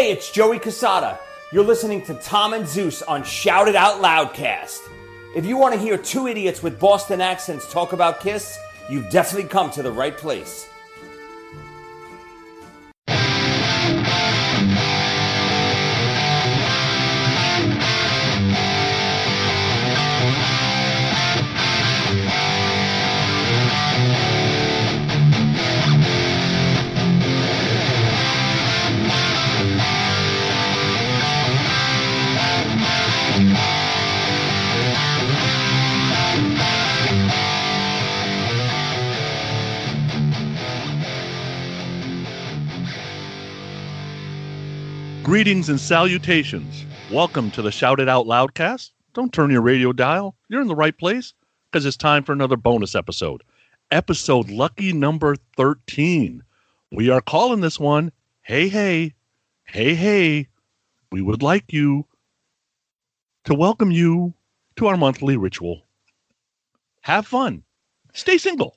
Hey, it's Joey Casada. You're listening to Tom and Zeus on Shout It Out Loudcast. If you want to hear two idiots with Boston accents talk about Kiss, you've definitely come to the right place. Greetings and salutations. Welcome to the Shout It Out Loudcast. Don't turn your radio dial. You're in the right place because it's time for another bonus episode. Episode lucky number 13. We are calling this one, Hey, Hey, Hey, Hey. We would like you to welcome you to our monthly ritual. Have fun. Stay single.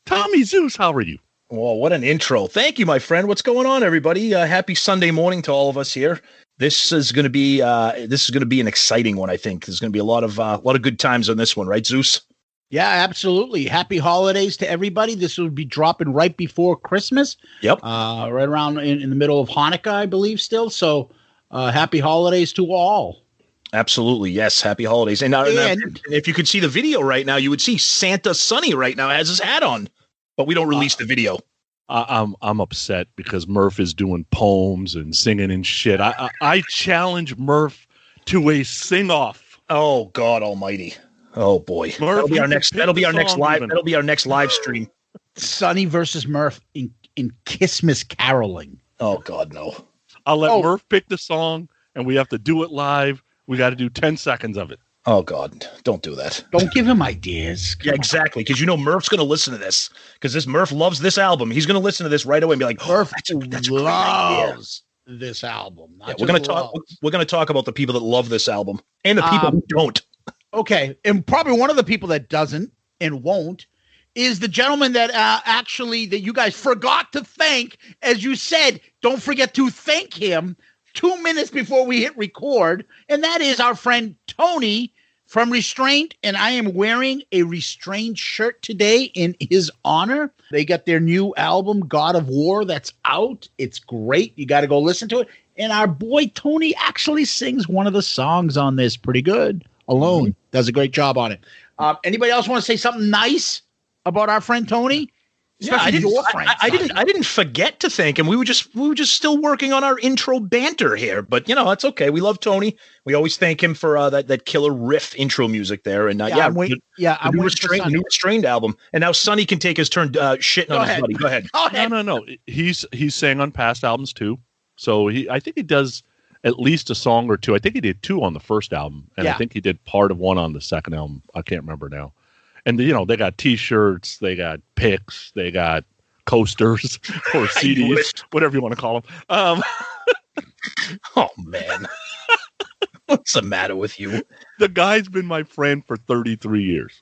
Tommy Zeus, how are you? Well, what an intro. Thank you, my friend. What's going on, everybody? Happy Sunday morning to all of us here. This is going to be an exciting one, I think. There's going to be a lot of good times on this one, right, Zeus? Yeah, absolutely. Happy holidays to everybody. This will be dropping right before Christmas. Yep. Right around in the middle of Hanukkah, I believe still. So happy holidays to all. Absolutely. Yes. Happy holidays. And if you could see the video right now, you would see Santa Sonny right now has his hat on. But we don't release the video. I'm upset because Murph is doing poems and singing and shit. I challenge Murph to a sing-off. Oh God Almighty! Oh boy! Murph, that'll be our next live stream. Sonny versus Murph in Christmas caroling. Oh God, no! I'll let Murph pick the song, and we have to do it live. We got to do 10 seconds of it. Oh God, don't do that. Don't give him ideas. Yeah, exactly. Because Murph's going to listen to this. Because this Murph loves this album. He's going to listen to this right away and be like, Murph loves this album. Yeah, we're going to talk about the people that love this album and the people who don't. Okay, and probably one of the people that doesn't and won't is the gentleman that that you guys forgot to thank. As you said, don't forget to thank him 2 minutes before we hit record, and that is our friend Tony from Restraint, and I am wearing a Restraint shirt today in his honor. They got their new album, God of War, that's out. It's great. You got to go listen to it. And our boy Tony actually sings one of the songs on this pretty good. Alone. Does a great job on it. Anybody else want to say something nice about our friend Tony? Yeah, I didn't forget to thank him. We were just still working on our intro banter here, but that's okay. We love Tony. We always thank him for that killer riff intro music there. And the new Restrained album. And now Sonny can take his turn shitting on his buddy. Go ahead. No. He's sang on past albums too. So I think he does at least a song or two. I think he did 2 on the first album, and I think he did part of 1 on the second album. I can't remember now. And, they got T-shirts, they got picks, they got coasters or CDs, whatever you want to call them. Oh, man. What's the matter with you? The guy's been my friend for 33 years.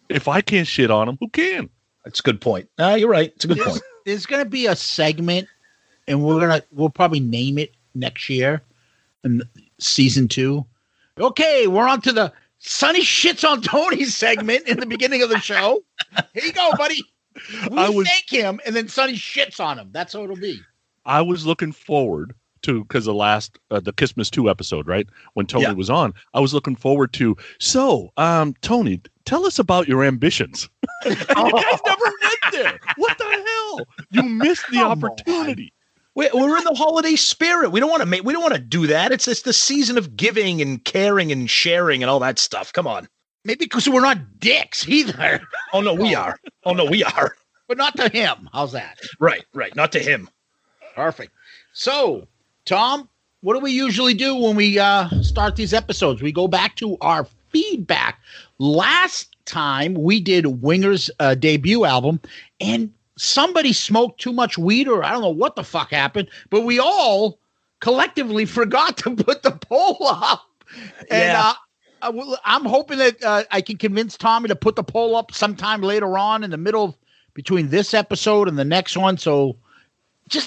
If I can't shit on him, who can? That's a good point. You're right. It's a good point. There's going to be a segment, and we'll probably name it next year in season 2. Okay, we're on to the Sonny shits on Tony segment in the beginning of the show. Here you go, buddy. We thank him, and then Sonny shits on him. That's how it'll be. I was looking forward to, because the Christmas 2 episode, right? When Tony was on, I was looking forward to, Tony, tell us about your ambitions. And you guys never went there. What the hell? You missed the opportunity. We're in the holiday spirit. We don't want to do that. It's the season of giving and caring and sharing and all that stuff. Come on. Maybe because we're not dicks either. Oh no, we are. But not to him. How's that? Right. Not to him. Perfect. So, Tom, what do we usually do when we start these episodes? We go back to our feedback. Last time we did Winger's debut album, and somebody smoked too much weed, or I don't know what the fuck happened, but we all collectively forgot to put the poll up. And I'm hoping that I can convince Tommy to put the poll up sometime later on in the middle between this episode and the next one. So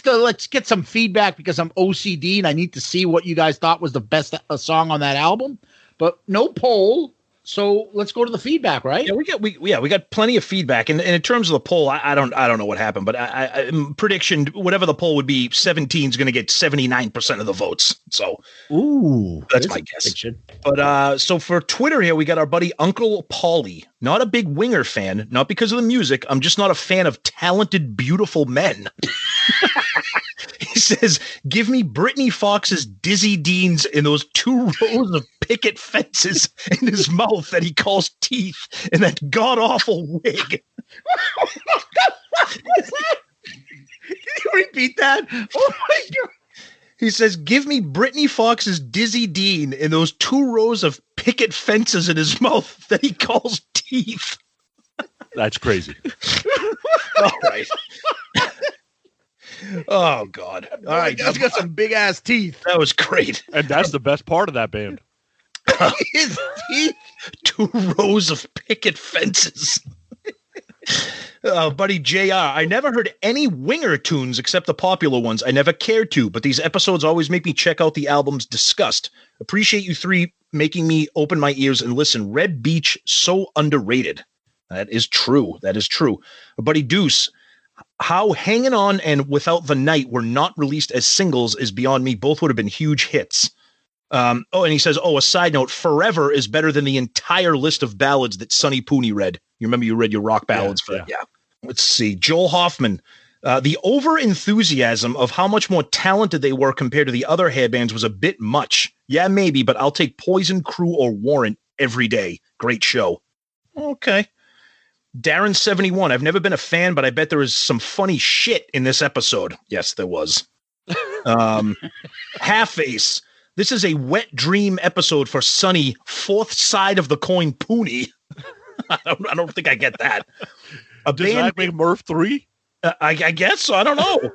let's get some feedback because I'm OCD and I need to see what you guys thought was the best song on that album. But no poll. So let's go to the feedback, right? Yeah, we got plenty of feedback. And in terms of the poll, I don't know what happened, but I prediction, whatever the poll would be, 17 is going to get 79% of the votes. So that's my guess. Prediction. But so for Twitter here, we got our buddy Uncle Paulie. Not a big Winger fan, not because of the music. I'm just not a fan of talented, beautiful men. He says, give me Brittany Fox's Dizzy Deans in those 2 rows of picket fences in his mouth that he calls teeth and that god-awful wig. Can you repeat that? Oh, my God. He says, give me Brittany Fox's Dizzy Dean in those 2 rows of picket fences in his mouth that he calls teeth. That's crazy. All right. Oh, God. All right. He's got some big ass teeth. That was great. And that's the best part of that band. His teeth. 2 rows of picket fences. Buddy JR, I never heard any Winger tunes except the popular ones. I never cared to, but these episodes always make me check out the albums discussed. Appreciate you 3 making me open my ears and listen. Red Beach, so underrated. That is true. That is true. Buddy Deuce, how Hanging On and Without the Night were not released as singles is beyond me. Both would have been huge hits. And he says, a side note, Forever is better than the entire list of ballads that Sonny Pooney read. You remember you read your rock ballads yeah. Let's see. Joel Hoffman, the over-enthusiasm of how much more talented they were compared to the other hair bands was a bit much. Yeah, maybe, but I'll take Poison, Crew, or Warrant every day. Great show. Okay. Darren 71. I've never been a fan, but I bet there is some funny shit in this episode. Yes, there was. Half-Face. This is a wet dream episode for Sonny, 4th side of the coin Pooney. I don't think I get that. Does that make Murph 3? I guess so. I don't know.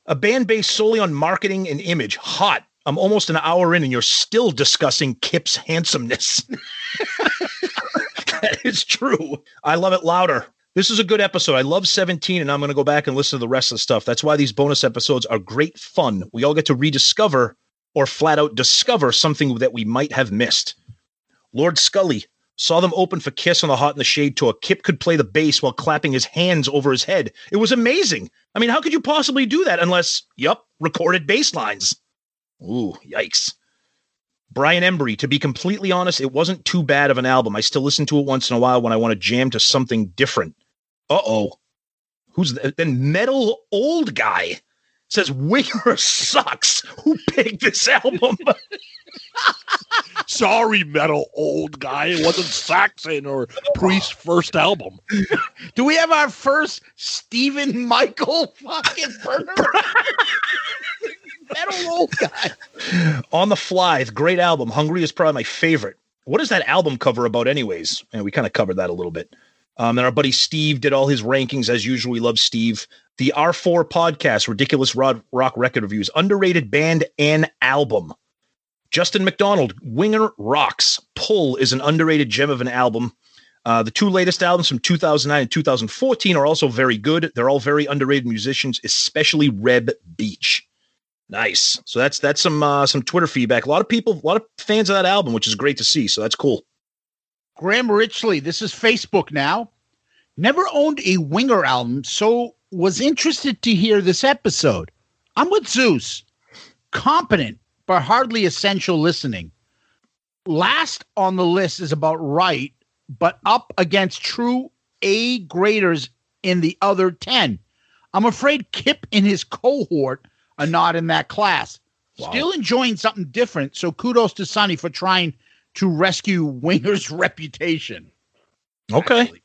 A band based solely on marketing and image. Hot. I'm almost an hour in and you're still discussing Kip's handsomeness. That is true. I love it louder. This is a good episode. I love 17 and I'm going to go back and listen to the rest of the stuff. That's why these bonus episodes are great fun. We all get to rediscover or flat out discover something that we might have missed. Lord Scully saw them open for Kiss on the Hot in the Shade tour. Kip could play the bass while clapping his hands over his head. It was amazing. I mean, how could you possibly do that unless, recorded bass lines? Ooh, yikes. Brian Embry, to be completely honest, it wasn't too bad of an album. I still listen to it once in a while when I want to jam to something different. Uh-oh. Who's that? Then Metal Old Guy says, Winger sucks. Who picked this album? Sorry, Metal Old Guy. It wasn't Saxon or Priest's first album. Do we have our first Stephen Michael fucking burger? Metal Old Guy. On the Fly, great album. Hungry is probably my favorite. What is that album cover about anyways? And we kind of covered that a little bit. And our buddy Steve did all his rankings as usual. We love Steve. The R4 podcast, Ridiculous Rock Record Reviews, underrated band and album. Justin McDonald, Winger rocks. Pull is an underrated gem of an album. The 2 latest albums from 2009 and 2014 are also very good. They're all very underrated musicians, especially Reb Beach. Nice. So that's some Twitter feedback. A lot of fans of that album, which is great to see. So that's cool. Graham Richley, this is Facebook now. Never owned a Winger album, so was interested to hear this episode. I'm with Zeus. Competent, but hardly essential listening. Last on the list is about right, but up against true A graders in the other 10. I'm afraid Kip and his cohort are not in that class. Wow. Still enjoying something different, so kudos to Sonny for trying to rescue Winger's reputation. Okay. Actually,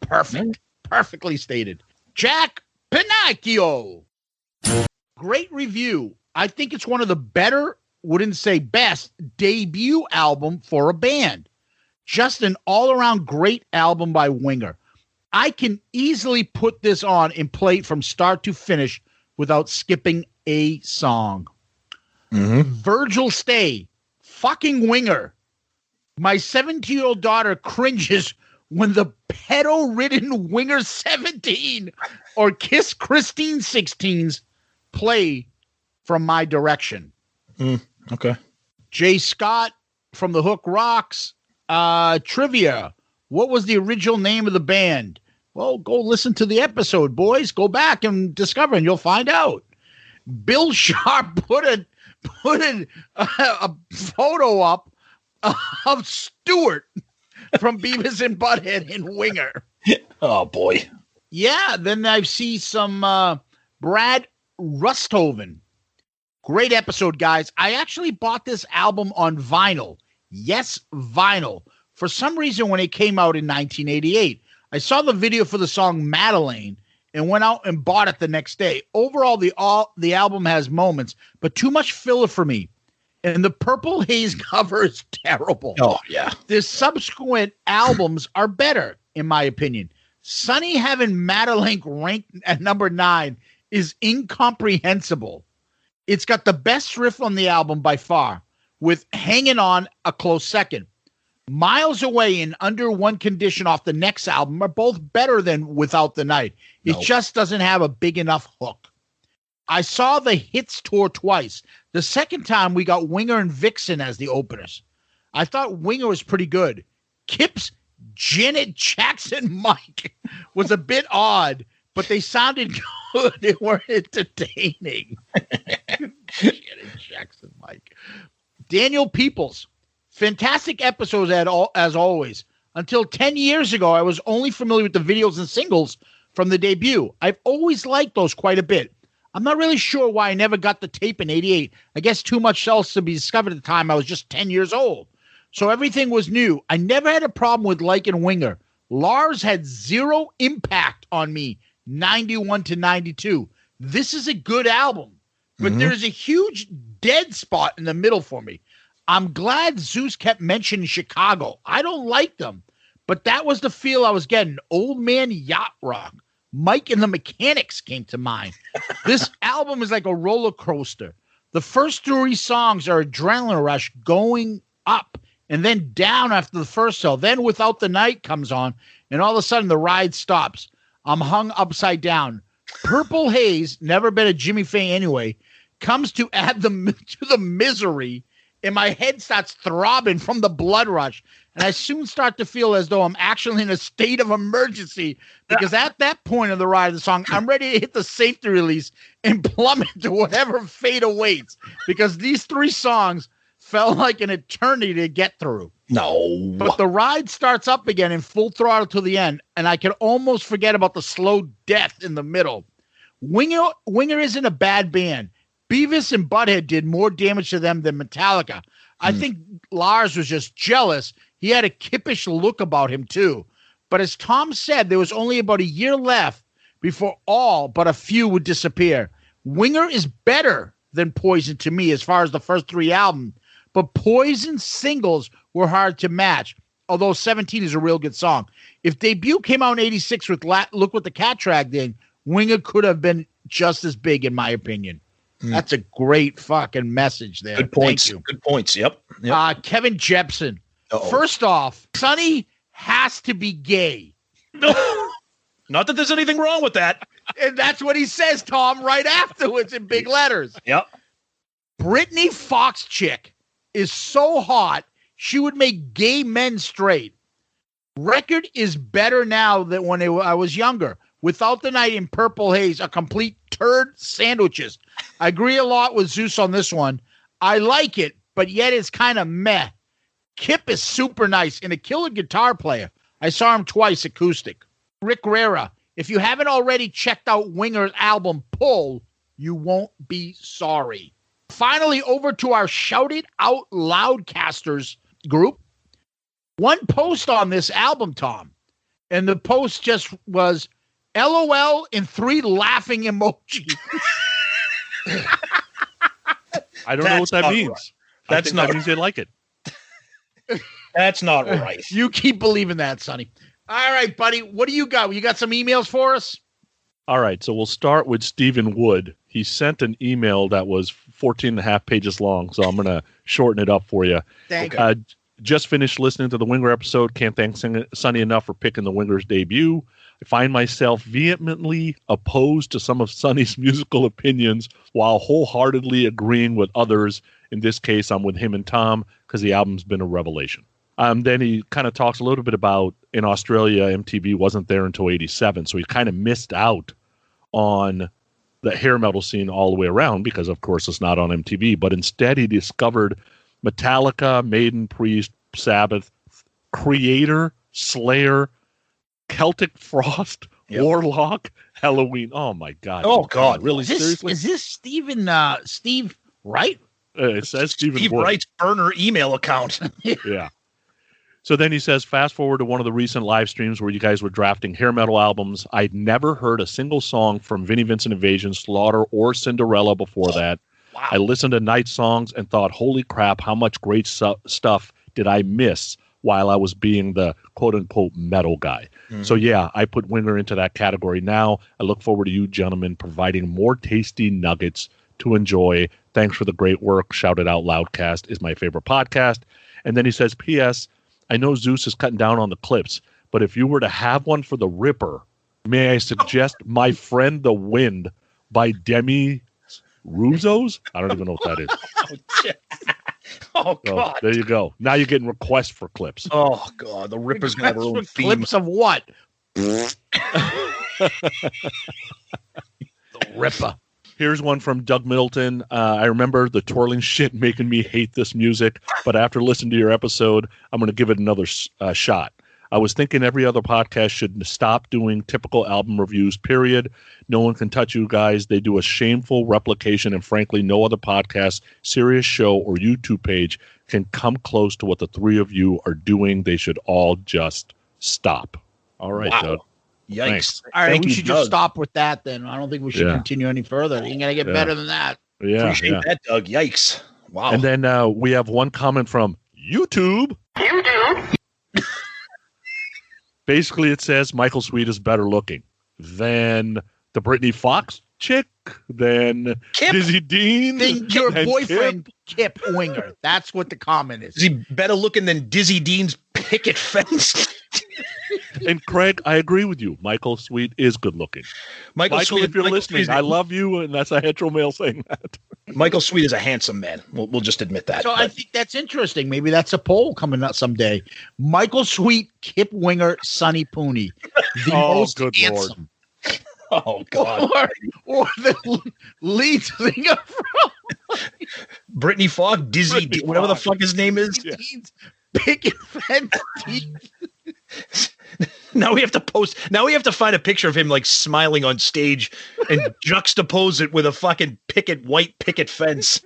perfect. Perfectly stated. Jack Pinocchio. Great review. I think it's one of the better, wouldn't say best, debut album for a band. Just an all-around great album by Winger. I can easily put this on and play it from start to finish without skipping a song. Mm-hmm. Virgil Stay. Fucking Winger. My 17-year-old daughter cringes when the pedo-ridden Winger 17 or Kiss Christine 16s play from my direction. Okay. Jay Scott from The Hook Rocks. Trivia. What was the original name of the band? Well, go listen to the episode, boys. Go back and discover, and you'll find out. Bill Sharp put a photo up of Stewart from Beavis and Butthead in Winger. Oh, boy. Yeah, then I see some Brad Rusthoven. Great episode, guys. I actually bought this album on vinyl. Yes, vinyl. For some reason, when it came out in 1988, I saw the video for the song Madeline and went out and bought it the next day. Overall, the album has moments, but too much filler for me. And the Purple Haze cover is terrible. Oh, yeah. The subsequent albums are better, in my opinion. Sonny having Madeline ranked at number 9 is incomprehensible. It's got the best riff on the album by far, with Hanging On a close second. Miles Away and Under One Condition off the next album are both better than Without the Night. It just doesn't have a big enough hook. I saw the Hits tour twice. The second time we got Winger and Vixen as the openers. I thought Winger was pretty good. Kip's Janet Jackson mic was a bit odd, but they sounded good. They were entertaining. Janet Jackson mic. Daniel Peoples. Fantastic episodes as always. Until 10 years ago, I was only familiar with the videos and singles from the debut. I've always liked those quite a bit. I'm not really sure why I never got the tape in 88. I guess too much else to be discovered at the time. I was just 10 years old. So everything was new. I never had a problem with liking Winger. Lars had zero impact on me, 91 to 92. This is a good album, but there's a huge dead spot in the middle for me. I'm glad Zeus kept mentioning Chicago. I don't like them, but that was the feel I was getting. Old Man Yacht Rock. Mike and the Mechanics came to mind. This album is like a roller coaster. The first 3 songs are adrenaline rush going up and then down after the first cell. Then Without the Night comes on, and all of a sudden the ride stops. I'm hung upside down. Purple Haze, never been a Jimmy fan anyway, comes to add to the misery, and my head starts throbbing from the blood rush. And I soon start to feel as though I'm actually in a state of emergency, because at that point of the ride of the song, I'm ready to hit the safety release and plummet to whatever fate awaits, because these 3 songs felt like an eternity to get through. No. But the ride starts up again in full throttle to the end, and I can almost forget about the slow death in the middle. Winger isn't a bad band. Beavis and Butthead did more damage to them than Metallica. I think Lars was just jealous. He had a kippish look about him, too. But as Tom said, there was only about a year left before all but a few would disappear. Winger is better than Poison to me as far as the first 3 albums, but Poison's singles were hard to match, although 17 is a real good song. If Debut came out in 86 with Look What the Cat Dragged In, Winger could have been just as big, in my opinion. That's a great fucking message there. Good points. Thank you. Good points. Yep. Kevin Jepson. First off, Sonny has to be gay. No. Not that there's anything wrong with that. And that's what he says, Tom, right afterwards in big letters. Yep. Brittany Fox chick is so hot, she would make gay men straight. Record is better now than when I was younger. Without the Night and Purple Haze are complete turd sandwiches. I agree a lot with Zeus on this one. I like it, but yet it's kind of meh. Kip is super nice and a killer guitar player. I saw him twice acoustic. Rick Rera, if you haven't already checked out Winger's album Pull, you won't be sorry. Finally, over to our Shout It Out Loudcasters group. One post on this album, Tom, and the post just was LOL and 3 laughing emojis. I don't know what that means. Right. That means they like it. That's not right. You keep believing that, Sonny. All right, buddy. What do you got? You got some emails for us? All right, so we'll start with Stephen Wood. He sent an email that was 14 and a half pages long, so I'm going to shorten it up for you. Thank you. Just finished listening to the Winger episode. Can't thank Sonny enough for picking the Wingers debut. I find myself vehemently opposed to some of Sonny's musical opinions while wholeheartedly agreeing with others. In this case, I'm with him and Tom because the album's been a revelation. Then he kind of talks a little bit about in Australia, MTV wasn't there until 87, so he kind of missed out on the hair metal scene all the way around because, of course, it's not on MTV. But instead, he discovered Metallica, Maiden, Priest, Sabbath, Creator, Slayer, Celtic Frost, Warlock, Halloween. Oh, my God. Oh, God. Really? Seriously? Is this Steve Wright? It says Steve Wright's burner email account. Yeah. So then he says, fast forward to one of the recent live streams where you guys were drafting hair metal albums. I'd never heard a single song from Vinnie Vincent Invasion, Slaughter, or Cinderella before that. Wow. I listened to Night Songs and thought, holy crap, how much great stuff did I miss while I was being the quote-unquote metal guy. Mm-hmm. So yeah, I put Winger into that category now. I look forward to you gentlemen providing more tasty nuggets to enjoy. Thanks for the great work. Shout It Out Loudcast is my favorite podcast. And then he says, P.S., I know Zeus is cutting down on the clips, but if you were to have one for the Ripper, may I suggest My Friend the Wind by Demi Ruzos? I don't even know what that is. Oh, God. So, there you go. Now you're getting requests for clips. Oh, God. The Ripper's going to have her own theme. Clips of what? The Ripper. Here's one from Doug Middleton. I remember the twirling shit making me hate this music, but after listening to your episode, I'm going to give it another shot. I was thinking every other podcast should stop doing typical album reviews, period. No one can touch you guys. They do a shameful replication, and frankly, no other podcast, serious show, or YouTube page can come close to what the three of you are doing. They should all just stop. All right, wow. Doug. Yikes. Thanks. All right, Thank we you, should Doug. just stop with that then. I don't think we should continue any further. You got to get better than that. Yeah. Appreciate that, Doug. Yikes. Wow. And then we have one comment from YouTube. Basically, it says Michael Sweet is better looking than the Brittany Fox chick, than Kip. Dizzy Dean. Then your and boyfriend, Kip Winger. That's what the comment is. Is he better looking than Dizzy Dean's picket fence? And Craig, I agree with you. Michael Sweet is good looking. Michael Sweet, if you're listening, I love you, and that's a hetero male saying that. Michael Sweet is a handsome man. We'll just admit that. So I think that's interesting. Maybe that's a poll coming up someday. Michael Sweet, Kip Winger, Sonny Pooney. The most good handsome. Lord. Oh, God. Or the lead singer from Brittany Fox, Dizzy Dean, whatever the fuck his name is. Yeah. Picket Fence teeth. Now we have to find a picture of him like smiling on stage and juxtapose it with a fucking white picket fence.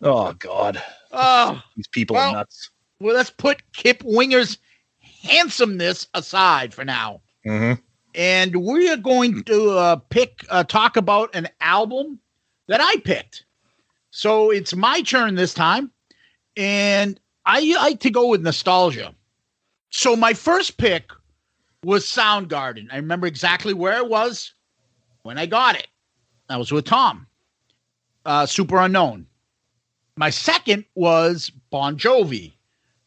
Oh, God. Oh, These people are nuts. Well, let's put Kip Winger's handsomeness aside for now. Mm-hmm. And we are going to talk about an album that I picked. So it's my turn this time. And I like to go with nostalgia. So my first pick was Soundgarden. I remember exactly where it was when I got it. I was with Tom. Super Unknown. My second was Bon Jovi.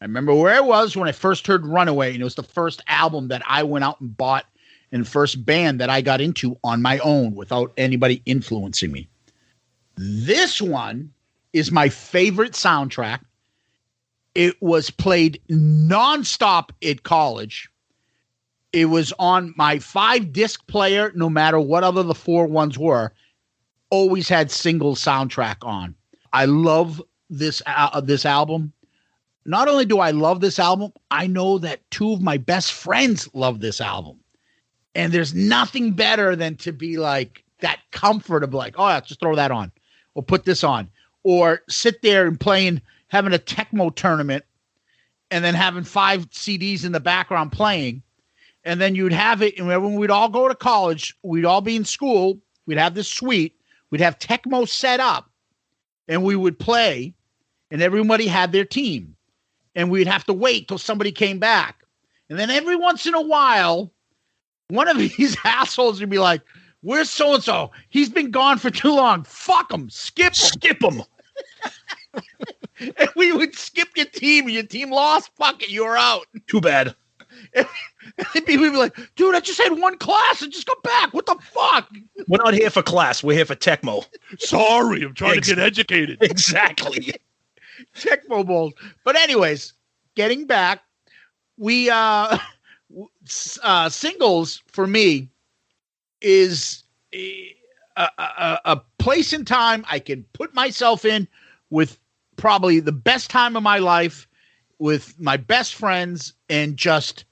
I remember where it was when I first heard Runaway, and it was the first album that I went out and bought and first band that I got into on my own without anybody influencing me. This one is my favorite soundtrack. It was played nonstop at college. It was on my 5-disc player, no matter what other the 4 ones were. Always had single soundtrack on. I love this album. Not only do I love this album, I know that 2 of my best friends love this album. And there's nothing better than to be like that comfort of like, oh, yeah, just throw that on or put this on or sit there and having a Tecmo tournament and then having 5 CDs in the background playing. And then you'd have it. And when we'd all go to college, we'd all be in school. We'd have this suite. We'd have Tecmo set up and we would play and everybody had their team. And we'd have to wait till somebody came back. And then every once in a while, one of these assholes would be like, where's so-and-so? He's been gone for too long. Fuck him. Skip him. And we would skip your team. Your team lost. Fuck it. You were out. Too bad. And people would be like, dude, I just had one class and just got back. What the fuck? We're not here for class. We're here for Tecmo. Sorry, I'm trying to get educated. Exactly. Tecmo Bowls. But anyways, getting back, we singles for me is a place in time I can put myself in with probably the best time of my life with my best friends and just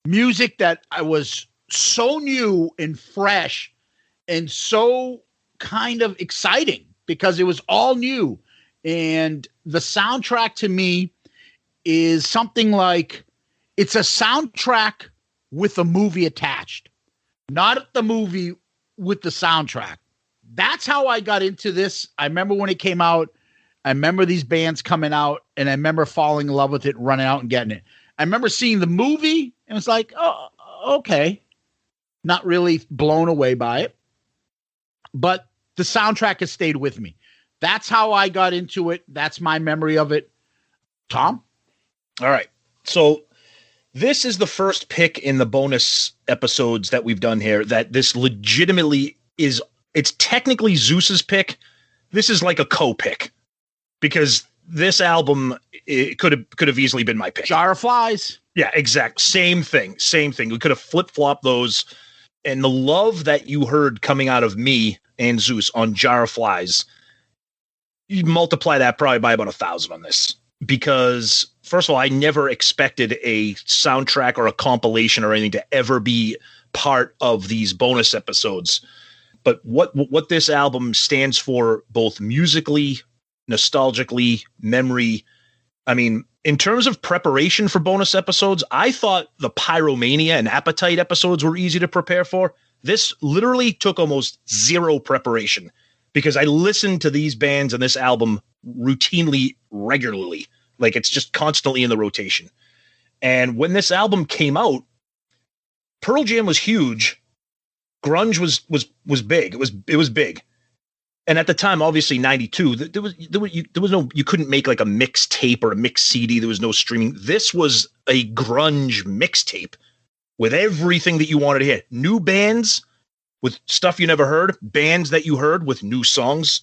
music that I was so new and fresh and so kind of exciting because it was all new. And the soundtrack to me is something like it's a soundtrack with a movie attached, not the movie with the soundtrack. That's how I got into this. I remember when it came out. I remember these bands coming out, and I remember falling in love with it, running out and getting it. I remember seeing the movie, and it's like, oh, okay. Not really blown away by it. But the soundtrack has stayed with me. That's how I got into it. That's my memory of it. Tom? All right. So this is the first pick in the bonus episodes that we've done here that this legitimately is. It's technically Zeus's pick. This is like a co-pick because this album it could have easily been my pick. Jar of Flies. Yeah, exact. Same thing. We could have flip-flopped those. And the love that you heard coming out of me and Zeus on Jar of Flies, you multiply that probably by about 1,000 on this. Because, first of all, I never expected a soundtrack or a compilation or anything to ever be part of these bonus episodes. But what this album stands for, both musically, nostalgically, memory, I mean, in terms of preparation for bonus episodes, I thought the Pyromania and Appetite episodes were easy to prepare for. This literally took almost zero preparation because I listened to these bands and this album routinely, regularly. Like it's just constantly in the rotation. And when this album came out, Pearl Jam was huge. Grunge was big. It was big. And at the time, obviously 92, there was no, you couldn't make like a mixtape or a mix CD. There was no streaming. This was a grunge mixtape with everything that you wanted to hear. New bands with stuff you never heard, bands that you heard with new songs.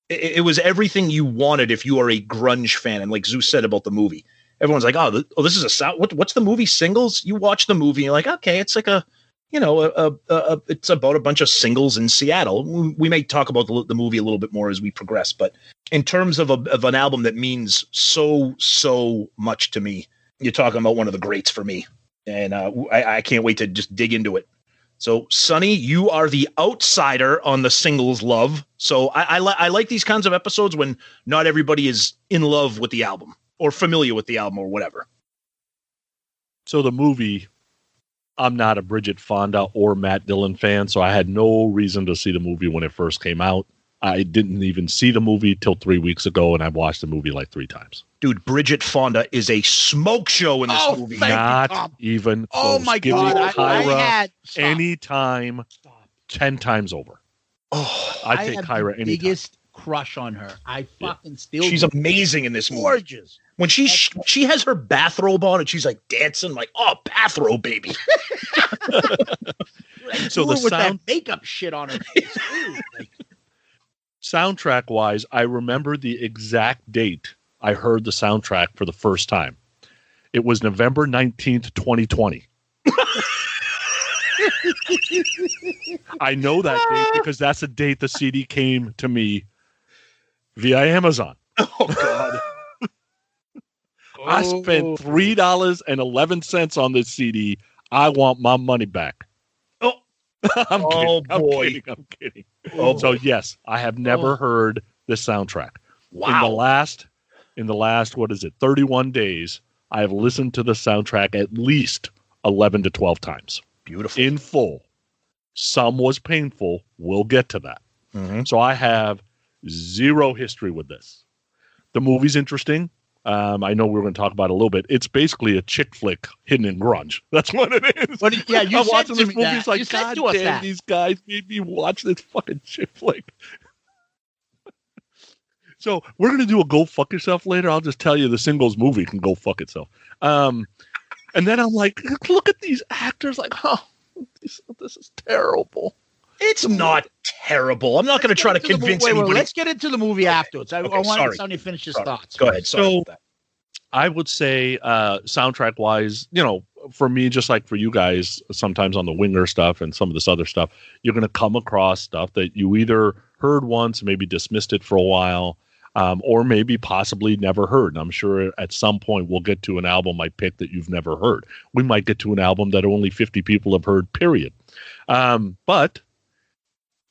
It was everything you wanted if you are a grunge fan. And like Zeus said about the movie, everyone's like, oh, this is a sound. What's the movie singles? You watch the movie, and you're like, okay, it's like it's about a bunch of singles in Seattle. We may talk about the movie a little bit more as we progress, but in terms of an album that means so much to me, you're talking about one of the greats for me, and I can't wait to just dig into it. So, Sonny, you are the outsider on the singles love. So I like these kinds of episodes when not everybody is in love with the album or familiar with the album or whatever. So the movie, I'm not a Bridget Fonda or Matt Dillon fan, so I had no reason to see the movie when it first came out. I didn't even see the movie till 3 weeks ago, and I've watched the movie like 3 times. Dude, Bridget Fonda is a smoke show in this movie. Not even close. Oh, my Give God. me Kyra I had anytime, 10 times over. Oh, I'd take Kyra anytime. Biggest crush on her. I fucking still. She's amazing in this movie. Gorgeous. When she has her bathrobe on and she's like dancing, like, oh, bathrobe, baby. So the with sound that makeup shit on her face. soundtrack wise, I remember the exact date I heard the soundtrack for the first time. It was November 19th, 2020. I know that date because that's the date the CD came to me via Amazon. Oh, God. I spent $3.11 on this CD. I want my money back. Oh, I'm kidding. Oh, so yes, I have never heard this soundtrack. Wow. In the last, what is it, 31 days, I have listened to the soundtrack at least 11 to 12 times. Beautiful. In full. Some was painful. We'll get to that. Mm-hmm. So I have zero history with this. The movie's interesting. I know we're going to talk about it a little bit. It's basically a chick flick hidden in grunge. That's what it is. But yeah, you I'm said watching to this me movie. that. It's like, You said God to us damn, that. these guys made me watch this fucking chick flick. So we're going to do a go fuck yourself later. I'll just tell you the singles movie can go fuck itself. And then I'm like, look at these actors. Like, oh, this is terrible. It's not terrible. I'm not going to try to convince anybody. Let's get into the movie afterwards. I want Sonny to finish his thoughts. Go ahead. So I would say soundtrack-wise, for me, just like for you guys, sometimes on the Winger stuff and some of this other stuff, you're going to come across stuff that you either heard once, maybe dismissed it for a while, or maybe possibly never heard. And I'm sure at some point we'll get to an album I picked that you've never heard. We might get to an album that only 50 people have heard, period. But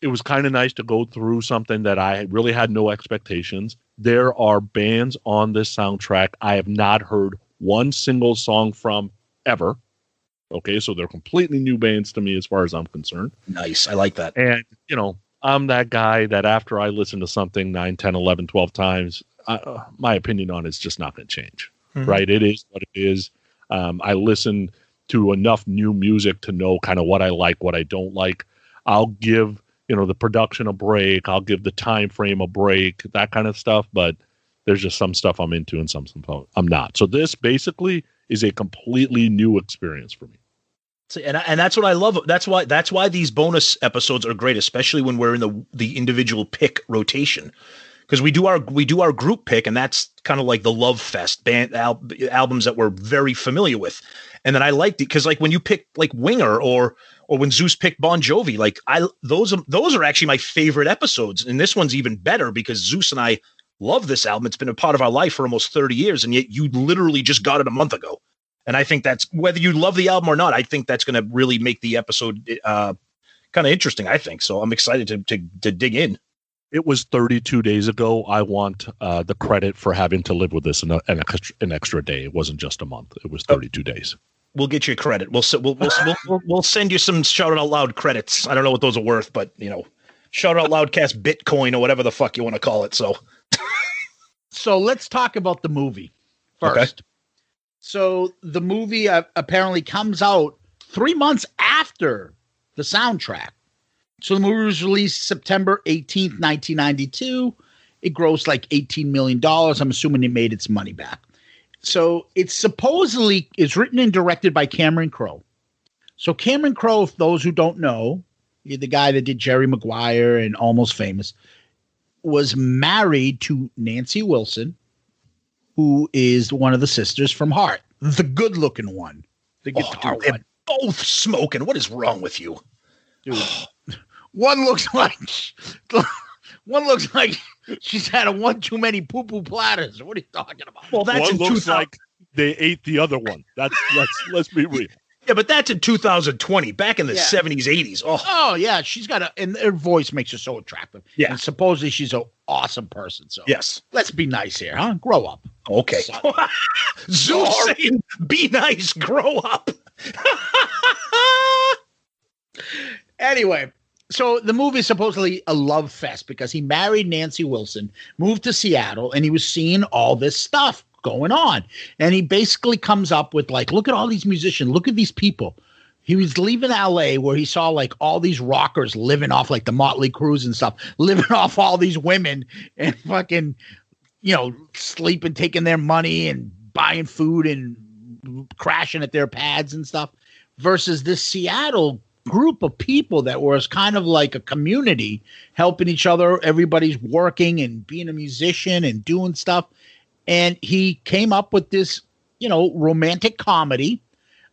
it was kind of nice to go through something that I really had no expectations. There are bands on this soundtrack I have not heard one single song from ever. Okay, so they're completely new bands to me as far as I'm concerned. Nice. I like that. And, I'm that guy that after I listen to something 9, 10, 11, 12 times, my opinion on it's just not going to change, right? It is what it is. I listen to enough new music to know kind of what I like, what I don't like. I'll give the production a break. I'll give the time frame a break, that kind of stuff. But there's just some stuff I'm into and some I'm not. So this basically is a completely new experience for me. And that's what I love. That's why these bonus episodes are great, especially when we're in the individual pick rotation, because we do our group pick, and that's kind of like the Love Fest band albums that we're very familiar with. And then I liked it because like when you pick like Winger or when Zeus picked Bon Jovi, like those are actually my favorite episodes. And this one's even better because Zeus and I love this album. It's been a part of our life for almost 30 years. And yet you literally just got it a month ago. And I think that's, whether you love the album or not, I think that's going to really make the episode kind of interesting, I think. So I'm excited to dig in. It was 32 days ago. I want the credit for having to live with this an extra day. It wasn't just a month. It was 32 days. We'll get you credit. We'll send you some Shout Out Loud credits. I don't know what those are worth, but Shout Out Loudcast Bitcoin or whatever the fuck you want to call it. So let's talk about the movie first. Okay. So the movie apparently comes out 3 months after the soundtrack. So the movie was released September 18th, 1992. It grossed like $18 million. I'm assuming it made its money back. So it's written and directed by Cameron Crowe. So Cameron Crowe, if those who don't know, the guy that did Jerry Maguire and Almost Famous, was married to Nancy Wilson, who is one of the sisters from Heart, the good-looking one, the guitar one. Both smoking. What is wrong with you, dude? One looks like she's had one too many poo-poo platters. What are you talking about? Well, that's one looks like they ate the other one. Let's be real. Yeah, but that's in 2020. Back in the 70s, 80s. Oh yeah, she's got and her voice makes her so attractive. Yeah, and supposedly she's an awesome person. So yes, let's be nice here, huh? Grow up. Okay. Zeus saying, "Be nice, grow up." Anyway, so the movie is supposedly a love fest because he married Nancy Wilson, moved to Seattle, and he was seeing all this stuff going on. And he basically comes up with like, look at all these musicians, look at these people. He was leaving LA where he saw like all these rockers living off like the Motley Crues and stuff, living off all these women and fucking, sleeping, taking their money and buying food and crashing at their pads and stuff, versus this Seattle group of people that was kind of like a community helping each other. Everybody's working and being a musician and doing stuff. And he came up with this, romantic comedy.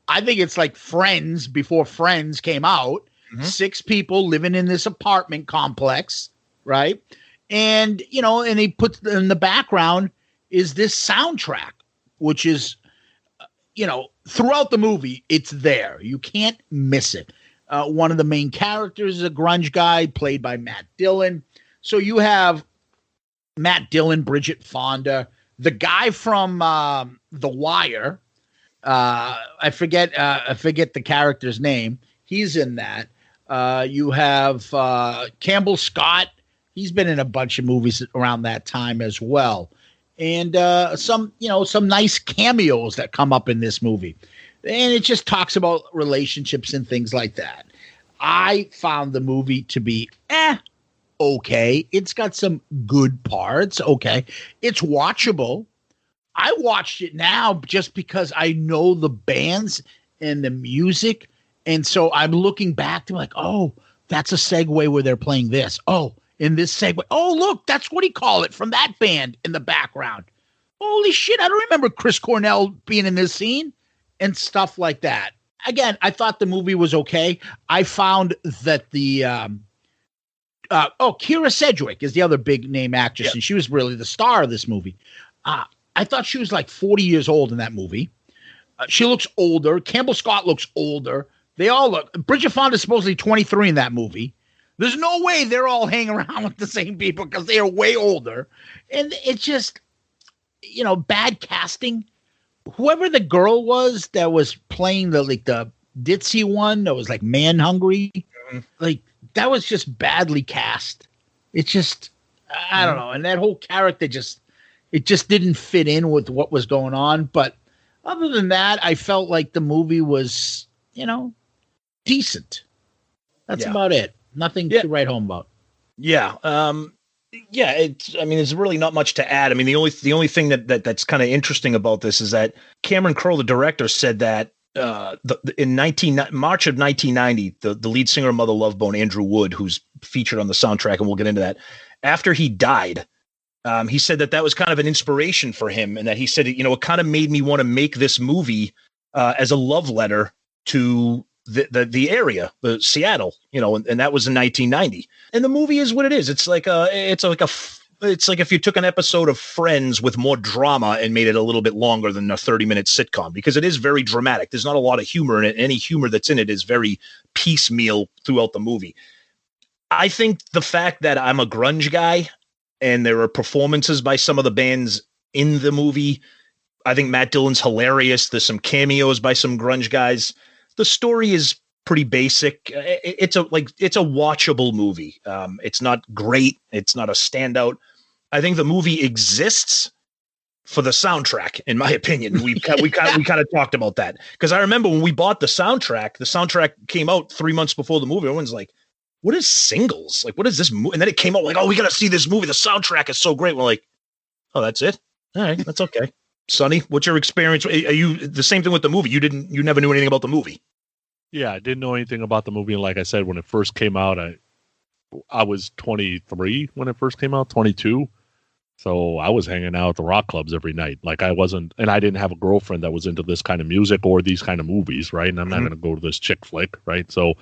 I think it's like Friends before Friends came out. Mm-hmm. 6 people living in this apartment complex, right? And, and he puts in the background is this soundtrack, which is, throughout the movie, it's there. You can't miss it. One of the main characters is a grunge guy played by Matt Dillon. So you have Matt Dillon, Bridget Fonda, the guy from The Wire. I forget the character's name. He's in that. You have Campbell Scott. He's been in a bunch of movies around that time as well. And some nice cameos that come up in this movie. And it just talks about relationships and things like that. I found the movie to be okay. It's got some good parts. Okay. It's watchable. I watched it now just because I know the bands and the music. And so I'm looking back to like, oh, that's a segue where they're playing this. Oh, in this segue. Oh, look, that's what he called it from that band in the background. Holy shit. I don't remember Chris Cornell being in this scene and stuff like that. Again, I thought the movie was okay. I found that the Kyra Sedgwick is the other big name actress, and she was really the star of this movie. I thought she was like 40 years old in that movie. She looks older. Campbell Scott looks older. They all look. Bridget Fonda is supposedly 23 in that movie. There's no way they're all hanging around with the same people because they are way older. And it's just, bad casting. Whoever the girl was that was playing the ditzy one that was like man hungry, that was just badly cast. It's just, I don't know. And that whole character it just didn't fit in with what was going on. But other than that, I felt like the movie was, decent. That's about it. Nothing to write home about. Yeah. There's really not much to add. I mean, the only thing that's kind of interesting about this is that Cameron Crowe, the director, said that in March of 1990, the lead singer of Mother Love Bone, Andrew Wood, who's featured on the soundtrack, and we'll get into that, after he died, he said that was kind of an inspiration for him, and that he said, it kind of made me want to make this movie as a love letter to the area, the Seattle, and that was in 1990. And the movie is what it is. It's like if you took an episode of Friends with more drama and made it a little bit longer than a 30-minute sitcom, because it is very dramatic. There's not a lot of humor in it. Any humor that's in it is very piecemeal throughout the movie. I think the fact that I'm a grunge guy and there are performances by some of the bands in the movie, I think Matt Dillon's hilarious. There's some cameos by some grunge guys. The story is pretty basic. It's a watchable movie. It's not great. It's not a standout. I think the movie exists for the soundtrack, in my opinion. We kind of talked about that, because I remember when we bought the soundtrack came out 3 months before the movie. Everyone's like, what is Singles? Like, what is this movie? And then it came out like, oh, we got to see this movie. The soundtrack is so great. We're like, oh, that's it. All right. That's okay. Sonny, what's your experience? Are you the same thing with the movie? You never knew anything about the movie. Yeah, I didn't know anything about the movie. And like I said, when it first came out, I was 23 when it first came out, 22. So I was hanging out at the rock clubs every night. Like I didn't have a girlfriend that was into this kind of music or these kind of movies, right? And I'm not going to go to this chick flick, right? So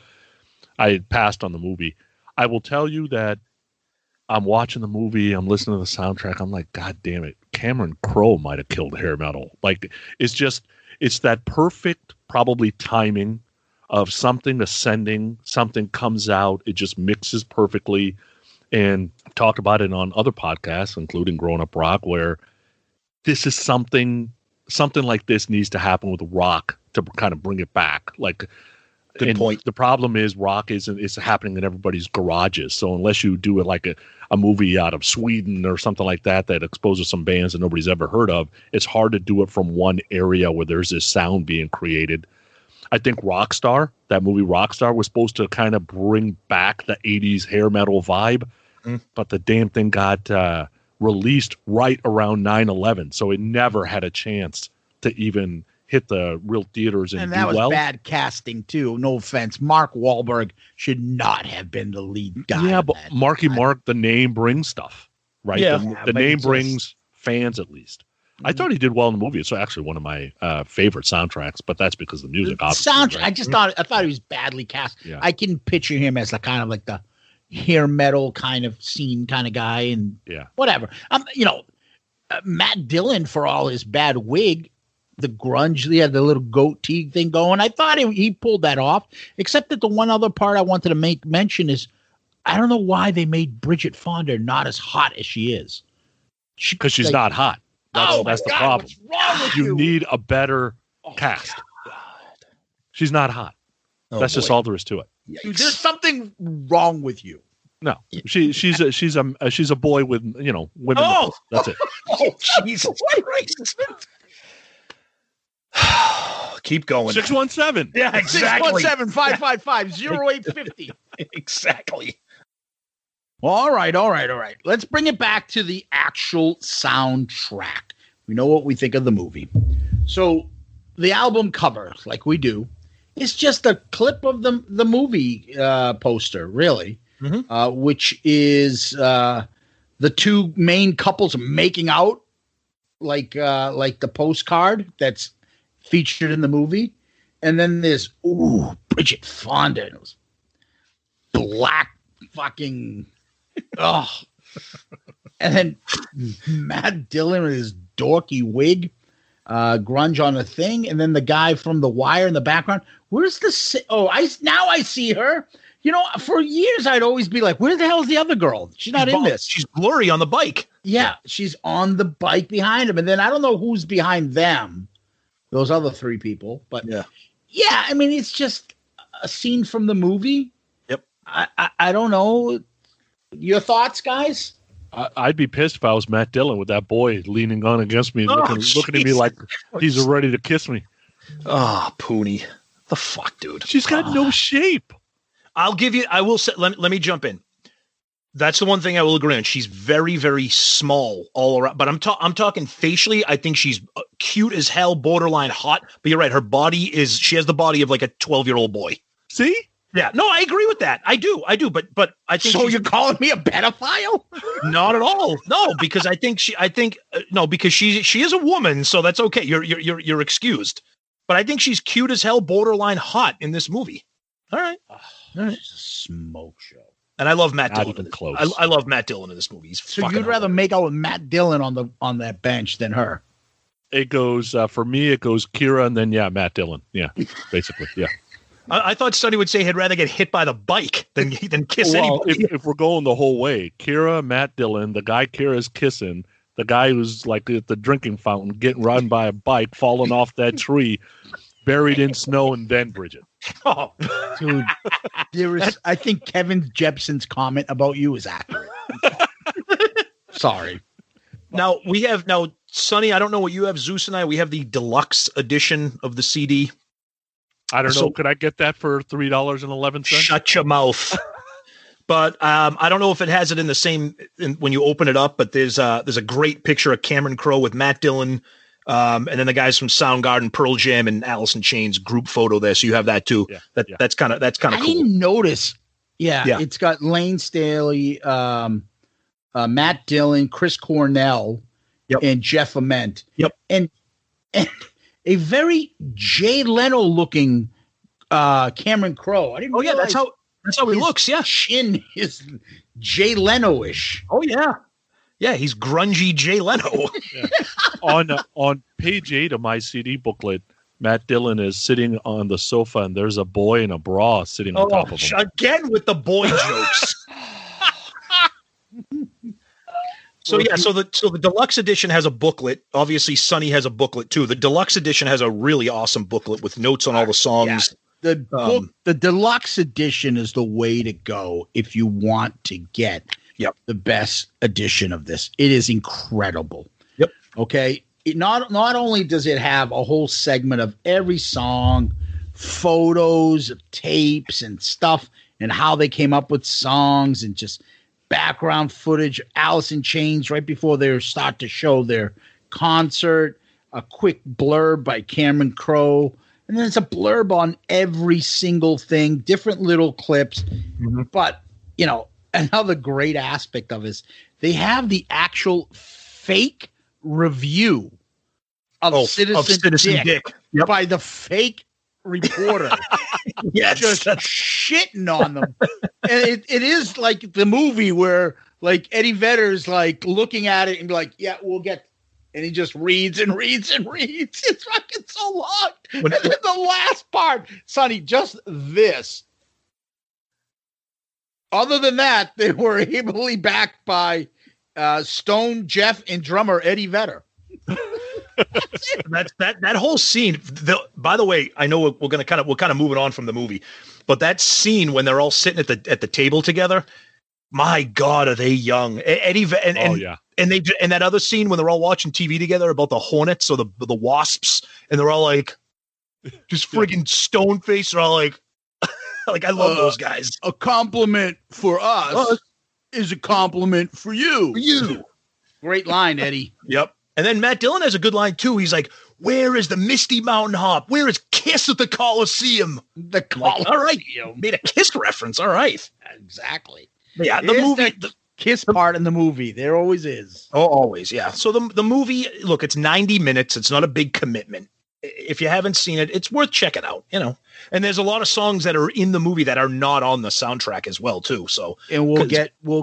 I had passed on the movie. I will tell you that I'm watching the movie, I'm listening to the soundtrack, I'm like, God damn it, Cameron Crowe might have killed hair metal. Like, it's that perfect, probably timing of something ascending, something comes out, it just mixes perfectly. And I've talked about it on other podcasts, including Growing Up Rock, where this is something like this needs to happen with rock to kind of bring it back. Like, good point. The problem is rock is happening in everybody's garages. So unless you do it like a movie out of Sweden or something like that exposes some bands that nobody's ever heard of, it's hard to do it from one area where there's this sound being created. I think that movie Rockstar was supposed to kind of bring back the 80s hair metal vibe, but the damn thing got released right around 9/11. So it never had a chance to even hit the real theaters and that do was well. Bad casting too. No offense, Mark Wahlberg should not have been the lead guy. Yeah, but Mark, the name brings stuff, right? Yeah, the name brings fans at least. I thought he did well in the movie. It's actually one of my favorite soundtracks, but that's because of the music. Obviously, soundtrack. Right? I thought he was badly cast. Yeah. I can picture him as kind of like the hair metal kind of scene kind of guy, and whatever. Matt Dillon, for all his bad wig, the grunge, he had the little goatee thing going. I thought he pulled that off, except that the one other part I wanted to make mention is, I don't know why they made Bridget Fonda not as hot as she is. Because she's not hot. That's the problem. What's wrong with you need a better cast. God. She's not hot. That's just all there is to it. Dude, there's something wrong with you. No, she's a boy with women. Oh, that's it. Oh, Jesus Christ! Keep going. 617. Yeah, exactly. 617-555-0850. Exactly. All right. Let's bring it back to the actual soundtrack. We know what we think of the movie. So the album cover, like we do, is just a clip of the movie poster, really, which is the two main couples making out, like the postcard that's featured in the movie. And then there's Bridget Fonda. And it was black fucking and then Matt Dillon with his dorky wig, grunge on a thing, and then the guy from The Wire in the background. Where's the I see her. You know, for years I'd always be like, where the hell is the other girl? She's not in this. She's blurry on the bike. Yeah, she's on the bike behind him, and then I don't know who's behind them. Those other three people, but yeah, I mean, it's just a scene from the movie. Yep. I don't know. Your thoughts, guys? I'd be pissed if I was Matt Dillon with that boy leaning on against me, looking at me like he's ready to kiss me. Oh, Poonie. The fuck, dude. She's got no shape. I will say, let me jump in. That's the one thing I will agree on. She's very, very small all around. But I'm talking facially. I think she's cute as hell, borderline hot. But you're right. She has the body of like a 12-year-old boy. See? Yeah. No, I agree with that. I do. But I think. So you're calling me a pedophile? Not at all. No, because because she is a woman, so that's okay. You're excused. But I think she's cute as hell, borderline hot in this movie. All right. It's a smoke show. And I love Matt Not Dillon. even close. I love Matt Dillon in this movie. So you'd rather make out with Matt Dillon on that bench than her? It goes for me. It goes Kyra and then Matt Dillon. Yeah, basically. Yeah. I thought Sonny would say he'd rather get hit by the bike than kiss anybody. If we're going the whole way, Kyra, Matt Dillon, the guy Kyra's kissing, the guy who's like at the drinking fountain, getting run by a bike, falling off that tree, buried in snow, and then Bridget. Oh, dude, I think Kevin Jepson's comment about you is accurate. Sorry. Now Sonny, I don't know what you have. Zeus and we have the deluxe edition of the CD. I don't know. Could I get that for $3.11? Shut your mouth. But I don't know if it has it in the same when you open it up. But there's a great picture of Cameron Crowe with Matt Dillon. And then the guys from Soundgarden, Pearl Jam, and Alice in Chains group photo there. So you have that too. Yeah, that's kind of cool. I didn't notice. Yeah, it's got Lane Staley, Matt Dillon, Chris Cornell, and Jeff Ament. Yep. And a very Jay Leno looking Cameron Crowe. I didn't. Oh yeah, that's how he looks. Yeah, chin is Jay Leno-ish. Oh yeah. Yeah, he's grungy Jay Leno. Yeah. On page 8 of my CD booklet, Matt Dillon is sitting on the sofa, and there's a boy in a bra sitting on top of him. Again with the boy jokes. So the deluxe edition has a booklet. Obviously, Sonny has a booklet too. The deluxe edition has a really awesome booklet with notes on all the songs. Yeah. The deluxe edition is the way to go if you want to get the best edition of this. It is incredible. Yep. Okay. Not only does it have a whole segment of every song, photos, tapes, and stuff, and how they came up with songs, and just background footage, Alice in Chains right before they start to show their concert, a quick blurb by Cameron Crowe, and then it's a blurb on every single thing, different little clips. Mm-hmm. But, another great aspect of this, they have the actual fake review of Citizen Dick. Yep. By the fake reporter. Yes, just shitting on them. And it is like the movie where like Eddie Vedder's like looking at it and be like, yeah, we'll get, and he just reads and reads and reads. It's fucking so long. And then the last part, Sonny, just this. Other than that, they were ably backed by Stone Jeff and drummer Eddie Vedder. That's that whole scene. By the way, I know we're kind of moving on from the movie, but that scene when they're all sitting at the table together, my God, are they young? Eddie and that other scene when they're all watching TV together about the hornets or the wasps, and they're all like just friggin' stone face. They're all like I love those guys. A compliment for us is a compliment for you. For you. Great line, Eddie. Yep. And then Matt Dillon has a good line too. He's like, "Where is the Misty Mountain Hop? Where is Kiss at the Coliseum?" The Coliseum. All right, made a Kiss reference. All right, exactly. Yeah, the movie, the Kiss part in the movie. There always is. Oh, always, yeah. So the movie, look, it's 90 minutes. It's not a big commitment. If you haven't seen it, it's worth checking out. And there's a lot of songs that are in the movie that are not on the soundtrack as well, too. So, and we'll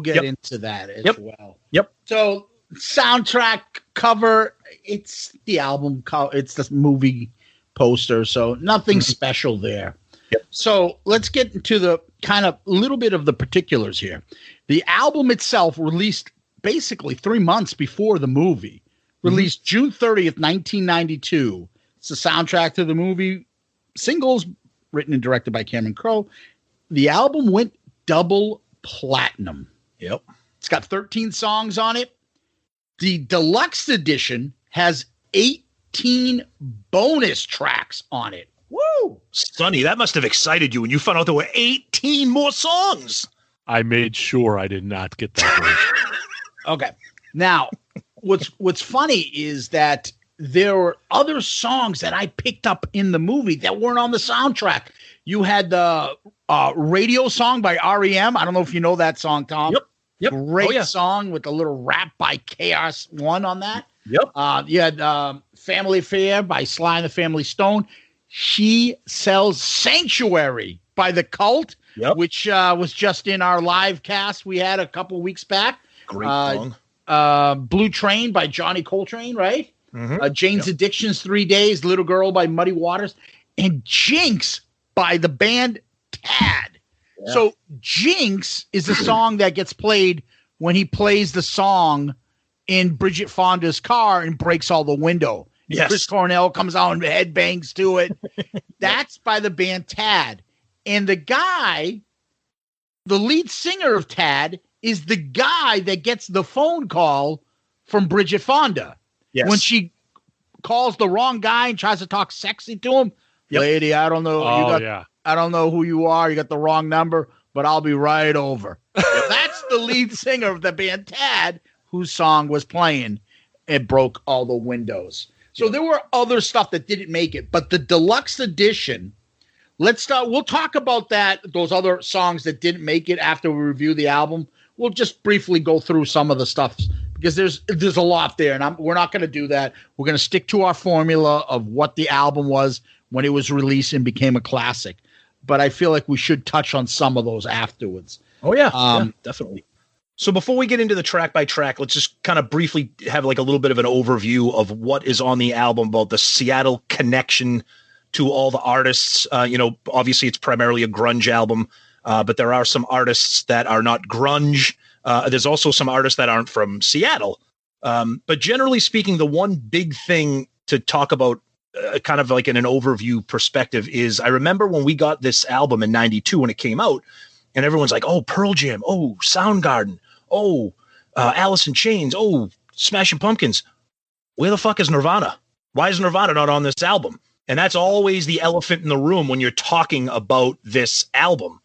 get into that as well. Yep. So soundtrack cover, it's the album cover, it's the movie poster, so nothing special there. Yep. So let's get into the kind of little bit of the particulars here. The album itself released basically 3 months before the movie, released June 30th, 1992. It's the soundtrack to the movie, singles written and directed by Cameron Crowe. The album went double platinum. Yep. It's got 13 songs on it. The deluxe edition has 18 bonus tracks on it. Woo! Sonny, that must have excited you when you found out there were 18 more songs. I made sure I did not get that. Okay. Now, what's funny is that there were other songs that I picked up in the movie that weren't on the soundtrack. You had the radio song by REM. I don't know if you know that song, Tom. Yep. Great song with a little rap by Chaos One on that. Yep. You had Family Affair by Sly and the Family Stone. She Sells Sanctuary by The Cult, which was just in our live cast we had a couple weeks back. Great song. Blue Train by Johnny Coltrane, right? Jane's Addictions, 3 Days, Little Girl by Muddy Waters, and Jinx by the band Tad. Yeah. So Jinx is a song that gets played when he plays the song in Bridget Fonda's car and breaks all the window. Yes. Chris Cornell comes out and headbangs to it. That's by the band Tad. And the guy, the lead singer of Tad, is the guy that gets the phone call from Bridget Fonda. Yes. When she calls the wrong guy and tries to talk sexy to him. Lady, I don't know. I don't know who you are. You got the wrong number, but I'll be right over. That's the lead singer of the band Tad, whose song was playing. It broke all the windows. So there were other stuff that didn't make it, but the deluxe edition, let's start. We'll talk about those other songs that didn't make it after we review the album. We'll just briefly go through some of the stuff because there's a lot there, and we're not going to do that. We're going to stick to our formula of what the album was when it was released and became a classic. But I feel like we should touch on some of those afterwards. Oh, yeah, definitely. So before we get into the track by track, let's just kind of briefly have like a little bit of an overview of what is on the album about the Seattle connection to all the artists. Obviously it's primarily a grunge album, but there are some artists that are not grunge. There's also some artists that aren't from Seattle. But generally speaking, the one big thing to talk about kind of like in an overview perspective is I remember when we got this album in 92 when it came out and everyone's like, oh, Pearl Jam, oh, Soundgarden, oh, Alice in Chains, oh, Smashing Pumpkins. Where the fuck is Nirvana? Why is Nirvana not on this album? And that's always the elephant in the room when you're talking about this album.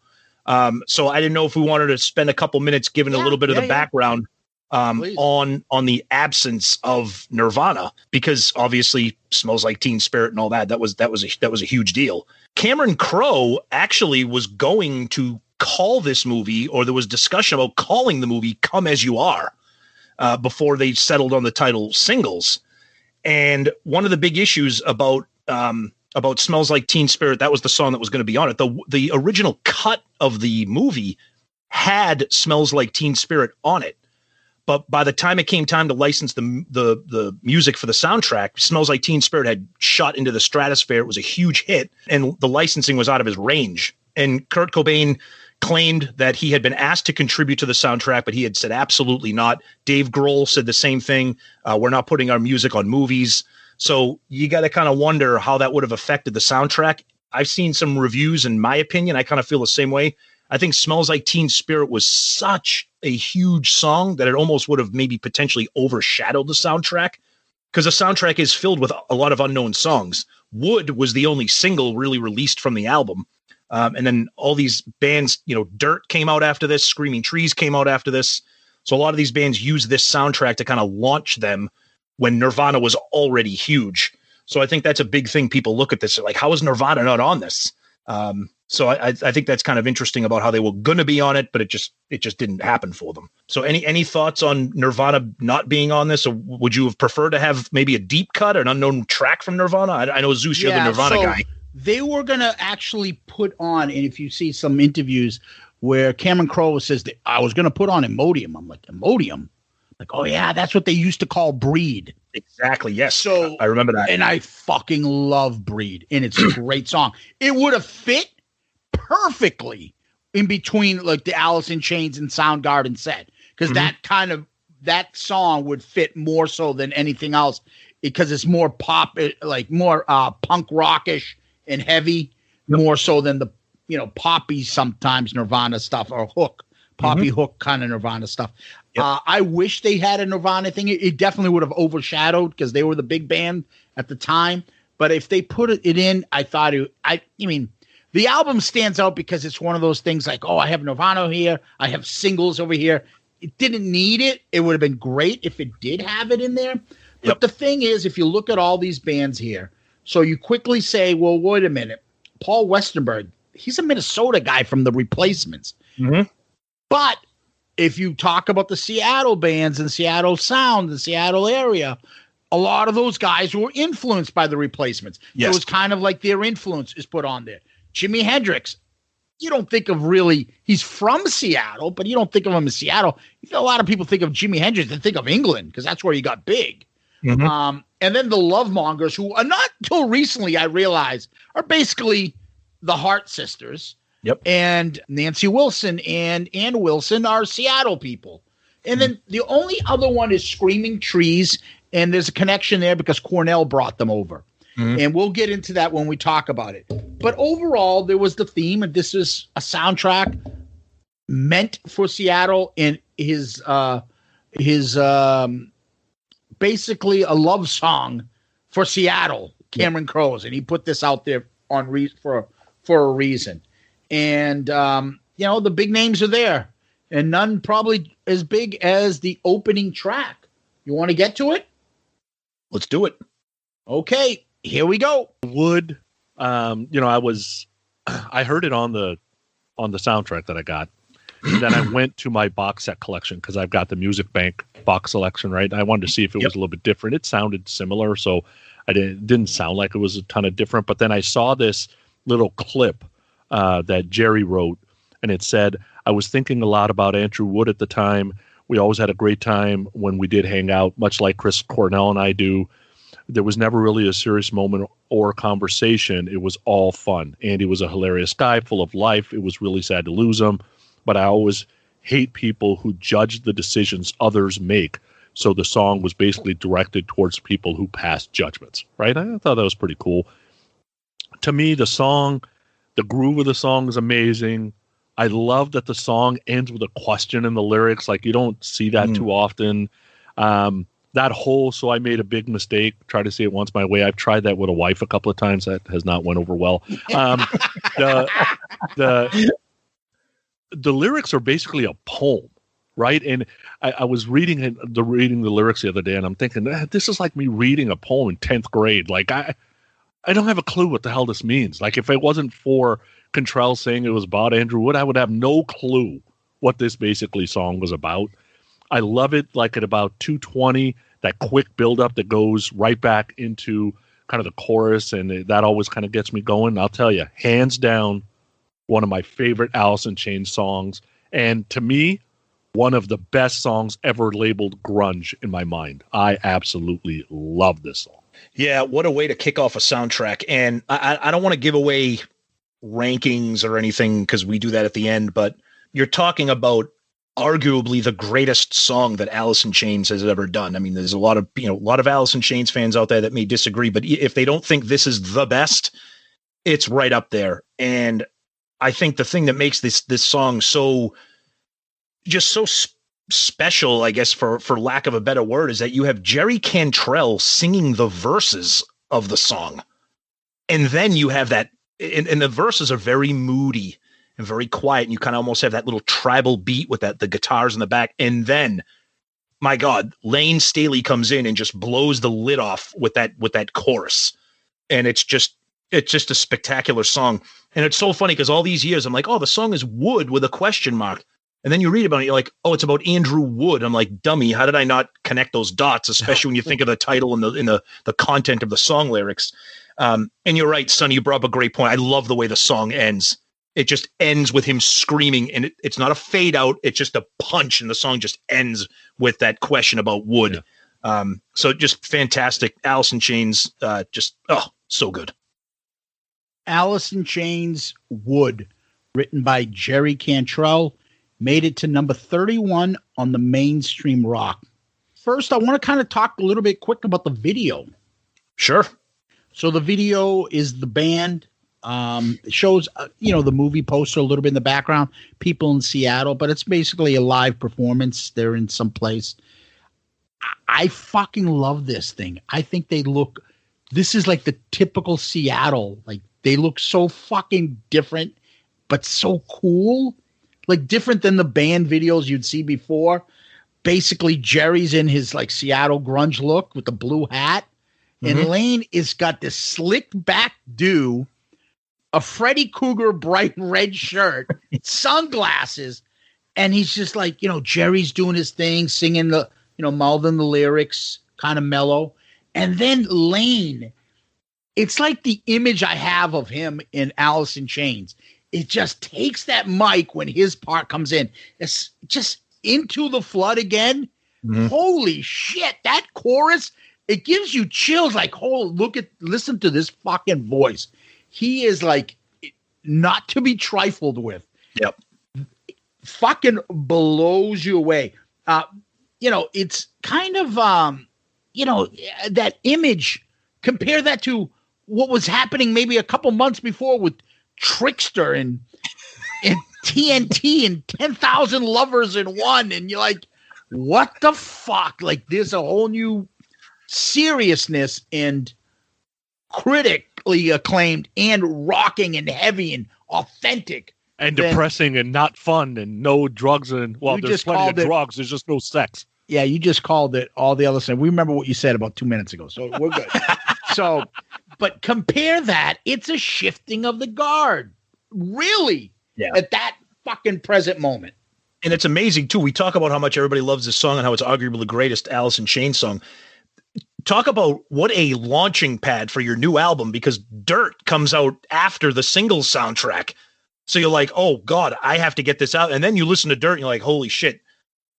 So I didn't know if we wanted to spend a couple minutes giving a little bit of the background on the absence of Nirvana, because obviously Smells Like Teen Spirit and all that was a huge deal. Cameron Crowe actually was going to call this movie, or there was discussion about calling the movie Come As You Are, before they settled on the title Singles. And one of the big issues about Smells Like Teen Spirit, that was the song that was going to be on it. The original cut of the movie had Smells Like Teen Spirit on it. But by the time it came time to license the music for the soundtrack, Smells Like Teen Spirit had shot into the stratosphere. It was a huge hit, and the licensing was out of his range. And Kurt Cobain claimed that he had been asked to contribute to the soundtrack, but he had said absolutely not. Dave Grohl said the same thing. We're not putting our music on movies. So you got to kind of wonder how that would have affected the soundtrack. I've seen some reviews. In my opinion, I kind of feel the same way. I think Smells Like Teen Spirit was such a huge song that it almost would have maybe potentially overshadowed the soundtrack, because the soundtrack is filled with a lot of unknown songs. Wood was the only single really released from the album. And then all these bands, Dirt came out after this, Screaming Trees came out after this. So a lot of these bands use this soundtrack to kind of launch them when Nirvana was already huge. So I think that's a big thing. People look at this like, how is Nirvana not on this? So I think that's kind of interesting about how they were going to be on it, but it just didn't happen for them. So any thoughts on Nirvana not being on this, or would you have preferred to have maybe a deep cut or an unknown track from Nirvana? I know Zeus, you're the Nirvana guy. They were going to actually put on, and if you see some interviews where Cameron Crowe says that I was going to put on Imodium. I'm like, Imodium? Like, oh yeah, that's what they used to call Breed. Exactly. Yes. So I remember that. And I fucking love Breed. And it's a great song. It would have fit perfectly in between like the Alice in Chains and Soundgarden set. Because that song would fit more so than anything else because it's more pop, like more punk rockish and heavy, more so than the, poppy sometimes Nirvana stuff or poppy hook kind of Nirvana stuff. Yep. I wish they had a Nirvana thing. It definitely would have overshadowed because they were the big band at the time. But if they put it in, I thought the album stands out because it's one of those things like, oh, I have Nirvana here. I have singles over here. It didn't need it. It would have been great if it did have it in there. But the thing is, if you look at all these bands here, so you quickly say, well, wait a minute. Paul Westerberg, he's a Minnesota guy from the Replacements. Mm-hmm. But if you talk about the Seattle bands and Seattle sound, the Seattle area, a lot of those guys were influenced by the Replacements. Yes. So it's kind of like their influence is put on there. Jimi Hendrix, you don't think of really, he's from Seattle, but you don't think of him as Seattle. A lot of people think of Jimi Hendrix and think of England because that's where he got big. Mm-hmm. And then the Lovemongers, who are not until recently, I realized, are basically the Hart sisters. Yep. And Nancy Wilson and Ann Wilson are Seattle people. And then the only other one is Screaming Trees. And there's a connection there because Cornell brought them over. Mm-hmm. And we'll get into that when we talk about it. But overall, there was the theme, and this is a soundtrack meant for Seattle, and his basically a love song for Seattle, Cameron Crowe's, and he put this out there on for a reason. And the big names are there, and none probably as big as the opening track. You want to get to it? Let's do it. Okay, here we go. I heard it on the soundtrack that I got. And then I went to my box set collection because I've got the Music Bank box selection, right? I wanted to see if it was a little bit different. It sounded similar, so it didn't sound like it was a ton of different. But then I saw this little clip that Jerry wrote, and it said, I was thinking a lot about Andrew Wood at the time. We always had a great time when we did hang out, much like Chris Cornell and I do. There was never really a serious moment or conversation. It was all fun. Andy was a hilarious guy, full of life. It was really sad to lose him. But I always hate people who judge the decisions others make. So the song was basically directed towards people who pass judgments, right? I thought that was pretty cool. To me, the song, the groove of the song is amazing. I love that the song ends with a question in the lyrics. Like, you don't see that too often. That whole, so I made a big mistake, try to say it once my way. I've tried that with a wife a couple of times. That has not went over well. The lyrics are basically a poem, right? And I was reading the lyrics the other day, and I'm thinking, this is like me reading a poem in 10th grade. Like, I don't have a clue what the hell this means. Like, if it wasn't for Cantrell saying it was about Andrew Wood, I would have no clue what this basically song was about. I love it, like at about 2:20, that quick buildup that goes right back into kind of the chorus, and that always kind of gets me going. I'll tell you, hands down, one of my favorite Alice in Chains songs, and to me, one of the best songs ever labeled grunge in my mind. I absolutely love this song. Yeah, what a way to kick off a soundtrack. And I don't want to give away rankings or anything because we do that at the end, but you're talking about arguably the greatest song that Alice in Chains has ever done. I mean, there's a lot of Alice in Chains fans out there that may disagree, but if they don't think this is the best, it's right up there. And I think the thing that makes this song so special, I guess, for lack of a better word, is that you have Jerry Cantrell singing the verses of the song. And then you have that, and the verses are very moody and very quiet, and you kind of almost have that little tribal beat with the guitars in the back. And then my God, Lane Staley comes in and just blows the lid off with that chorus. And it's just a spectacular song. And it's so funny because all these years I'm like, oh, the song is Wood with a question mark. And then you read about it, you're like, oh, it's about Andrew Wood. I'm like, dummy, how did I not connect those dots, especially when you think of the title and the content of the song lyrics? And you're right, Sonny, you brought up a great point. I love the way the song ends. It just ends with him screaming, and it's not a fade out. It's just a punch, and the song just ends with that question about Wood. Yeah. So just fantastic. Alice in Chains, so good. Alice in Chains, Wood, written by Jerry Cantrell, made it to number 31 on the mainstream rock. First, I want to kind of talk a little bit quick about the video. Sure. So the video is the band. It shows, the movie poster a little bit in the background, people in Seattle, but it's basically a live performance. They're in some place. I fucking love this thing. I think this is like the typical Seattle. Like, they look so fucking different, but so cool. Like, different than the band videos you'd see before. Basically, Jerry's in his like Seattle grunge look with the blue hat. Mm-hmm. And Lane is got this slicked back do, a Freddy Krueger bright red shirt, sunglasses, and he's just like, Jerry's doing his thing, singing mouthing the lyrics, kind of mellow. And then Lane, it's like the image I have of him in Alice in Chains. It just takes that mic when his part comes in. It's just Into the Flood again. Mm-hmm. Holy shit, that chorus, it gives you chills. Like, listen to this fucking voice. He is like not to be trifled with. Yep. Fucking blows you away. It's kind of, that image, compare that to what was happening maybe a couple months before with Trickster and TNT and 10,000 Lovers in One. And you're like, what the fuck? Like, there's a whole new seriousness and critically acclaimed and rocking and heavy and authentic and depressing and not fun and no drugs and there's plenty of drugs. There's just no sex. Yeah, you just called it all the other stuff. We remember what you said about 2 minutes ago, so we're good. But compare that. It's a shifting of the guard, really, at that fucking present moment. And it's amazing, too. We talk about how much everybody loves this song and how it's arguably the greatest Alice in Chains song. Talk about what a launching pad for your new album, because Dirt comes out after the singles soundtrack. So you're like, oh, God, I have to get this out. And then you listen to Dirt and you're like, holy shit,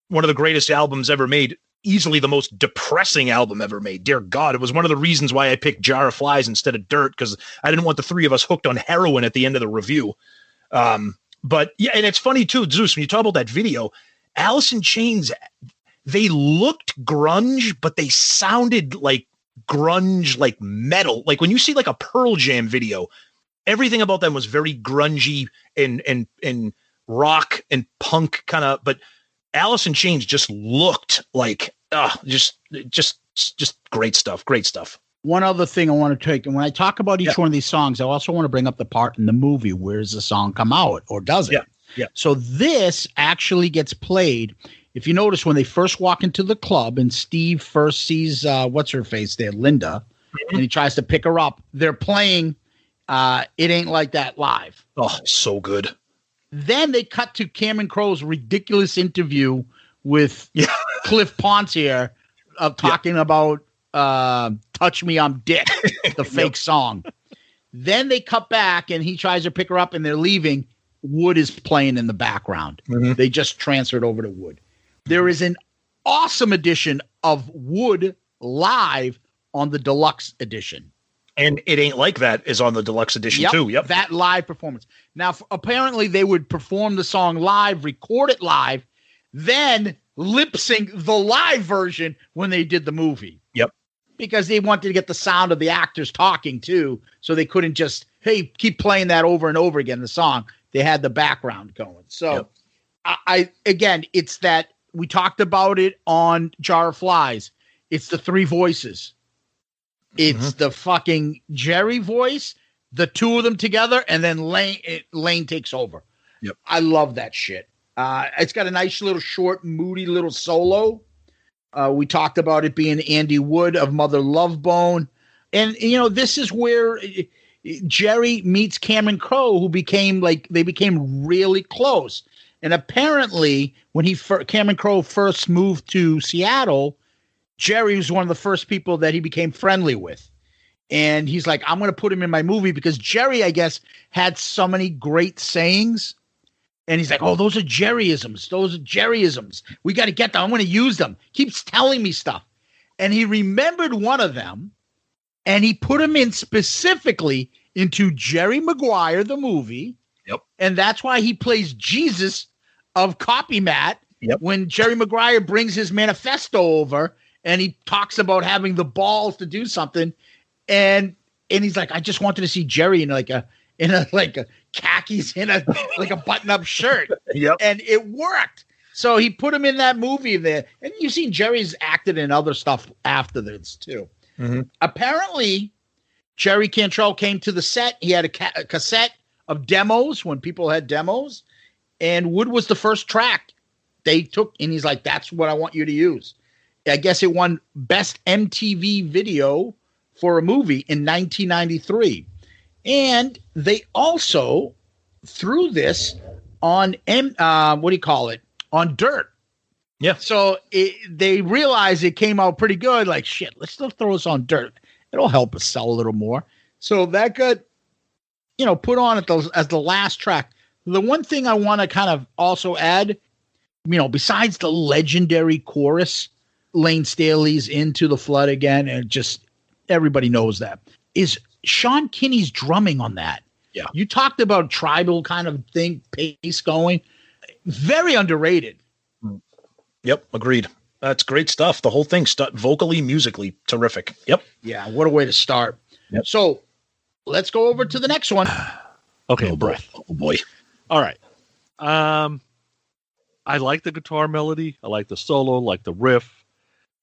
one of the greatest albums ever made. Easily the most depressing album ever made. Dear God, it was one of the reasons why I picked Jar of Flies instead of Dirt, because I didn't want the three of us hooked on heroin at the end of the review. But yeah, and it's funny too, Zeus, when you talk about that video, Alice in Chains, they looked grunge, but they sounded like grunge, like metal. Like when you see like a Pearl Jam video, everything about them was very grungy and rock and punk kind of, but Alice in Chains just looked like just great stuff. Great stuff. One other thing I want to take, and when I talk about each one of these songs, I also want to bring up the part in the movie where does the song come out, or does it? Yeah. So this actually gets played. If you notice, when they first walk into the club and Steve first sees what's her face there, Linda, and he tries to pick her up, they're playing It Ain't Like That live. Oh, so good. Then they cut to Cameron Crowe's ridiculous interview with Cliff Pontier of talking about Touch Me, I'm Dick, the fake song. Then they cut back and he tries to pick her up and they're leaving. Wood is playing in the background. Mm-hmm. They just transferred over to Wood. There is an awesome edition of Wood live on the deluxe edition. And It Ain't Like That is on the deluxe edition too. Yep. That live performance. Now, apparently they would perform the song live, record it live, then lip sync the live version when they did the movie. Yep. Because they wanted to get the sound of the actors talking too. So they couldn't just, keep playing that over and over again, the song. They had the background going. So it's that we talked about it on Jar of Flies. It's the three voices. It's the fucking Jerry voice, the two of them together, and then Lane takes over. Yep. I love that shit. It's got a nice little short, moody little solo. We talked about it being Andy Wood of Mother Love Bone. And, this is where Jerry meets Cameron Crowe, who became really close. And apparently when Cameron Crowe first moved to Seattle, Jerry was one of the first people that he became friendly with. And he's like, I'm going to put him in my movie because Jerry, I guess, had so many great sayings. And he's like, oh, those are Jerryisms. Those are Jerryisms. We got to get them. I'm going to use them. Keeps telling me stuff. And he remembered one of them, and he put him in specifically into Jerry Maguire, the movie. Yep. And that's why he plays Jesus of Copy Matt. Yep. When Jerry Maguire brings his manifesto over and he talks about having the balls to do something. And he's like, I just wanted to see Jerry in a khakis in a button-up shirt. Yep. And it worked. So he put him in that movie there. And you've seen Jerry's acted in other stuff after this too. Mm-hmm. Apparently, Jerry Cantrell came to the set. He had a cassette of demos when people had demos. And Wood was the first track they took. And he's like, that's what I want you to use. I guess it won Best MTV Video for a movie in 1993. And they also threw this on on Dirt. Yeah. So they realized it came out pretty good. Like, shit, let's still throw this on Dirt. It'll help us sell a little more. So that got, put on as the last track. The one thing I want to kind of also add, besides the legendary chorus, Lane Staley's Into the Flood Again, and just everybody knows that, is Sean Kinney's drumming on that. Yeah. You talked about tribal kind of thing, pace going. Very underrated. Yep, agreed. That's great stuff. The whole thing, vocally, musically, terrific. Yep. Yeah, what a way to start. Yep. So let's go over to the next one. Okay, Breath. Oh, boy. All right. I like the guitar melody. I like the solo, like the riff.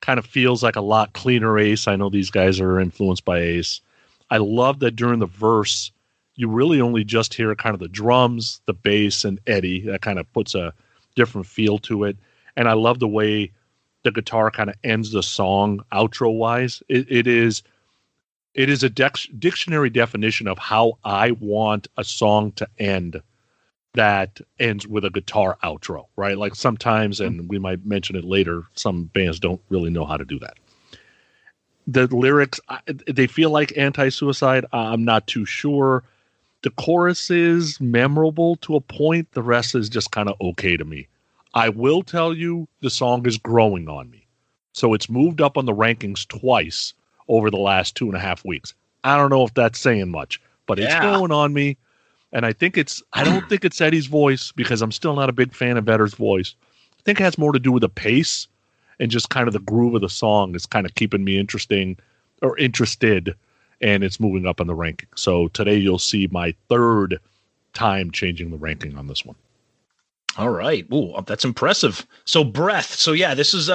Kind of feels like a lot cleaner Ace. I know these guys are influenced by Ace. I love that during the verse, you really only just hear kind of the drums, the bass, and Eddie. That kind of puts a different feel to it. And I love the way the guitar kind of ends the song outro-wise. It is a dictionary definition of how I want a song to end that ends with a guitar outro, right? Like sometimes, and we might mention it later, some bands don't really know how to do that. The lyrics, they feel like anti-suicide. I'm not too sure. The chorus is memorable to a point. The rest is just kind of okay to me. I will tell you the song is growing on me. So it's moved up on the rankings twice over the last 2.5 weeks. I don't know if that's saying much, but it's growing on me. And I don't think it's Eddie's voice, because I'm still not a big fan of Vedder's voice. I think it has more to do with the pace and just kind of the groove of the song is kind of keeping me interested, and it's moving up on the ranking. So today you'll see my third time changing the ranking on this one. All right. Ooh, that's impressive. So Breath. So yeah, this is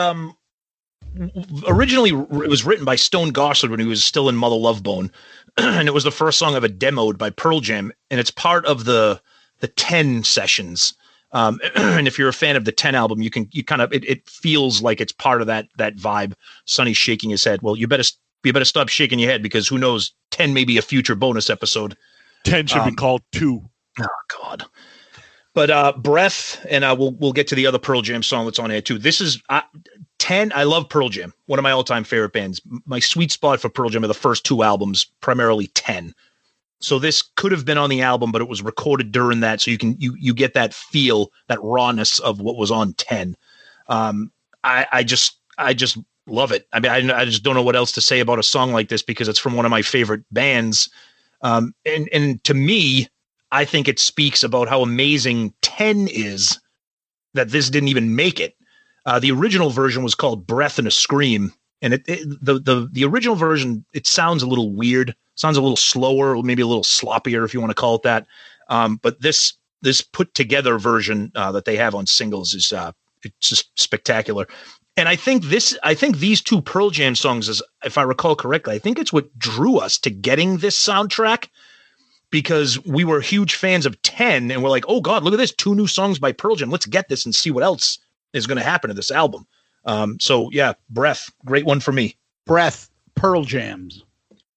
originally it was written by Stone Gossard when he was still in Mother Love Bone, and it was the first song ever demoed by Pearl Jam, and it's part of the 10 sessions. And if you're a fan of the 10 album, you kind of it feels like it's part of that vibe. Sonny's shaking his head. Well, you better stop shaking your head, because who knows, 10 may be a future bonus episode. 10 should be called 2. Oh God. But Breath, and we'll get to the other Pearl Jam song that's on here too. This is 10. I love Pearl Jam, one of my all-time favorite bands. My sweet spot for Pearl Jam are the first 2 albums, primarily 10. So this could have been on the album, but it was recorded during that, so you get that feel, that rawness of what was on 10. I just love it. I mean, I just don't know what else to say about a song like this, because it's from one of my favorite bands. And to me, I think it speaks about how amazing 10 is, that this didn't even make it. The original version was called Breath and a Scream. And the original version, it sounds a little weird, sounds a little slower, or maybe a little sloppier, if you want to call it that. But this put together version that they have on singles is it's just spectacular. And I think these 2 Pearl Jam songs, is, if I recall correctly, I think it's what drew us to getting this soundtrack, because we were huge fans of 10, and we're like, oh God, look at this, 2 new songs by Pearl Jam. Let's get this and see what else is going to happen to this album. So yeah, Breath, great one for me. Breath, Pearl Jams,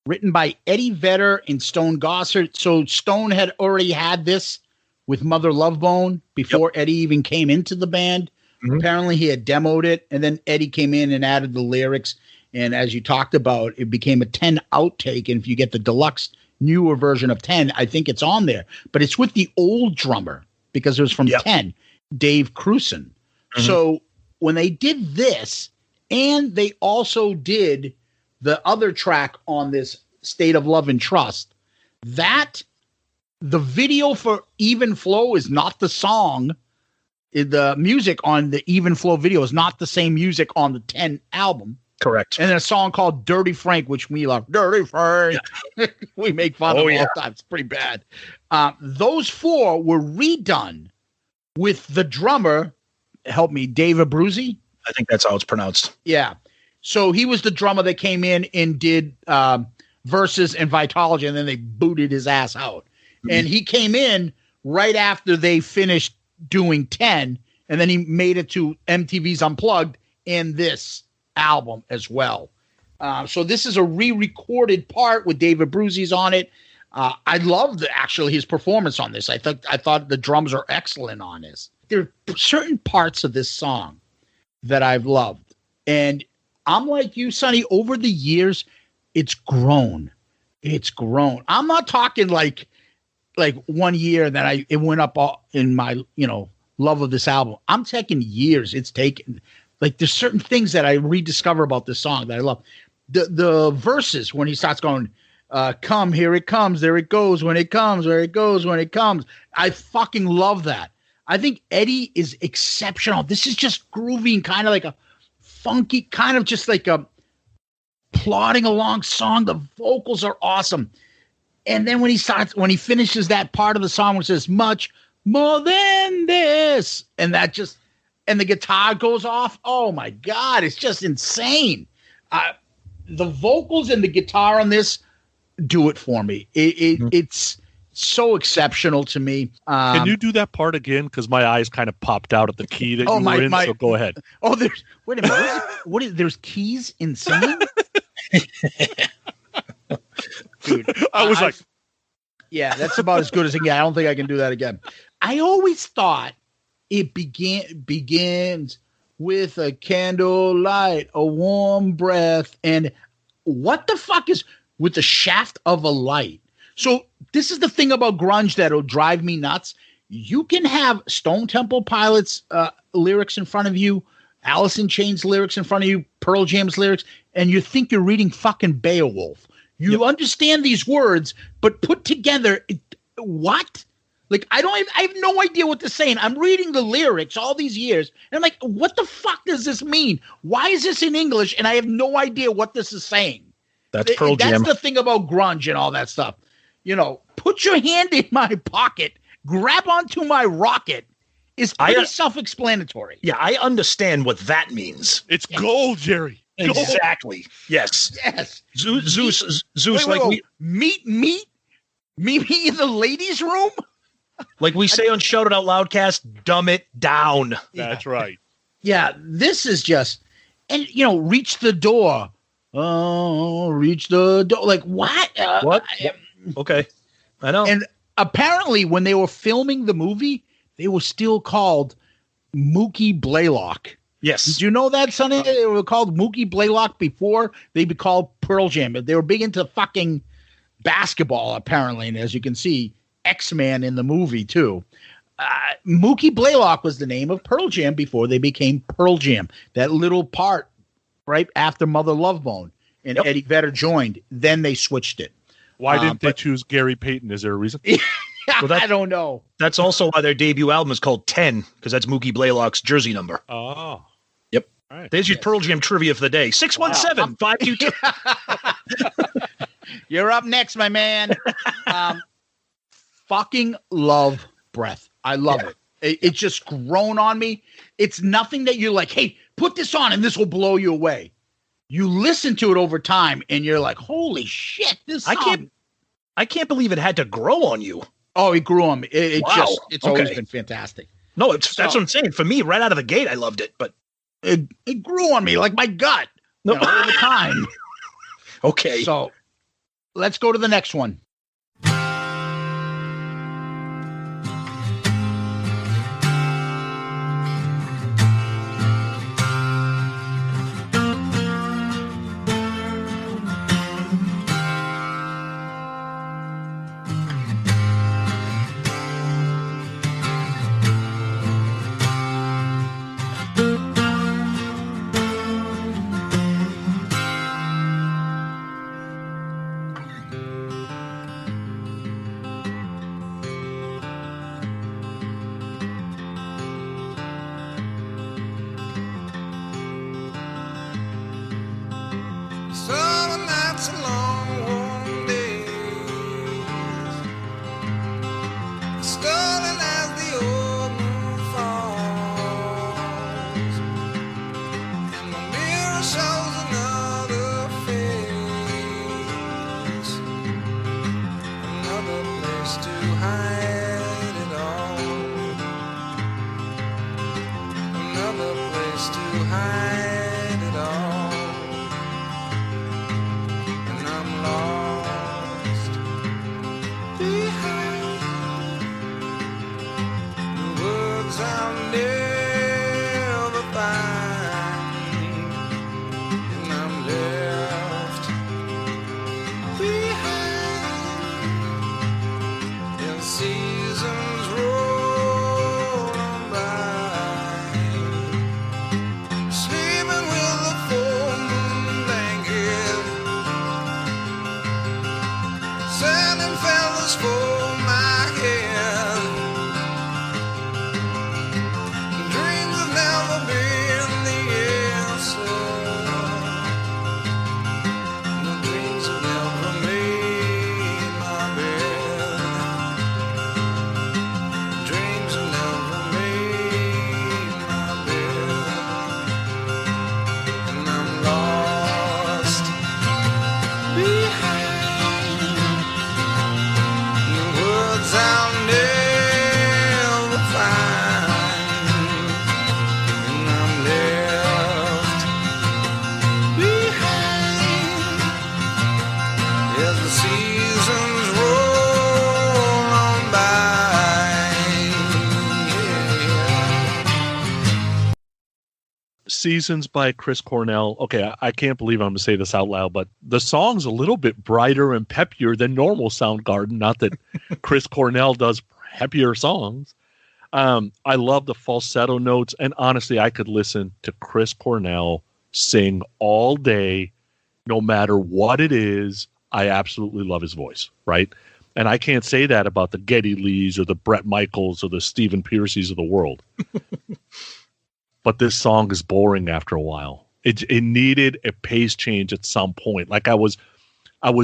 written by Eddie Vedder and Stone Gossard. So Stone had already had this with Mother Love Bone before Eddie even came into the band. Mm-hmm. Apparently he had demoed it, and then Eddie came in and added the lyrics. And as you talked about, it became a 10 outtake. And if you get the deluxe newer version of 10, I think it's on there. But it's with the old drummer because it was from 10, Dave Crewson. Mm-hmm. So when they did this, and they also did the other track on this State of Love and Trust, that the video for Even Flow is not the song. The music on the Even Flow video is not the same music on the 10 album. Correct. And then a song called Dirty Frank, which we love. Dirty Frank. Yeah. We make fun of all the time. It's pretty bad. Those four were redone with the drummer, help me, Dave Abruzzi. I think that's how it's pronounced. Yeah. So he was the drummer that came in and did Versus and Vitology, and then they booted his ass out. Mm-hmm. And he came in right after they finished doing 10, and then he made it to MTV's Unplugged and this album as well. So this is a re-recorded part with David Abruzzi's on it. I loved actually his performance on this. I thought the drums are excellent on this. There are certain parts of this song that I've loved, and I'm like you, Sonny. Over the years, it's grown. It's grown. I'm not talking like 1 year that it went up in my love of this album. I'm taking years. It's taken. Like, there's certain things that I rediscover about this song that I love. The verses when he starts going, come, here it comes, there it goes, when it comes, where it goes, when it comes. I fucking love that. I think Eddie is exceptional. This is just groovy and kind of like a funky, kind of just like a plodding along song. The vocals are awesome. And then when he finishes that part of the song which says much more than this, and the guitar goes off. Oh my God, it's just insane. The vocals and the guitar on this do it for me. It's so exceptional to me. Can you do that part again? Because my eyes kind of popped out at the key that you were in. So go ahead. Oh, wait a minute. There's keys in singing? Dude, I was like, yeah, that's about as good as it gets. I don't think I can do that again. I always thought it begins with a candlelight, a warm breath, and what the fuck is with the shaft of a light? So this is the thing about grunge that'll drive me nuts. You can have Stone Temple Pilots lyrics in front of you, Alice in Chains lyrics in front of you, Pearl Jam's lyrics, and you think you're reading fucking Beowulf. You understand these words, but put together, what? Like, I have no idea what they're saying. I'm reading the lyrics all these years, and I'm like, what the fuck does this mean? Why is this in English? And I have no idea what this is saying. That's Pearl Jam. That's the thing about grunge and all that stuff. Put your hand in my pocket, grab onto my rocket is pretty self-explanatory. Yeah, I understand what that means. It's gold, Jerry. Gold. Exactly. Yes. Yes. Zeus. Wait. Meet me in the ladies' room. Like we say on Shout It Out Loudcast, dumb it down. That's right. Yeah, this is just, and reach the door. Oh, reach the door. Like what? What? Okay, I know. And apparently, when they were filming the movie, they were still called Mookie Blaylock. Yes. Did you know that, Sonny? They were called Mookie Blaylock before they'd be called Pearl Jam. They were big into fucking basketball, apparently, and as you can see, X-Man in the movie too. Mookie Blaylock was the name of Pearl Jam before they became Pearl Jam. That little part right after Mother Love Bone and Eddie Vedder joined, then they switched it. Why didn't they choose Gary Payton? Is there a reason? Well, I don't know. That's also why their debut album is called 10, because that's Mookie Blaylock's jersey number. Oh. Yep. All right. There's your Pearl Jam trivia for the day. 617-522. You're up next, my man. Fucking love Breath. I love it. It's just grown on me. It's nothing that you're like, hey, put this on and this will blow you away. You listen to it over time and you're like, holy shit, this song. I can't believe it had to grow on you. Oh, it grew on me. It's always always been fantastic. No, that's what I'm saying. For me, right out of the gate, I loved it. But it grew on me like my gut over time. Okay. So let's go to the next one. Seasons by Chris Cornell. Okay, I can't believe I'm going to say this out loud, but the song's a little bit brighter and peppier than normal Soundgarden. Not that Chris Cornell does peppier songs. I love the falsetto notes, and honestly, I could listen to Chris Cornell sing all day, no matter what it is. I absolutely love his voice, right? And I can't say that about the Geddy Lees or the Bret Michaels or the Stephen Piercys of the world. But this song is boring after a while. It needed a pace change at some point. Like I was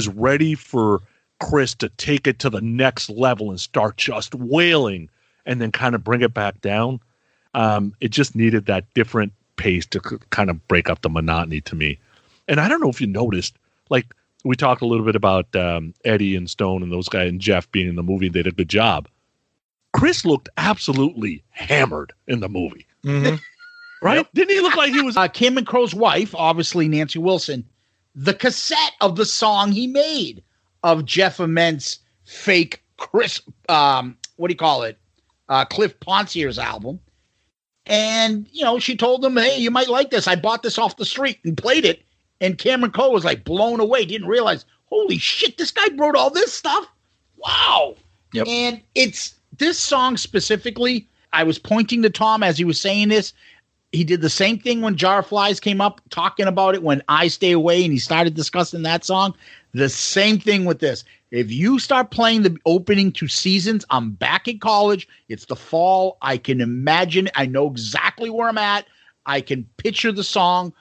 ready for Chris to take it to the next level and start just wailing and then kind of bring it back down. It just needed that different pace to kind of break up the monotony to me. And I don't know if you noticed, like we talked a little bit about Eddie and Stone and those guys and Jeff being in the movie. They did a good job. Chris looked absolutely hammered in the movie. Mm-hmm. Right? Yep. Didn't he look like he was... Cameron Crowe's wife, obviously Nancy Wilson, the cassette of the song he made of Jeff Amen's fake Chris, Cliff Poncier's album. And, she told him, hey, you might like this. I bought this off the street and played it. And Cameron Crowe was like blown away. Didn't realize, holy shit, this guy wrote all this stuff. Wow. Yep. And it's this song specifically, I was pointing to Tom as he was saying this. He did the same thing when Jar of Flies came up, talking about it when I Stay Away, and he started discussing that song. The same thing with this. If you start playing the opening to Seasons, I'm back in college. It's the fall. I can imagine. I know exactly where I'm at. I can picture the song.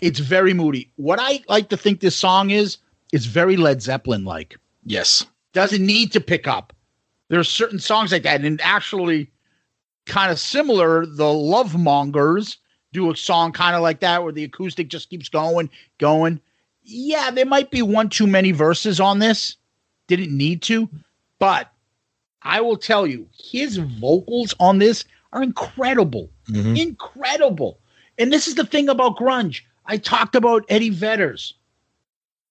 It's very moody. What I like to think this song is very Led Zeppelin-like. Yes. Doesn't need to pick up. There are certain songs like that, and actually kind of similar, the Lovemongers do a song kind of like that where the acoustic just keeps going. Yeah, there might be one too many verses on this. Didn't need to, but I will tell you, his vocals on this are incredible. Mm-hmm. Incredible. And this is the thing about grunge. I talked about Eddie Vedder's.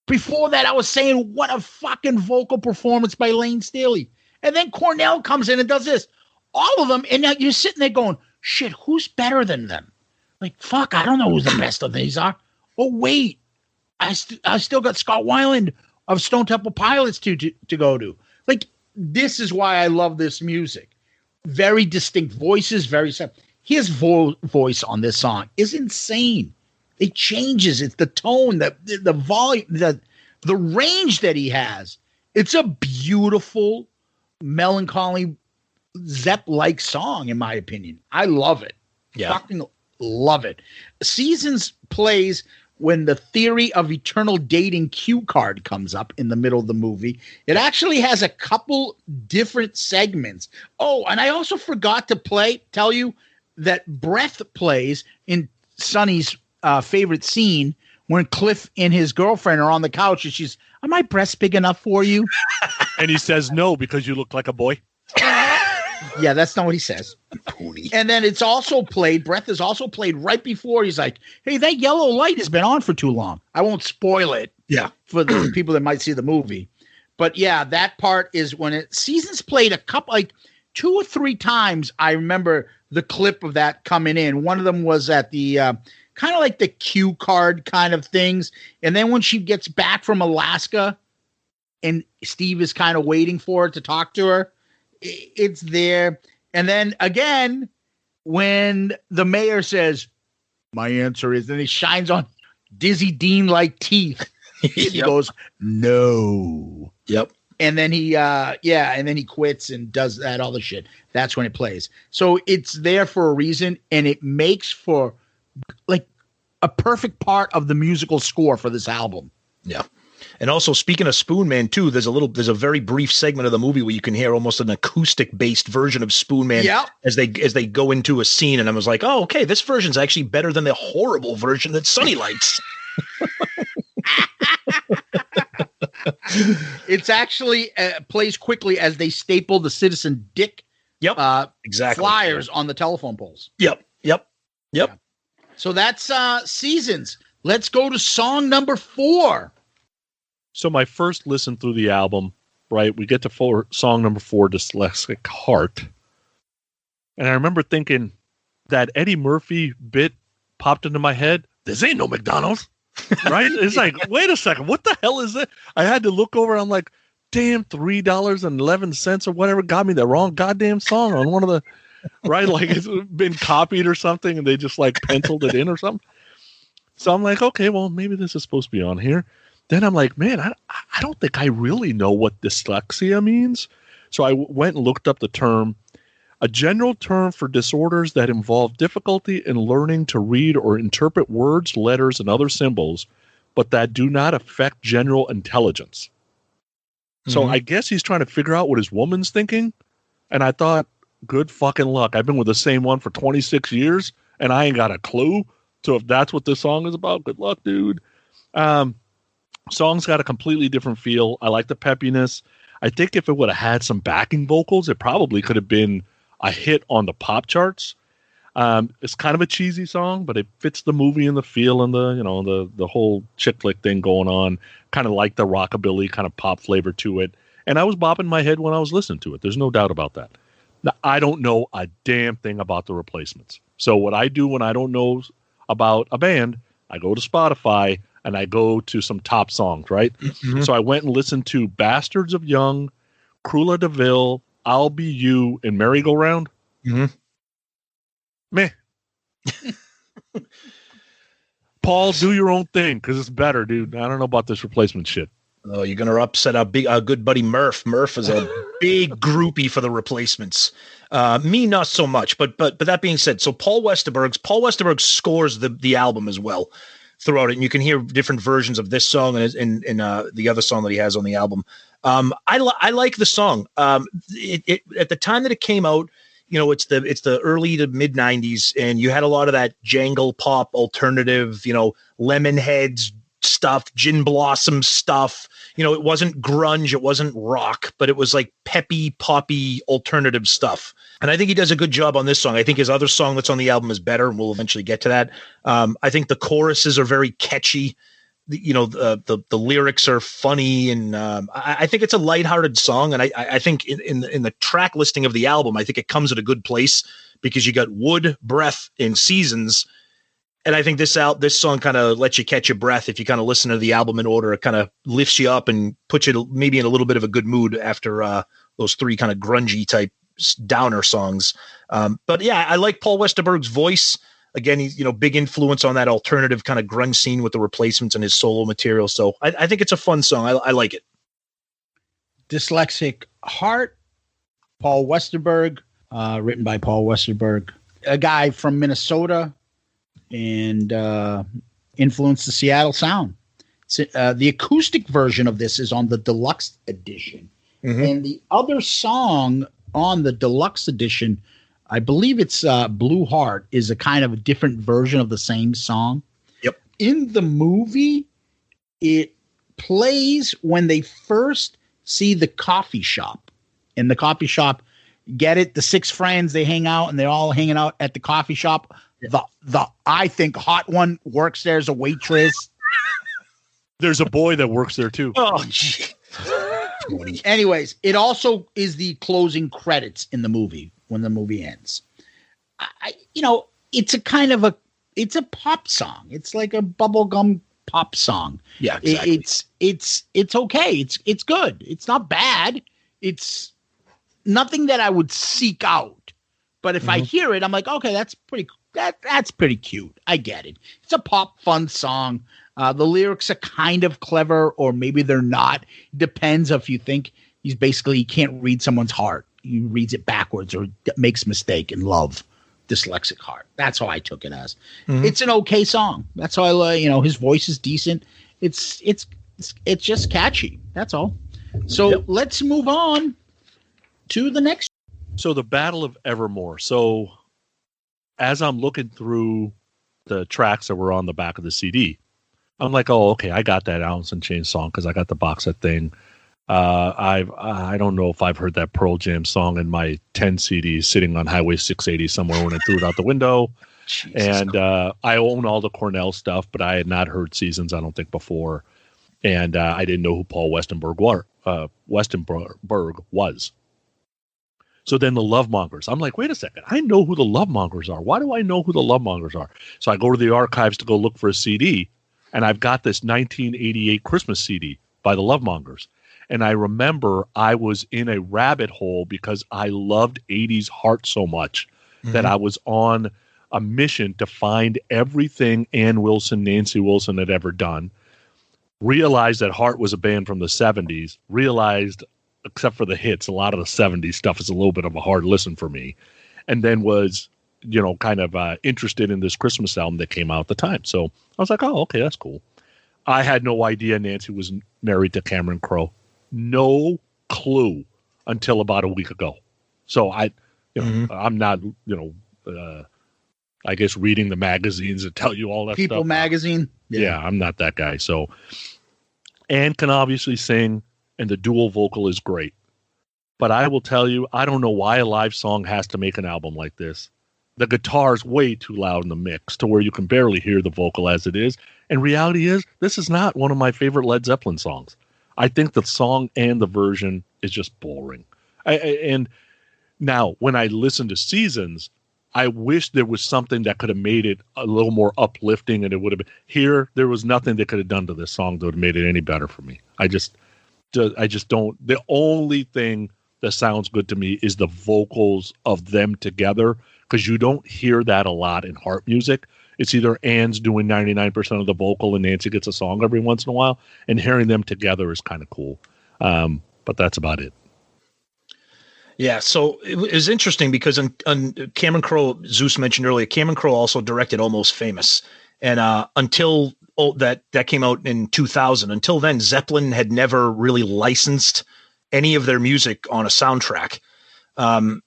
Before that, I was saying, what a fucking vocal performance by Lane Staley. And then Cornell comes in and does this. All of them, and now you're sitting there going, shit, who's better than them? Like, fuck, I don't know who's the best of these are. Oh, wait, I still got Scott Weiland of Stone Temple Pilots to go to. Like, this is why I love this music. Very distinct voices, very simple. His voice on this song is insane. It changes. It's the tone, the volume, the range that he has. It's a beautiful, melancholy, Zepp-like song, in my opinion. I love it. Yeah. Fucking love it. Seasons plays when the theory of eternal dating cue card comes up in the middle of the movie. It actually has a couple different segments. Oh, and I also forgot to tell you that Breath plays in Sonny's favorite scene when Cliff and his girlfriend are on the couch and she's, are my breasts big enough for you? And he says no because you look like a boy. Yeah, that's not what he says. Pony. And then it's also played, Breath is also played right before. He's like, hey, that yellow light has been on for too long. I won't spoil it for the people that might see the movie. But yeah, that part is when Seasons played a couple, like 2 or 3 times. I remember the clip of that coming in. One of them was at the kind of like the cue card kind of things. And then when she gets back from Alaska and Steve is kind of waiting for her to talk to her, it's there. And then again, when the mayor says, my answer is, then he shines on Dizzy Dean like teeth. He goes, no. Yep. And then he, and then he quits and does that other shit. That's when it plays. So it's there for a reason, and it makes for like a perfect part of the musical score for this album. Yeah. And also, speaking of Spoon Man too, there's a very brief segment of the movie where you can hear almost an acoustic based version of Spoon Man as they go into a scene. And I was like, oh, okay, this version's actually better than the horrible version that Sonny likes. It's actually plays quickly as they staple the Citizen Dick exactly flyers on the telephone poles. Yep. Yeah. So that's Seasons. Let's go to song number 4. So my first listen through the album, right, we get to song number 4, Dyslexic Heart. And I remember thinking that Eddie Murphy bit popped into my head. This ain't no McDonald's, right? It's like, wait a second, what the hell is it? I had to look over and I'm like, damn, $3.11 or whatever got me the wrong goddamn song on one of the, right? Like it's been copied or something and they just like penciled it in or something. So I'm like, okay, well, maybe this is supposed to be on here. Then I'm like, man, I don't think I really know what dyslexia means. So I went and looked up the term, a general term for disorders that involve difficulty in learning to read or interpret words, letters, and other symbols, but that do not affect general intelligence. Mm-hmm. So I guess he's trying to figure out what his woman's thinking. And I thought, good fucking luck. I've been with the same one for 26 years, and I ain't got a clue. So if that's what this song is about, good luck, dude. Song's got a completely different feel. I like the peppiness. I think if it would have had some backing vocals, it probably could have been a hit on the pop charts. It's kind of a cheesy song, but it fits the movie and the feel and the whole chick flick thing going on. Kind of like the rockabilly kind of pop flavor to it. And I was bopping my head when I was listening to it. There's no doubt about that. Now, I don't know a damn thing about the Replacements. So what I do when I don't know about a band, I go to Spotify and I go to some top songs, right? Mm-hmm. So I went and listened to Bastards of Young, Cruella de Vil, I'll Be You, and Merry-Go-Round. Mm-hmm. Meh. Paul, do your own thing because it's better, dude. I don't know about this Replacement shit. Oh, you're going to upset our good buddy Murph. Murph is a big groupie for the Replacements. Me, not so much. But that being said, so Paul Westerberg scores the album as well throughout it, and you can hear different versions of this song and the other song that he has on the album. I like the song. It at the time that it came out, it's the early to mid 90s, and you had a lot of that jangle pop alternative, Lemonheads, stuff, Gin Blossom stuff. You know, it wasn't grunge, it wasn't rock, but it was like peppy, poppy, alternative stuff. And I think he does a good job on this song. I think his other song that's on the album is better, and we'll eventually get to that. I think the choruses are very catchy. The lyrics are funny, and I think it's a lighthearted song. And I think in the track listing of the album, I think it comes at a good place because you got Wood, Breath, and Seasons. And I think this song kind of lets you catch your breath. If you kind of listen to the album in order, it kind of lifts you up and puts you maybe in a little bit of a good mood after those three kind of grungy type downer songs. But yeah, I like Paul Westerberg's voice. Again, he's, big influence on that alternative kind of grunge scene with the Replacements and his solo material. So I think it's a fun song. I like it. Dyslexic Heart, Paul Westerberg, written by Paul Westerberg, a guy from Minnesota, and influenced the Seattle sound. The acoustic version of this is on the deluxe edition. Mm-hmm. And the other song on the deluxe edition, I believe it's Blue Heart, is a kind of a different version of the same song. Yep. In the movie, it plays when they first see the coffee shop. In the coffee shop, get it? The six friends, they hang out, and they're all hanging out at the coffee shop. Yeah. The I think hot one works there as a waitress. There's a boy that works there too. Oh, gee. Anyways, it also is the closing credits in the movie when the movie ends. It's a kind of it's a pop song. It's like a bubblegum pop song. Yeah, exactly. It's okay. It's good. It's not bad. It's nothing that I would seek out. But if I hear it, I'm like, okay, that's pretty cute. I get it. It's a pop fun song. The lyrics are kind of clever, or maybe they're not. Depends if you think he can't read someone's heart. He reads it backwards or makes a mistake in love. Dyslexic Heart. That's how I took it as. Mm-hmm. It's an okay song. That's how I like. His voice is decent. It's just catchy. That's all. So Let's move on to the next. So the Battle of Evermore. So as I'm looking through the tracks that were on the back of the CD, I'm like, oh, okay, I got that Alice in Chains song because I got the box set thing. I don't know if I've heard that Pearl Jam song in my 10 CDs sitting on Highway 680 somewhere when I threw it out the window. And I own all the Cornell stuff, but I had not heard Seasons, I don't think, before. And I didn't know who Paul Westerberg was. So then the Lovemongers. I'm like, wait a second. I know who the Lovemongers are. Why do I know who the Lovemongers are? So I go to the archives to go look for a CD, and I've got this 1988 Christmas CD by the Lovemongers. And I remember I was in a rabbit hole because I loved 80s Heart so much that I was on a mission to find everything Ann Wilson, Nancy Wilson had ever done. Realized that Heart was a band from the 70s. Realized, except for the hits, a lot of the 70s stuff is a little bit of a hard listen for me. And then was, kind of interested in this Christmas album that came out at the time. So I was like, oh, okay, that's cool. I had no idea Nancy was married to Cameron Crowe. No clue until about a week ago. So I'm not, I guess reading the magazines that tell you all that People stuff. magazine. Yeah, I'm not that guy. So Anne can obviously sing, and the dual vocal is great. But I will tell you, I don't know why a live song has to make an album like this. The guitar's way too loud in the mix to where you can barely hear the vocal as it is. And reality is, this is not one of my favorite Led Zeppelin songs. I think the song and the version is just boring. And now, when I listen to Seasons, I wish there was something that could have made it a little more uplifting, and it would have been. Here, there was nothing they could have done to this song that would have made it any better for me. I just don't. The only thing that sounds good to me is the vocals of them together, because you don't hear that a lot in Heart music. It's either Ann's doing 99% of the vocal and Nancy gets a song every once in a while, and hearing them together is kind of cool. But that's about it. Yeah, so it was interesting because on Cameron Crowe, Zeus mentioned earlier, Cameron Crowe also directed Almost Famous. And until that came out in 2000, until then, Zeppelin had never really licensed any of their music on a soundtrack.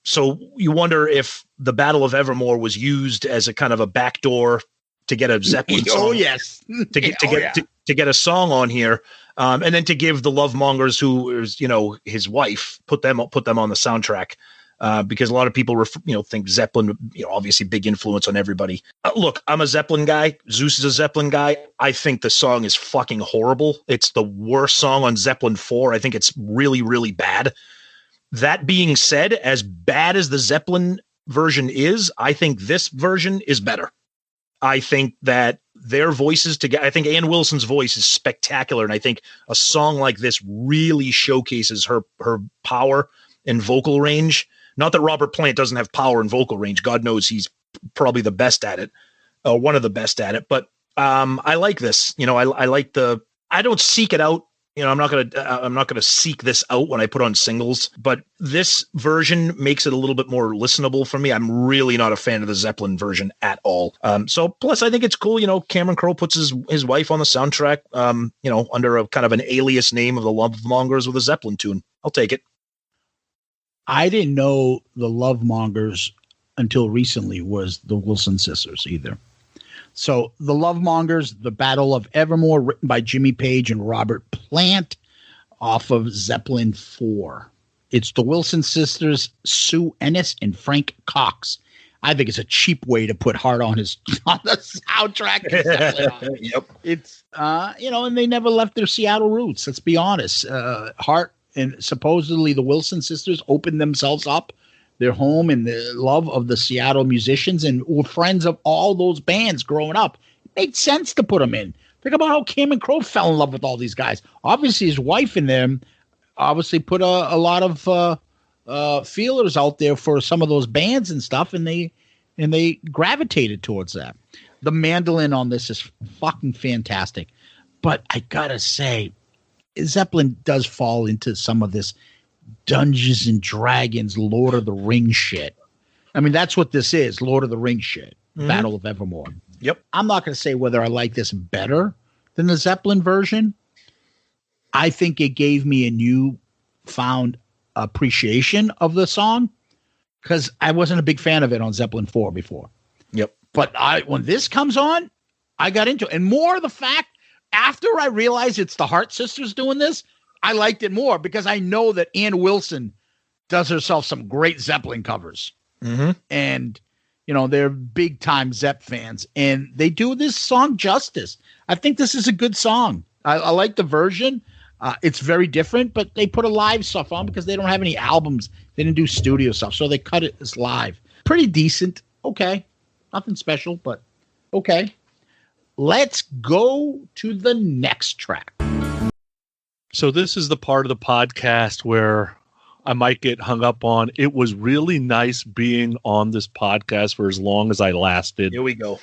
So you wonder if the Battle of Evermore was used as a kind of a backdoor to get a Zeppelin song. Oh yes, to to get a song on here. And then to give the Lovemongers, who is, his wife, put them on the soundtrack. Because a lot of people, think Zeppelin, obviously big influence on everybody. Look, I'm a Zeppelin guy. Zeus is a Zeppelin guy. I think the song is fucking horrible. It's the worst song on Zeppelin 4. I think it's really, really bad. That being said, as bad as the Zeppelin version is, I think this version is better. I think that their voices together, I think Ann Wilson's voice is spectacular. And I think a song like this really showcases her power and vocal range. Not that Robert Plant doesn't have power and vocal range. God knows he's probably the best at it, one of the best at it. But I like this. I like I don't seek it out. I'm not gonna seek this out when I put on singles. But this version makes it a little bit more listenable for me. I'm really not a fan of the Zeppelin version at all. So plus I think it's cool. Cameron Crowe puts his wife on the soundtrack. Under a kind of an alias name of the Lovemongers with a Zeppelin tune. I'll take it. I didn't know the Lovemongers until recently was the Wilson sisters either. So the Lovemongers, The Battle of Evermore, written by Jimmy Page and Robert Plant off of Zeppelin 4. It's the Wilson sisters, Sue Ennis and Frank Cox. I think it's a cheap way to put Hart on the soundtrack. Yep. It's, and they never left their Seattle roots. Let's be honest. Hart and supposedly the Wilson sisters opened themselves up, their home and the love of the Seattle musicians, and were friends of all those bands growing up. It made sense to put them in. Think about how Cameron Crowe fell in love with all these guys. Obviously, his wife and them obviously put a lot of feelers out there for some of those bands and stuff, and they gravitated towards that. The mandolin on this is fucking fantastic. But I gotta say, Zeppelin does fall into some of this Dungeons and Dragons, Lord of the Rings shit. I mean, that's what this is, Lord of the Rings shit, Battle of Evermore. Yep. I'm not going to say whether I like this better than the Zeppelin version. I think it gave me a newfound appreciation of the song because I wasn't a big fan of it on Zeppelin 4 before. Yep. But when this comes on, I got into it. And more the fact, after I realized it's the Hart sisters doing this, I liked it more because I know that Ann Wilson does herself some great Zeppelin covers. Mm-hmm. And, they're big time Zepp fans. And they do this song justice. I think this is a good song. I like the version. It's very different, but they put a live stuff on because they don't have any albums. They didn't do studio stuff. So they cut it as live. Pretty decent. Okay. Nothing special, but okay. Let's go to the next track. So this is the part of the podcast where I might get hung up on. It was really nice being on this podcast for as long as I lasted. Here we go.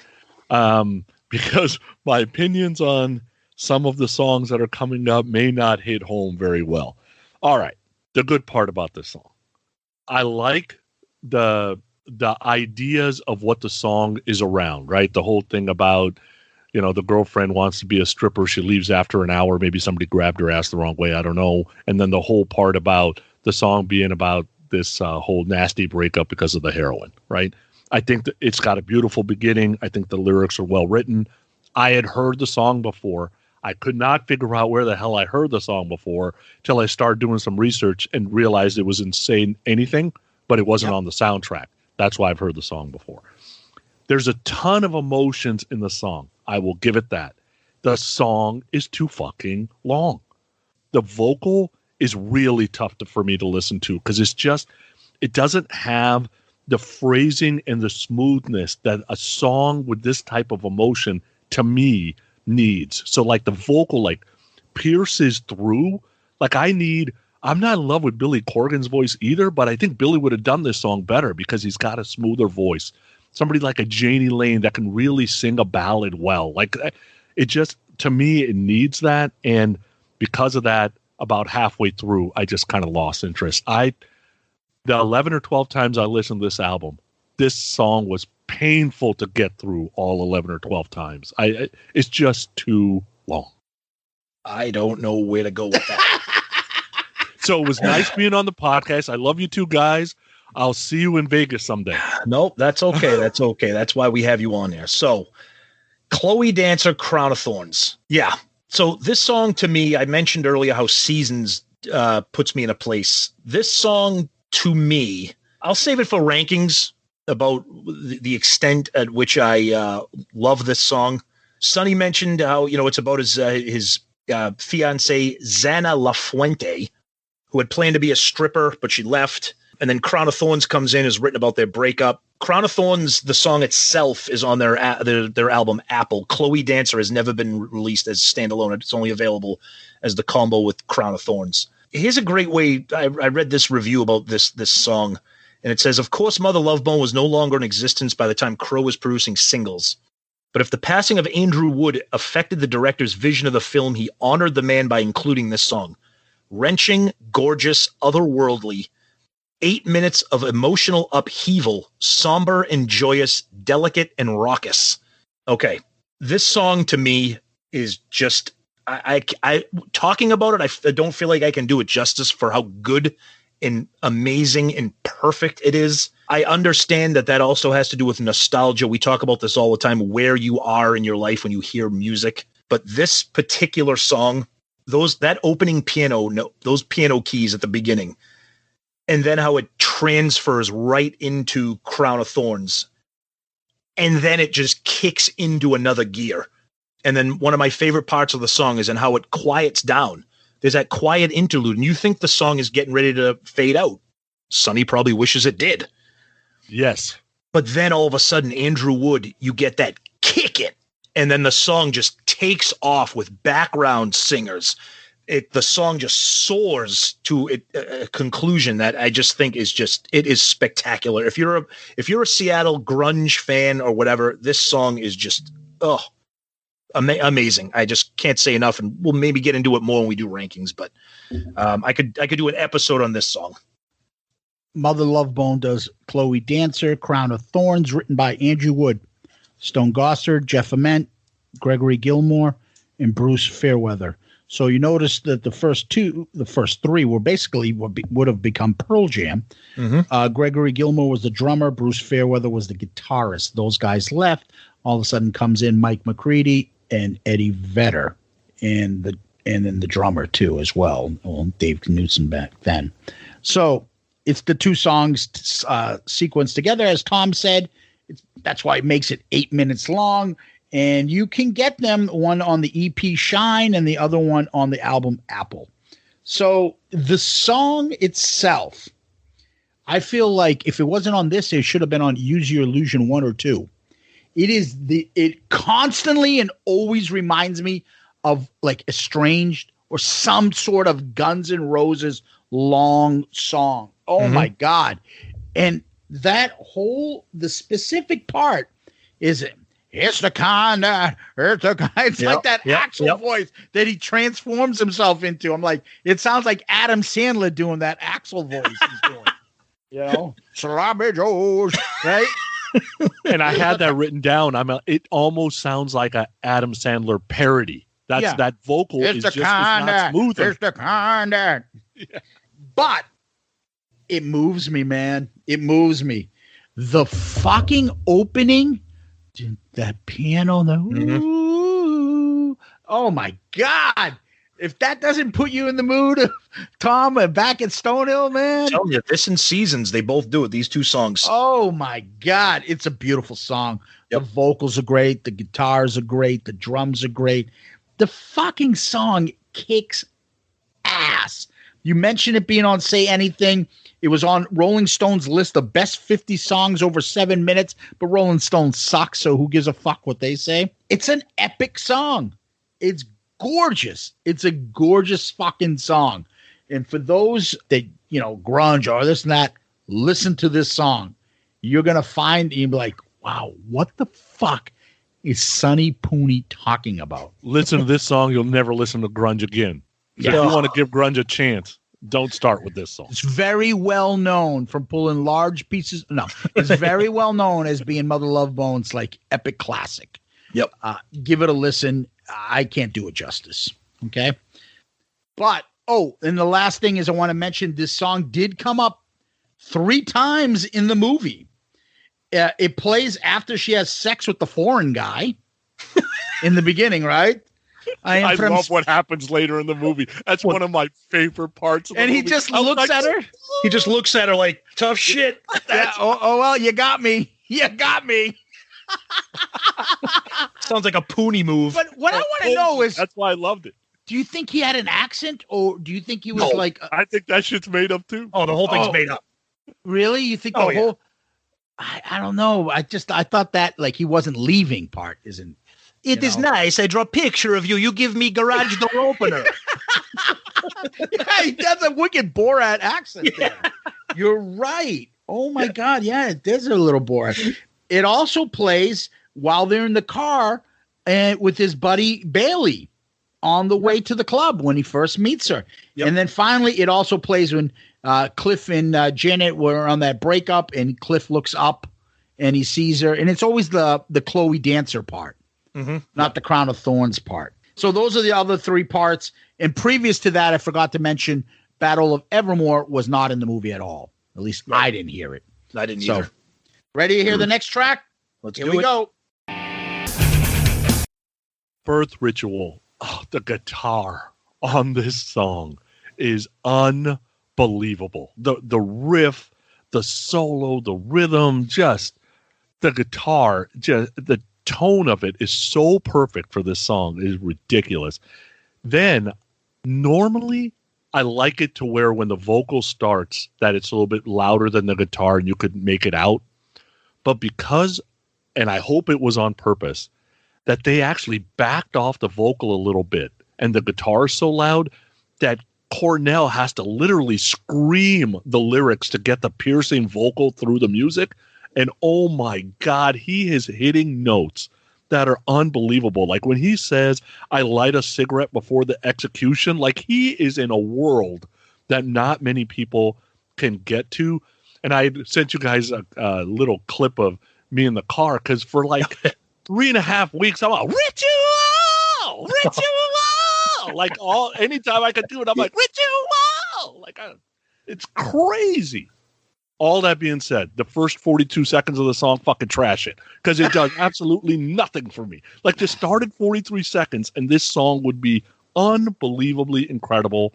Because my opinions on some of the songs that are coming up may not hit home very well. All right. The good part about this song. I like the ideas of what the song is around, right? The whole thing about, the girlfriend wants to be a stripper. She leaves after an hour. Maybe somebody grabbed her ass the wrong way. I don't know. And then the whole part about the song being about this whole nasty breakup because of the heroin, right? I think that it's got a beautiful beginning. I think the lyrics are well written. I had heard the song before. I could not figure out where the hell I heard the song before till I started doing some research and realized it was Insane Anything, but it wasn't on the soundtrack. That's why I've heard the song before. There's a ton of emotions in the song. I will give it that. The song is too fucking long. The vocal is really tough for me to listen to because it doesn't have the phrasing and the smoothness that a song with this type of emotion to me needs. So like the vocal pierces through. I'm not in love with Billy Corgan's voice either, but I think Billy would have done this song better because he's got a smoother voice. Somebody like a Janie Lane that can really sing a ballad well. To me, it needs that. And because of that, about halfway through, I just kind of lost interest. The 11 or 12 times I listened to this album, this song was painful to get through all 11 or 12 times. It's just too long. I don't know where to go with that. So it was nice being on the podcast. I love you two guys. I'll see you in Vegas someday. Nope, that's okay. That's okay. That's why we have you on there. So, Chloe Dancer, Crown of Thorns. Yeah, So this song to me, I mentioned earlier how Seasons puts me in a place. This song to me, I'll save it for rankings about the extent at which I love this song. Sonny mentioned how, it's about his fiancée, Xana LaFuente, who had planned to be a stripper, but she left. And then Crown of Thorns comes in, is written about their breakup. Crown of Thorns, the song itself, is on their album Apple. Chloe Dancer has never been released as standalone. It's only available as the combo with Crown of Thorns. Here's a great way. I read this review about this song, and it says, of course, Mother Love Bone was no longer in existence by the time Crowe was producing singles. But if the passing of Andrew Wood affected the director's vision of the film, he honored the man by including this song. Wrenching, gorgeous, otherworldly, 8 minutes of emotional upheaval, somber and joyous, delicate and raucous. Okay, this song to me is just, I talking about it, I don't feel like I can do it justice for how good and amazing and perfect it is. I understand that also has to do with nostalgia. We talk about this all the time, where you are in your life when you hear music. But this particular song, that opening piano note, those piano keys at the beginning, and then how it transfers right into Crown of Thorns. And then it just kicks into another gear. And then one of my favorite parts of the song is in how it quiets down. There's that quiet interlude, and you think the song is getting ready to fade out. Sonny probably wishes it did. Yes. But then all of a sudden, Andrew Wood, you get that kick it. And then the song just takes off with background singers. The song just soars to a conclusion that I just think is it is spectacular. If you're a Seattle grunge fan or whatever, this song is just, amazing. I just can't say enough, and we'll maybe get into it more when we do rankings, but I could do an episode on this song. Mother Love Bone does Chloe Dancer, Crown of Thorns, written by Andrew Wood, Stone Gossard, Jeff Ament, Gregory Gilmore, and Bruce Fairweather. So you notice that the first three were basically would have become Pearl Jam. Mm-hmm. Gregory Gilmore was the drummer. Bruce Fairweather was the guitarist. Those guys left. All of a sudden comes in Mike McCready and Eddie Vedder, and then the drummer too as well. Well, Dave Knudsen back then. So it's the two songs sequenced together, as Tom said. That's why it makes it 8 minutes long. And you can get them, one on the EP Shine and the other one on the album Apple. So the song itself, I feel like if it wasn't on this, it should have been on Use Your Illusion 1 or 2. It constantly and always reminds me of like Estranged or some sort of Guns N' Roses long song. Oh my God. And the specific part is it's like that Axl voice that he transforms himself into. I'm like, it sounds like Adam Sandler doing that Axl voice he's doing. Sloppy Joe's, right? And I had that written down. It almost sounds like a Adam Sandler parody. That vocal is just not smooth. It's the kind that. Yeah. But it moves me, man. It moves me. The fucking opening, that piano, ooh, oh my God. If that doesn't put you in the mood, Tom, back at Stonehill, man. I'm telling you, this and Seasons, they both do it. These two songs. Oh my God. It's a beautiful song. Yep. The vocals are great. The guitars are great. The drums are great. The fucking song kicks ass. You mentioned it being on Say Anything. It was on Rolling Stone's list of best 50 songs over 7 minutes, but Rolling Stone sucks, so who gives a fuck what they say? It's an epic song. It's gorgeous. It's a gorgeous fucking song. And for those that, grunge or this and that, listen to this song. You're going to find, you'll be like, wow, what the fuck is Sonny Pooney talking about? Listen to this song. You'll never listen to grunge again. So if you want to give grunge a chance, don't start with this song. It's very well known from pulling large pieces. No, it's very well known as being Mother Love Bone's like epic classic. Yep. Give it a listen. I can't do it justice. Okay. But, and the last thing is I want to mention this song did come up 3 times in the movie. It plays after she has sex with the foreign guy in the beginning, right? I love what happens later in the movie. That's one of my favorite parts of the movie. And he just looks at her. He just looks at her like, tough shit. Yeah, well, you got me. You got me. Sounds like a Poonie move. But what I want to know is... That's why I loved it. Do you think he had an accent, or do you think he was like... I think that shit's made up, too. Oh, the whole thing's made up. Really? You think the whole... I don't know. I thought that, like, he wasn't leaving part isn't... It is nice. I draw a picture of you. You give me garage door opener. Yeah, he does a wicked Borat accent there. You're right. Oh, my God. Yeah, it is a little Borat. It also plays while they're in the car with his buddy Bailey on the way to the club when he first meets her. Yep. And then finally, it also plays when Cliff and Janet were on that breakup, and Cliff looks up and he sees her. And it's always the Chloe dancer part, not the Crown of Thorns part. So those are the other three parts. And previous to that, I forgot to mention Battle of Evermore was not in the movie at all. At least I didn't hear it. I didn't either. Ready to hear the next track? Here we go. Birth Ritual. Oh, the guitar on this song is unbelievable. The riff, the solo, the rhythm, just the guitar, just the tone of it is so perfect for this song. It is ridiculous. Then normally I like it to where when the vocal starts that it's a little bit louder than the guitar and you could make it out. But because, and I hope it was on purpose, that they actually backed off the vocal a little bit and the guitar is so loud that Cornell has to literally scream the lyrics to get the piercing vocal through the music. And oh my God, he is hitting notes that are unbelievable. Like when he says, I light a cigarette before the execution, like he is in a world that not many people can get to. And I sent you guys a little clip of me in the car because for like 3.5 weeks, I'm like, ritual! Like anytime I could do it, I'm like, ritual! Like it's crazy. All that being said, the first 42 seconds of the song, fucking trash it. Because it does absolutely nothing for me. Like, this started 43 seconds, and this song would be unbelievably incredible.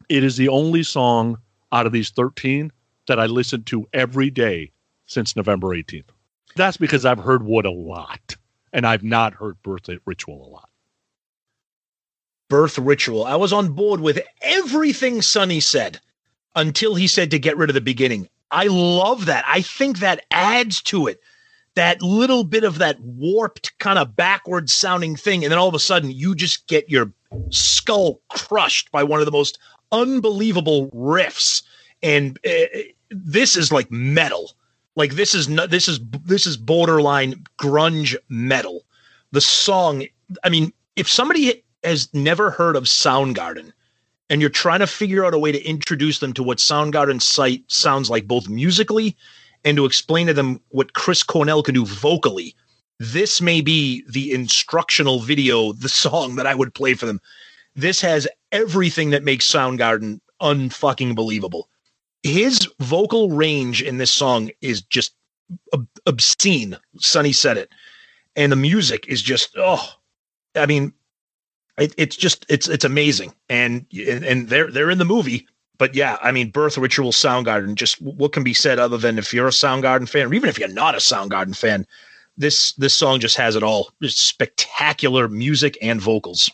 It is the only song out of these 13 that I listened to every day since November 18th. That's because I've heard Wood a lot, and I've not heard Birth Ritual a lot. Birth Ritual. I was on board with everything Sonny said. Until he said to get rid of the beginning. I love that. I think that adds to it. That little bit of that warped kind of backwards sounding thing. And then all of a sudden you just get your skull crushed by one of the most unbelievable riffs. And this is like metal. Like this is borderline grunge metal. The song, I mean, if somebody has never heard of Soundgarden, and you're trying to figure out a way to introduce them to what Soundgarden's site sounds like both musically and to explain to them what Chris Cornell can do vocally, this may be the instructional video, the song that I would play for them. This has everything that makes Soundgarden unfucking believable. His vocal range in this song is just obscene. Sonny said it. And the music is just, I mean, it's amazing, and they're in the movie. But yeah, I mean, Birth Ritual, Soundgarden. Just what can be said other than if you're a Soundgarden fan, or even if you're not a Soundgarden fan, this song just has it all. Just spectacular music and vocals.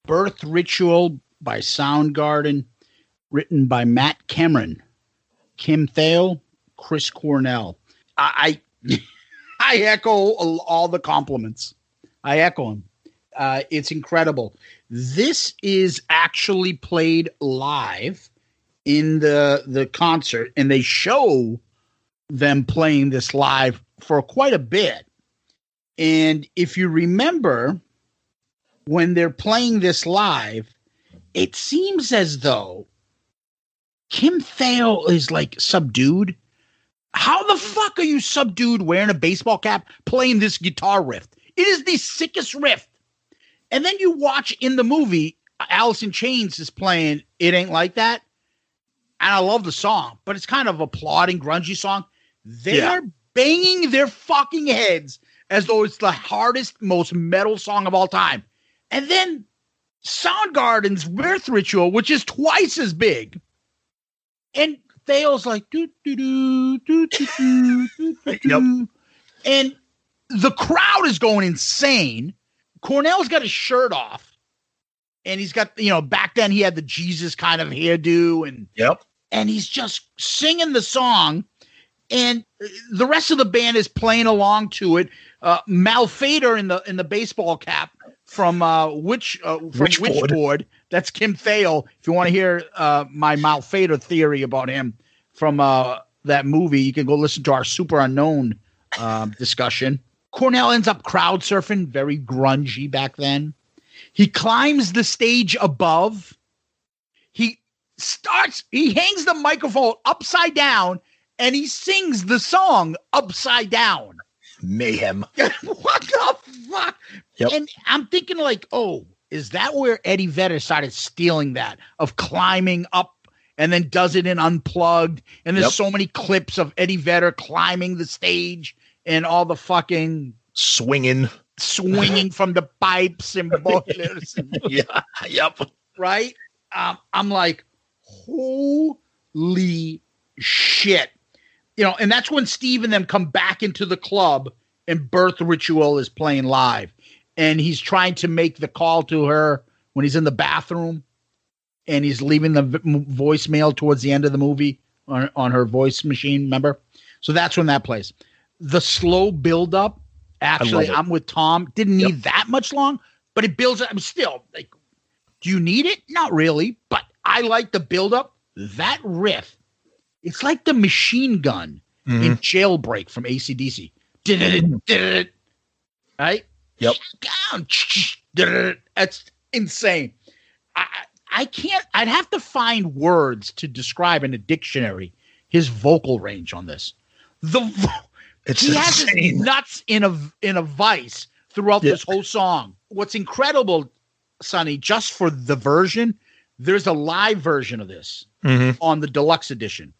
Birth Ritual by Soundgarden, written by Matt Cameron, Kim Thale, Chris Cornell. I echo all the compliments. I echo them. It's incredible. This is actually played live in the concert, and they show them playing this live for quite a bit. And if you remember, when they're playing this live, it seems as though Kim Thale is like subdued. How the fuck are you subdued wearing a baseball cap playing this guitar riff? It is the sickest riff. And then you watch in the movie, Alice in Chains is playing It Ain't Like That. And I love the song, but it's kind of a plodding, grungy song. They're banging their fucking heads as though it's the hardest, most metal song of all time. And then Soundgarden's Birth Ritual, which is twice as big. And Theo's like, do, do, do, do, do, do, do, do. Yep. And the crowd is going insane. Cornell's got his shirt off. And he's got, back then he had the Jesus kind of hairdo. And he's just singing the song. And the rest of the band is playing along to it. Malfader in the baseball cap from Witchboard. That's Kim Thale. If you want to hear my Malfader theory about him from that movie, you can go listen to our Super Unknown discussion. Cornell ends up crowd surfing, very grungy back then. He climbs the stage above. He hangs the microphone upside down, and he sings the song upside down. Mayhem. What the fuck? Yep. And I'm thinking like, is that where Eddie Vedder started stealing that of climbing up and then does it in Unplugged? And there's so many clips of Eddie Vedder climbing the stage and all the fucking swinging from the pipes and boilers. Right? I'm like, holy shit. And that's when Steve and them come back into the club and Birth Ritual is playing live. And he's trying to make the call to her when he's in the bathroom and he's leaving the voicemail towards the end of the movie on her voice machine. Remember? So that's when that plays. The slow build up. Actually, I'm with Tom. Didn't need that much long, but it builds up. I'm still like, do you need it? Not really, but I like the build up. That riff. It's like the machine gun in Jailbreak from AC/DC. Right? Yep. Down. That's insane. I can't. I'd have to find words to describe in a dictionary his vocal range on this. He has his nuts in a vice throughout this whole song. What's incredible, Sonny, just for the version, there's a live version of this on the deluxe edition.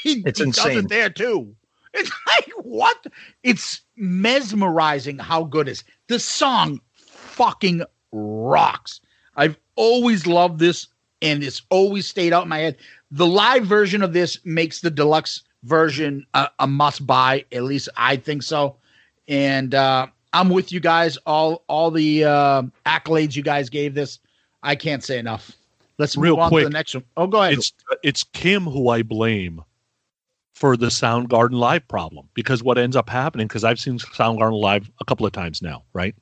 He insane. Does it there too. It's like, what? It's mesmerizing how good it is. This song fucking rocks. I've always loved this, and it's always stayed out in my head. The live version of this makes the deluxe version a must buy. At least I think so. And I'm with you guys. All the accolades you guys gave this, I can't say enough. Let's move on to the next one. Oh, go ahead. It's Kim who I blame for the Soundgarden live problem, because what ends up happening, because I've seen Soundgarden live a couple of times now, right?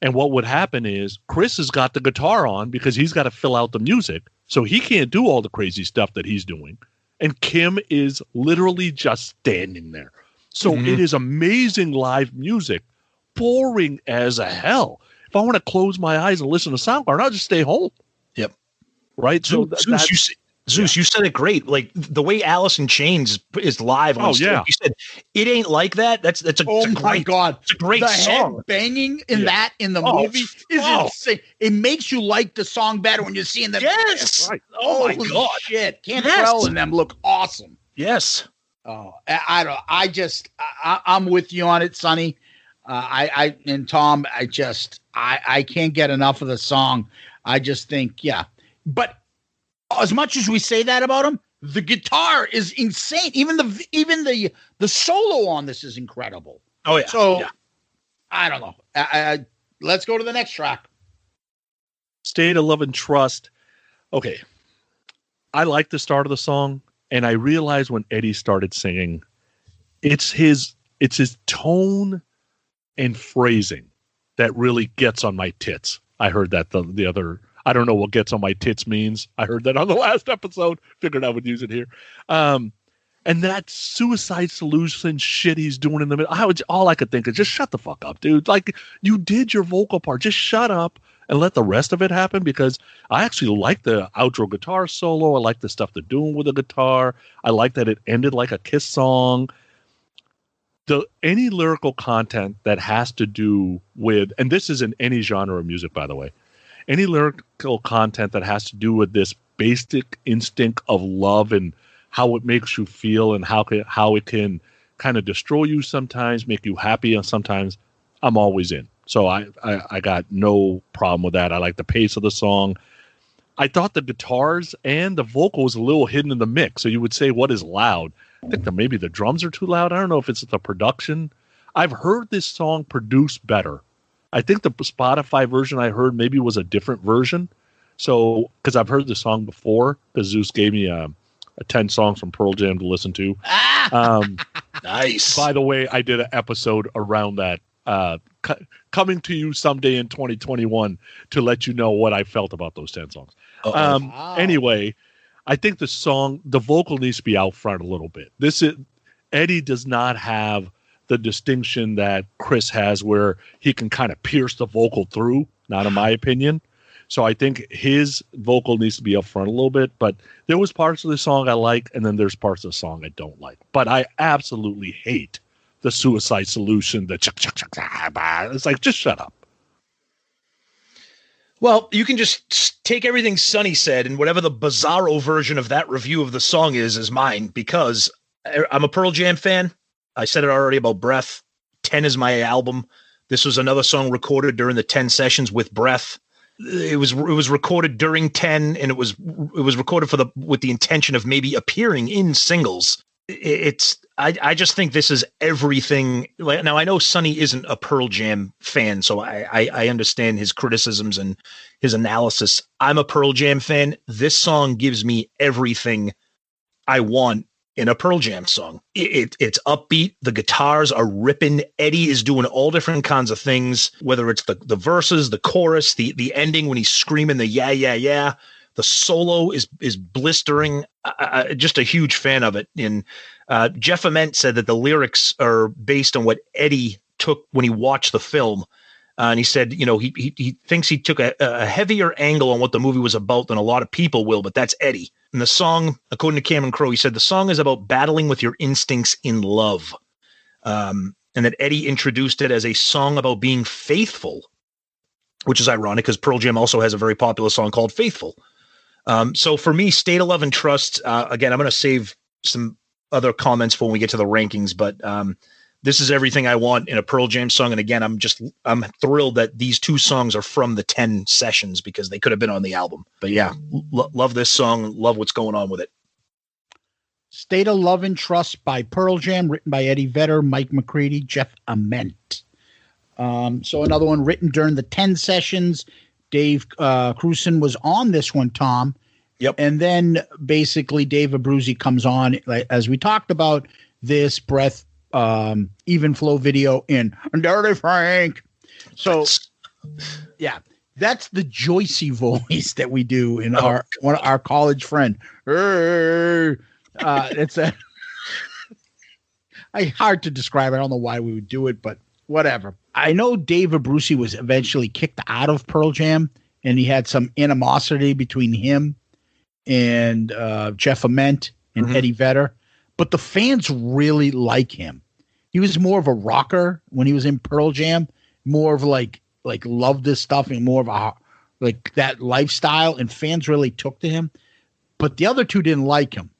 And what would happen is Chris has got the guitar on because he's got to fill out the music, so he can't do all the crazy stuff that he's doing. And Kim is literally just standing there. So it is amazing live music, boring as hell. If I want to close my eyes and listen to Soundgarden, I'll just stay home. Yep. Right? So Zeus, you said it great. Like the way Alice in Chains is live on stage. You said it ain't like that. That's a my god, it's a great song. Head banging in the movie is insane. It makes you like the song better when you're seeing them. Yes. Right. Oh my god. Shit. Cantrell and them look awesome. Yes. Oh, I don't. I'm with you on it, Sonny. And Tom. I can't get enough of the song. I just think but. As much as we say that about him, the guitar is insane. Even the solo on this is incredible. Oh yeah. So I don't know. Let's go to the next track. State of Love and Trust. Okay, I like the start of the song, and I realized when Eddie started singing, it's his tone and phrasing that really gets on my tits. I heard that the other. I don't know what gets on my tits means. I heard that on the last episode. Figured I would use it here. And that Suicide Solution shit he's doing in the middle. All I could think is just shut the fuck up, dude. Like, you did your vocal part. Just shut up and let the rest of it happen, because I actually like the outro guitar solo. I like the stuff they're doing with the guitar. I like that it ended like a Kiss song. Any lyrical content that has to do with, and this is in any genre of music, by the way, any lyrical content that has to do with this basic instinct of love and how it makes you feel and how it can kind of destroy you sometimes, make you happy, and sometimes I'm always in. So I got no problem with that. I like the pace of the song. I thought the guitars and the vocal was a little hidden in the mix. So you would say, what is loud? I think that maybe the drums are too loud. I don't know if it's the production. I've heard this song produced better. I think the Spotify version I heard maybe was a different version. So, because I've heard the song before, because Zeus gave me a 10 songs from Pearl Jam to listen to. Nice. By the way, I did an episode around that, coming to you someday in 2021 to let you know what I felt about those 10 songs. Wow. Anyway, I think the vocal needs to be out front a little bit. Eddie does not have the distinction that Chris has where he can kind of pierce the vocal through, not in my opinion. So I think his vocal needs to be up front a little bit, but there was parts of the song I like, and then there's parts of the song I don't like. But I absolutely hate the Suicide Solution, the it's like, just shut up. Well, you can just take everything Sonny said and whatever the bizarro version of that review of the song is mine, because I'm a Pearl Jam fan. I said it already about Breath. 10 is my album. This was another song recorded during the 10 sessions with Breath. It was recorded during 10, and it was recorded with the intention of maybe appearing in singles. I just think this is everything. Now I know Sonny isn't a Pearl Jam fan, so I understand his criticisms and his analysis. I'm a Pearl Jam fan. This song gives me everything I want in a Pearl Jam song. It's upbeat. The guitars are ripping. Eddie is doing all different kinds of things, whether it's the verses, the chorus, the ending when he's screaming the yeah, yeah, yeah. The solo is blistering. Just a huge fan of it. And Jeff Ament said that the lyrics are based on what Eddie took when he watched the film. And he said, he thinks he took a heavier angle on what the movie was about than a lot of people will, but that's Eddie. And the song, according to Cameron Crowe, he said the song is about battling with your instincts in love. And that Eddie introduced it as a song about being faithful, which is ironic because Pearl Jam also has a very popular song called Faithful. So for me, State of Love and Trust, again, I'm going to save some other comments for when we get to the rankings, but this is everything I want in a Pearl Jam song. And again, I'm thrilled that these two songs are from the 10 sessions because they could have been on the album. But yeah, love this song. Love what's going on with it. State of Love and Trust by Pearl Jam, written by Eddie Vedder, Mike McCready, Jeff Ament. So another one written during the 10 sessions. Dave Crewson was on this one, Tom. Yep. And then basically Dave Abruzzi comes on, as we talked about, this Breath Even Flow video in Dirty Frank. So yeah, that's the Joycey voice that we do in our college friend. It's hard to describe. I don't know why we would do it, but whatever. I know Dave Abruzzi was eventually kicked out of Pearl Jam, and he had some animosity between him and Jeff Ament and Eddie Vedder, but the fans really like him. He was more of a rocker when he was in Pearl Jam, more of like loved this stuff and more of a like that lifestyle, and fans really took to him. But the other two didn't like him,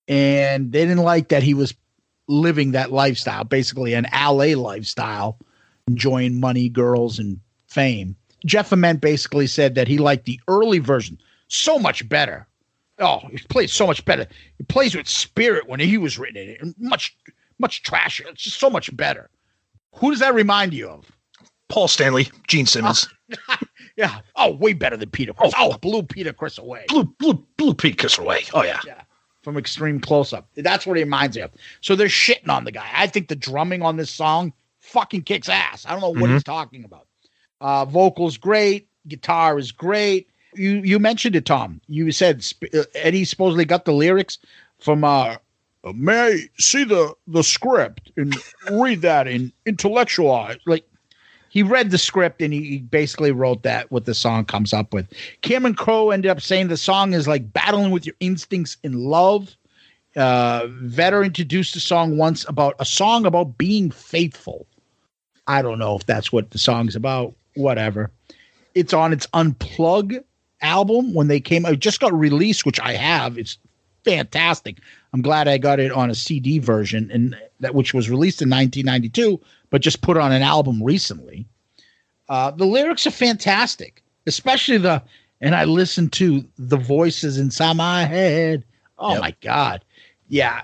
and they didn't like that he was living that lifestyle, basically an LA lifestyle, enjoying money, girls, and fame. Jeff Ament basically said that he liked the early version so much better. Oh, he plays so much better. He plays with spirit when he was written in it, and much trashier. It's just so much better. Who does that remind you of? Paul Stanley, Gene Simmons. Yeah. Oh, way better than Peter Chris. Oh, blew Peter Chris away. Blew Peter Chris away. Oh, yeah. Yeah. From Extreme Close-Up. That's what he reminds me of. So they're shitting on the guy. I think the drumming on this song fucking kicks ass. I don't know what he's talking about. Vocals great. Guitar is great. You mentioned it, Tom. You said Eddie supposedly got the lyrics from may I see the script and read that and intellectualize. Like, he read the script and he basically wrote that, what the song comes up with. Cameron Crowe ended up saying the song is like battling with your instincts in love. Vedder introduced the song once about a song about being faithful. I don't know if that's what the song's about. Whatever. It's on its Unplug album when they came. It just got released, which I have. It's fantastic. I'm glad I got it on a CD version, and that which was released in 1992, but just put on an album recently. The lyrics are fantastic, especially and I listened to the voices inside my head. Oh my God. Yeah.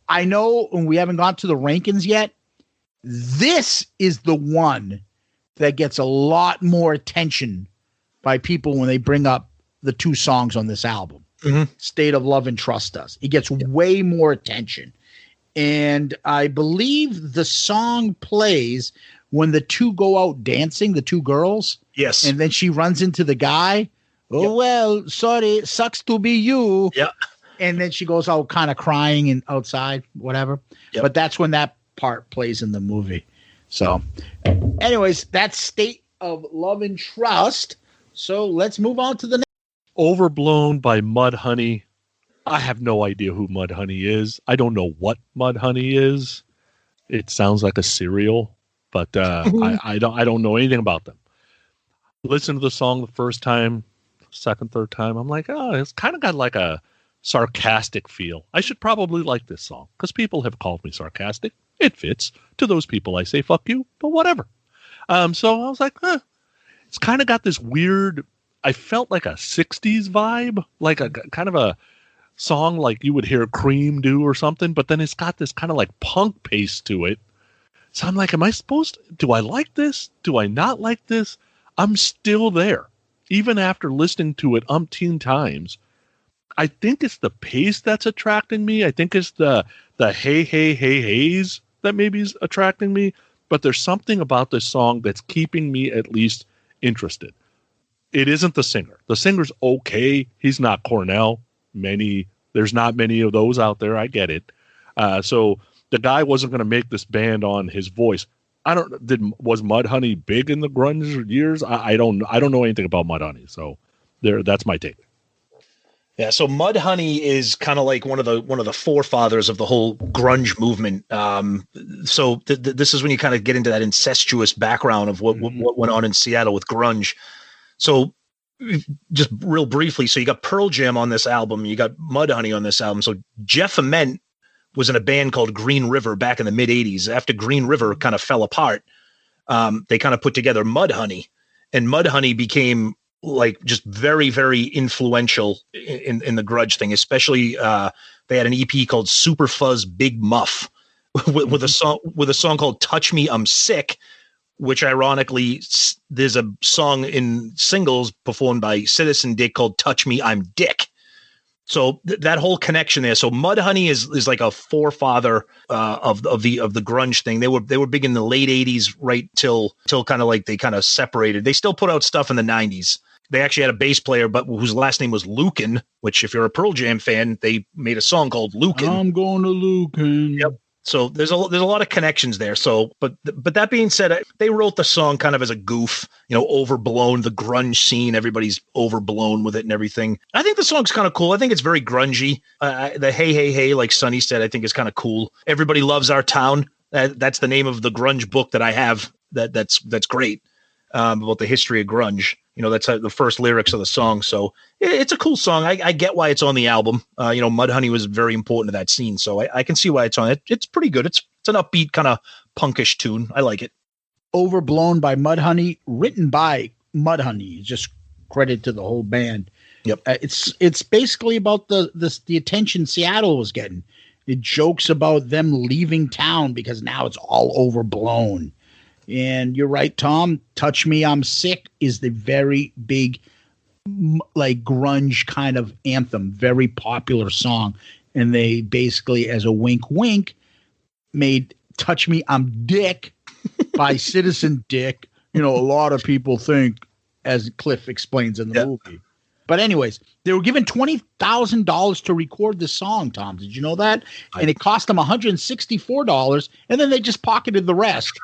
I know, and we haven't gone to the rankings yet. This is the one that gets a lot more attention by people when they bring up the two songs on this album. State of Love and Trust does. It gets way more attention. And I believe the song plays when the two go out dancing, the two girls. Yes. And then she runs into the guy. Oh, well, sorry, sucks to be you. Yeah. And then she goes out kind of crying and outside, whatever. Yep. But that's when that part plays in the movie. So anyways, that's State of Love and Trust. So let's move on to the next. Overblown by Mudhoney. I have no idea who Mudhoney is. I don't know what Mudhoney is. It sounds like a cereal, but I don't know anything about them. Listen to the song the first time, second, third time. I'm like, oh, it's kind of got like a sarcastic feel. I should probably like this song because people have called me sarcastic. It fits. To those people, I say fuck you, but whatever. So I was like, it's kind of got this weird. I felt like a 60s vibe, like a kind of a song like you would hear Cream do or something, but then it's got this kind of like punk pace to it. So I'm like, do I like this? Do I not like this? I'm still there. Even after listening to it umpteen times, I think it's the pace that's attracting me. I think it's the hey, hey, hey, heys that maybe is attracting me, but there's something about this song that's keeping me at least interested. It isn't the singer. The singer's okay. He's not Cornell. There's not many of those out there. I get it. So the guy wasn't going to make this band on his voice. Was Mudhoney big in the grunge years? I don't know anything about Mudhoney. So that's my take. Yeah, so Mudhoney is kind of like one of the forefathers of the whole grunge movement. So this is when you kind of get into that incestuous background of what went on in Seattle with grunge. So just real briefly, so you got Pearl Jam on this album, you got Mudhoney on this album. So Jeff Ament was in a band called Green River back in the mid 80s. After Green River kind of fell apart, they kind of put together Mudhoney, and Mudhoney became like just very, very influential in the grunge thing, especially they had an EP called Super Fuzz Big Muff with a song called Touch Me, I'm Sick, which ironically there's a song in singles performed by Citizen Dick called Touch Me, I'm Dick. So that whole connection there. So Mudhoney is like a forefather of the grunge thing. They were big in the late 80s right till kind of like they kind of separated. They still put out stuff in the 90s. They actually had a bass player, but whose last name was Lucan, which if you're a Pearl Jam fan, they made a song called Lucan. I'm going to Lucan. Yep. So there's a lot of connections there. So, but that being said, they wrote the song kind of as a goof, overblown, the grunge scene. Everybody's overblown with it and everything. I think the song's kind of cool. I think it's very grungy. The hey, hey, hey, like Sonny said, I think is kind of cool. Everybody Loves Our Town. That's the name of the grunge book that I have. That's great about the history of grunge. That's the first lyrics of the song. So it's a cool song. I get why it's on the album. Mudhoney was very important to that scene. So I can see why it's on it. It's pretty good. It's an upbeat kind of punkish tune. I like it. Overblown by Mudhoney, written by Mudhoney. Just credit to the whole band. Yep. It's basically about the attention Seattle was getting. It jokes about them leaving town because now it's all overblown. And you're right, Tom. Touch Me, I'm Sick is the very big, like grunge kind of anthem, very popular song. And they basically, as a wink, wink, made Touch Me, I'm Dick by Citizen Dick. A lot of people think, as Cliff explains in the movie. But anyways, they were given $20,000 to record this song, Tom. Did you know that? And it cost them $164, and then they just pocketed the rest.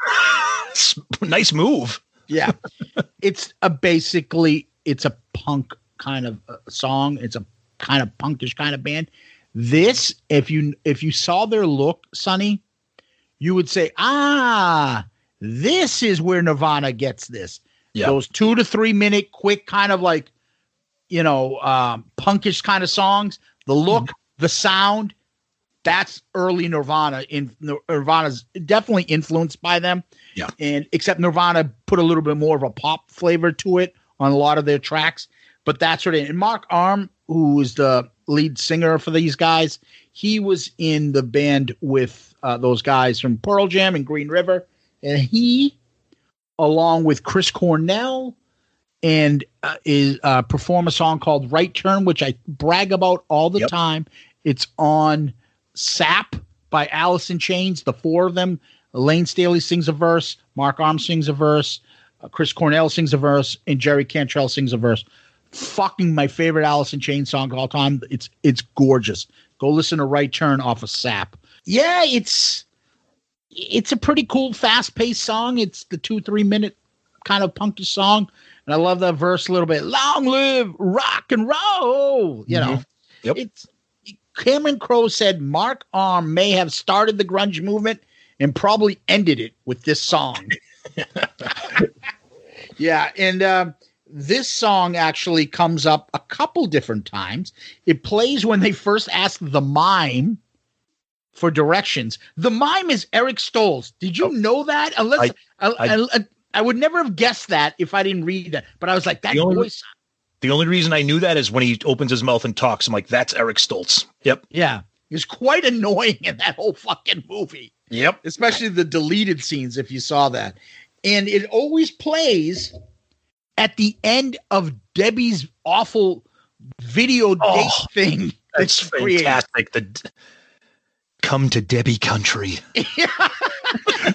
Nice move. Yeah. It's a punk kind of song. It's a kind of punkish kind of band. This, if you saw their look, Sonny, you would say, this is where Nirvana gets this. Yeah. Those 2 to 3 minute quick kind of like, punkish kind of songs, the look, the sound, that's early Nirvana. Nirvana's definitely influenced by them. Yeah. And except Nirvana put a little bit more of a pop flavor to it on a lot of their tracks. But that's what it is. And Mark Arm, who is the lead singer for these guys, he was in the band with those guys from Pearl Jam and Green River. And he, along with Chris Cornell, and perform a song called Right Turn, which I brag about all the time. It's on Sap by Alice in Chains, the four of them. Elaine Staley sings a verse, Mark Arm sings a verse, Chris Cornell sings a verse, and Jerry Cantrell sings a verse. Fucking my favorite Alice in Chains song of all time. It's gorgeous. Go listen to Right Turn off of Sap. Yeah, it's a pretty cool, fast-paced song. It's the 2-3 minute kind of punky song. And I love that verse a little bit. Long live rock and roll. You know, it's Cameron Crowe said Mark Arm may have started the grunge movement and probably ended it with this song. Yeah. And this song actually comes up a couple different times. It plays when they first ask the mime for directions. The mime is Eric Stoltz. Did you know that? Unless I would never have guessed that if I didn't read that. But I was like, that voice. The only reason I knew that is when he opens his mouth and talks. I'm like, that's Eric Stoltz. Yep. Yeah. He's quite annoying in that whole fucking movie. Yep. Especially the deleted scenes, if you saw that. And it always plays at the end of Debbie's awful video date thing. That's fantastic. Come to Debbie country.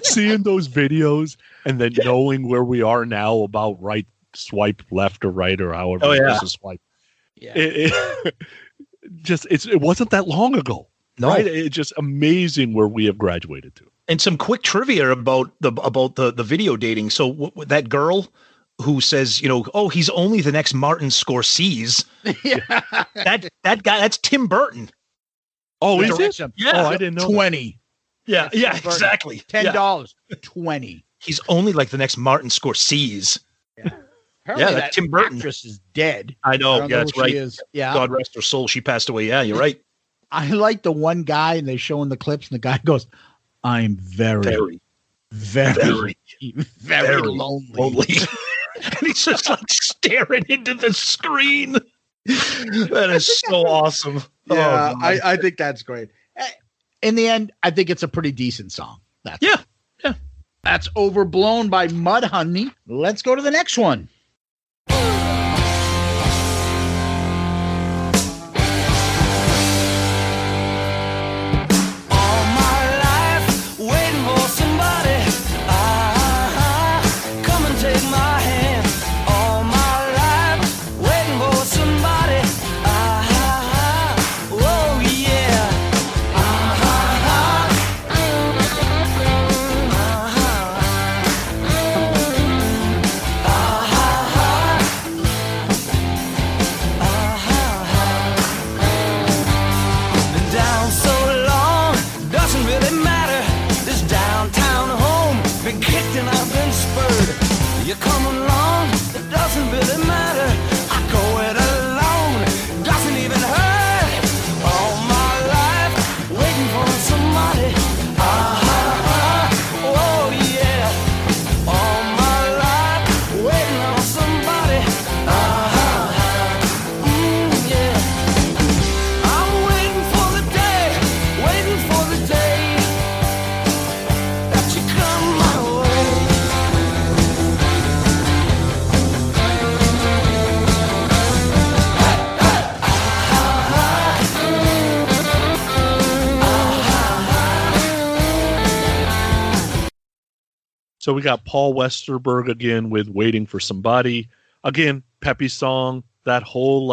Seeing those videos and then knowing where we are now about right swipe left or right or however it's a swipe. Yeah. It wasn't that long ago. No. Right? It's just amazing where we have graduated to. And some quick trivia about the video dating. So that girl who says, he's only the next Martin Scorsese. that guy, that's Tim Burton. Oh, is it? Yeah. Oh, I didn't know. 20. Yeah, exactly. $10. 20. He's only like the next Martin Scorsese. Yeah. Apparently that Tim Burton actress is dead. I know. That's right. Yeah. God rest her soul. She passed away. Yeah, you're right. I like the one guy, and they're showing the clips, and the guy goes, "I'm very, very, very lonely." And he's just like staring into the screen. That is so awesome. Yeah, I think that's great. In the end, I think it's a pretty decent song. Yeah. That's Overblown by Mudhoney. Let's go to the next one. So we got Paul Westerberg again with Waiting for Somebody. Again, peppy song. That whole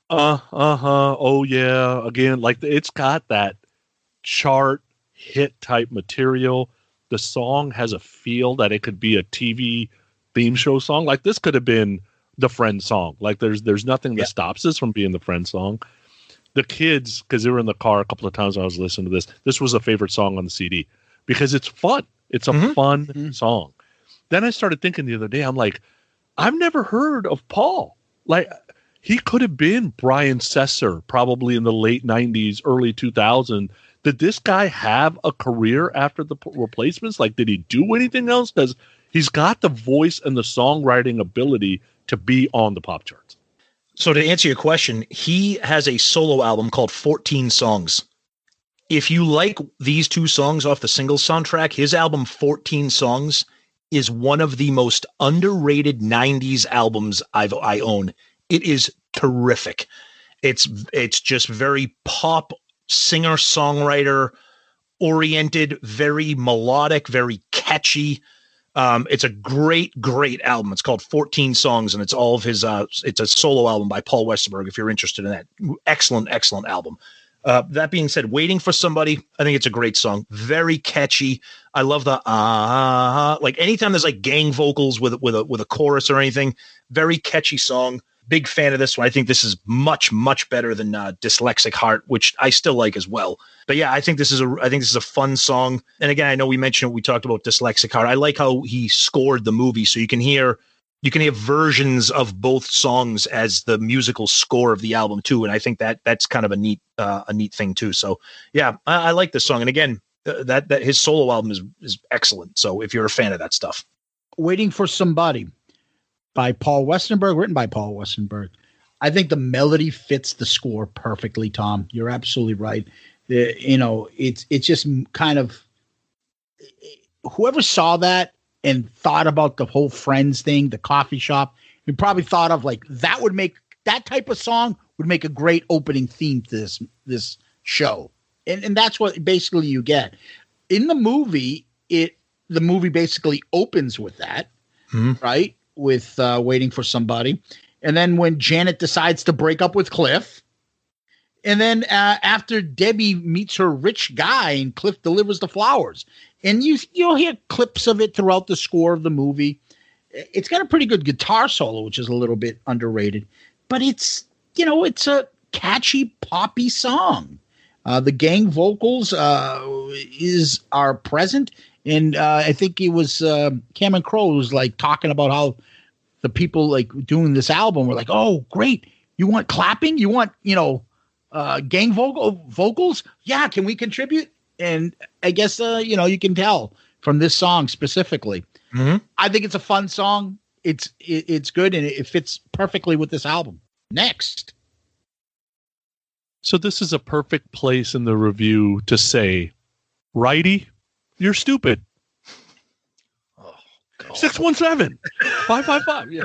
oh yeah. Again, like it's got that chart hit type material. The song has a feel that it could be a TV theme show song. Like this could have been the Friends song. Like there's nothing that stops this from being the Friends song. The kids, because they were in the car a couple of times when I was listening to this was a favorite song on the CD because it's fun. It's a fun song. Then I started thinking the other day, I'm like, I've never heard of Paul. Like, he could have been Brian Setzer probably in the late 90s, early 2000s. Did this guy have a career after the Replacements? Like, did he do anything else? Because he's got the voice and the songwriting ability to be on the pop charts. So to answer your question, he has a solo album called 14 Songs. If you like these two songs off the single soundtrack, his album 14 Songs is one of the most underrated 90s albums I own. It is terrific. It's just very pop, singer-songwriter oriented, very melodic, very catchy. It's a great album. It's called 14 Songs, and it's all of his it's a solo album by Paul Westerberg, if you're interested in that. Excellent album. That being said, Waiting for Somebody, I think it's a great song. Very catchy. I love the like anytime there's like gang vocals with a chorus or anything. Very catchy song. Big fan of this one. I think this is much better than Dyslexic Heart, which I still like as well. But yeah, I think this is a fun song. And again, I know we talked about Dyslexic Heart. I like how he scored the movie, so you can hear versions of both songs as the musical score of the album too. And I think that's kind of a neat thing too. So yeah, I like this song. And again, that his solo album is excellent. So if you're a fan of that stuff, Waiting for Somebody by Paul Westerberg, written by Paul Westerberg. I think the melody fits the score perfectly, Tom. You're absolutely right. It's just kind of, whoever saw that and thought about the whole Friends thing, the coffee shop, you probably thought of like that type of song would make a great opening theme to this show. And that's what basically you get. In the movie, the movie basically opens with that, right? With Waiting for Somebody. And then when Janet decides to break up with Cliff, and then after Debbie meets her rich guy and Cliff delivers the flowers, and you'll hear clips of it throughout the score of the movie. It's got a pretty good guitar solo, which is a little bit underrated, but it's a catchy poppy song. The gang vocals are present. And I think it was Cameron Crowe was like talking about how the people like doing this album were like, oh, great. You want clapping? You want, gang vocals? Yeah. Can we contribute? And I guess, you can tell from this song specifically. Mm-hmm. I think it's a fun song. It's good. And it fits perfectly with this album. Next. So this is a perfect place in the review to say, righty, you're stupid. 617-555. Yeah.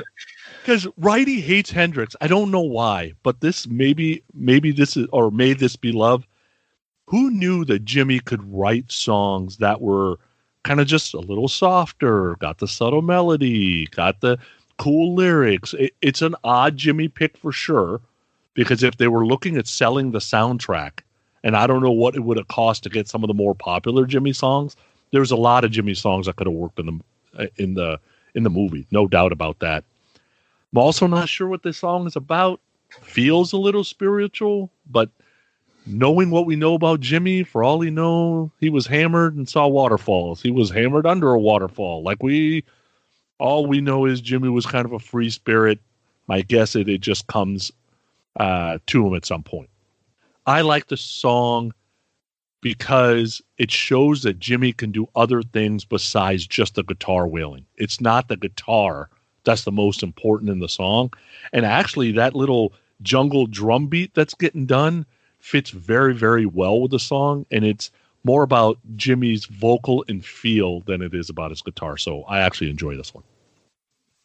Because righty hates Hendrix. I don't know why, but this maybe this is, or may this be love. Who knew that Jimmy could write songs that were kind of just a little softer, got the subtle melody, got the cool lyrics? It's an odd Jimmy pick for sure, because if they were looking at selling the soundtrack, and I don't know what it would have cost to get some of the more popular Jimmy songs, there's a lot of Jimmy songs that could have worked in the movie, no doubt about that. I'm also not sure what this song is about. Feels a little spiritual, but knowing what we know about Jimmy, for all he was hammered and saw waterfalls. He was hammered under a waterfall. All we know is Jimmy was kind of a free spirit. My guess it just comes to him at some point. I like the song because it shows that Jimmy can do other things besides just the guitar wailing. It's not the guitar that's the most important in the song. And actually, that little jungle drum beat that's getting done fits very, very well with the song. And it's more about Jimmy's vocal and feel than it is about his guitar. So I actually enjoy this one.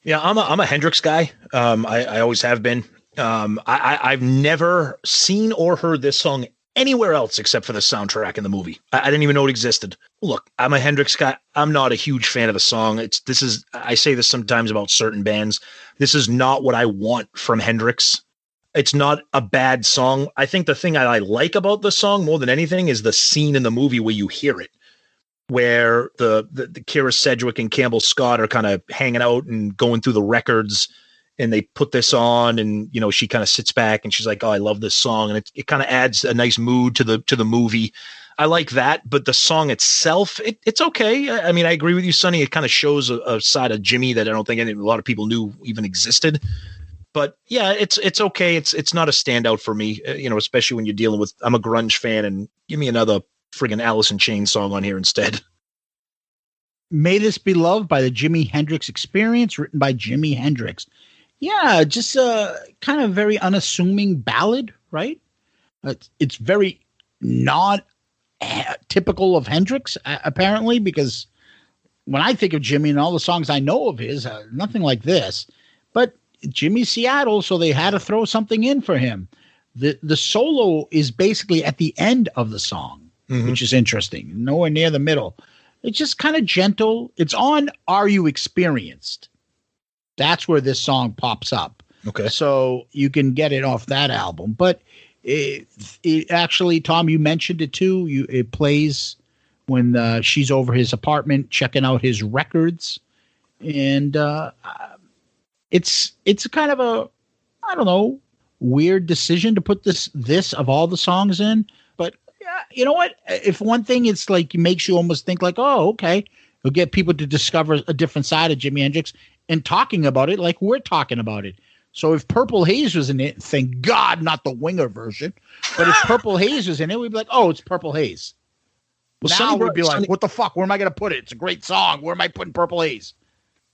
Yeah, I'm a Hendrix guy. I always have been. I've never seen or heard this song anywhere else except for the soundtrack in the movie. I didn't even know it existed. Look, I'm a Hendrix guy. I'm not a huge fan of the song. I say this sometimes about certain bands. This is not what I want from Hendrix. It's not a bad song. I think the thing I like about the song more than anything is the scene in the movie where you hear it, where the Kyra, Sedgwick, and Campbell Scott are kind of hanging out and going through the records, and they put this on, and she kind of sits back and she's like, "Oh, I love this song," and it kind of adds a nice mood to the movie. I like that, but the song itself, it's okay. I mean, I agree with you, Sonny. It kind of shows a side of Jimmy that I don't think a lot of people knew even existed. But yeah, it's okay. It's not a standout for me, especially when you're dealing with, I'm a grunge fan, and give me another friggin' Alice in Chains song on here instead. May This Be Love by the Jimi Hendrix Experience, written by Jimi Hendrix. Yeah, just a kind of very unassuming ballad, right? It's very not typical of Hendrix, apparently, because when I think of Jimmy and all the songs I know of his, nothing like this. But Jimmy's Seattle, so they had to throw something in for him. The solo is basically at the end of the song, which is interesting. Nowhere near the middle. It's just kind of gentle. It's on Are You Experienced? That's where this song pops up. Okay. So you can get it off that album. But it actually, Tom, you mentioned it too. It plays when she's over his apartment checking out his records. And it's kind of a, I don't know, weird decision to put this of all the songs in. But you know what? If one thing, it's like, it makes you almost think like, oh, okay, it'll get people to discover a different side of Jimi Hendrix and talking about it like we're talking about it. So if Purple Haze was in it, thank God, not the Winger version, but if Purple Haze was in it, we'd be like, oh, it's Purple Haze. Well, now we'd be like, what the fuck? Where am I going to put it? It's a great song. Where am I putting Purple Haze?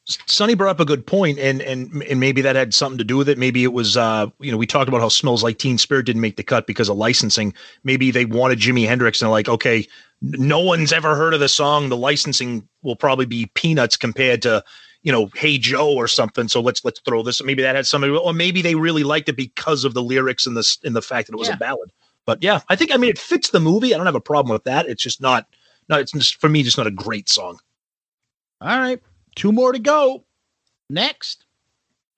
Sonny brought up a good point, and maybe that had something to do with it. Maybe it was, we talked about how Smells Like Teen Spirit didn't make the cut because of licensing. Maybe they wanted Jimi Hendrix, and they're like, okay, no one's ever heard of the song. The licensing will probably be peanuts compared to, Hey Joe or something. So let's throw this. Maybe that had something, or maybe they really liked it because of the lyrics and the fact that it was a ballad. But yeah, it fits the movie. I don't have a problem with that. It's just not it's just, for me, just not a great song. All right. 2 more to go. Next.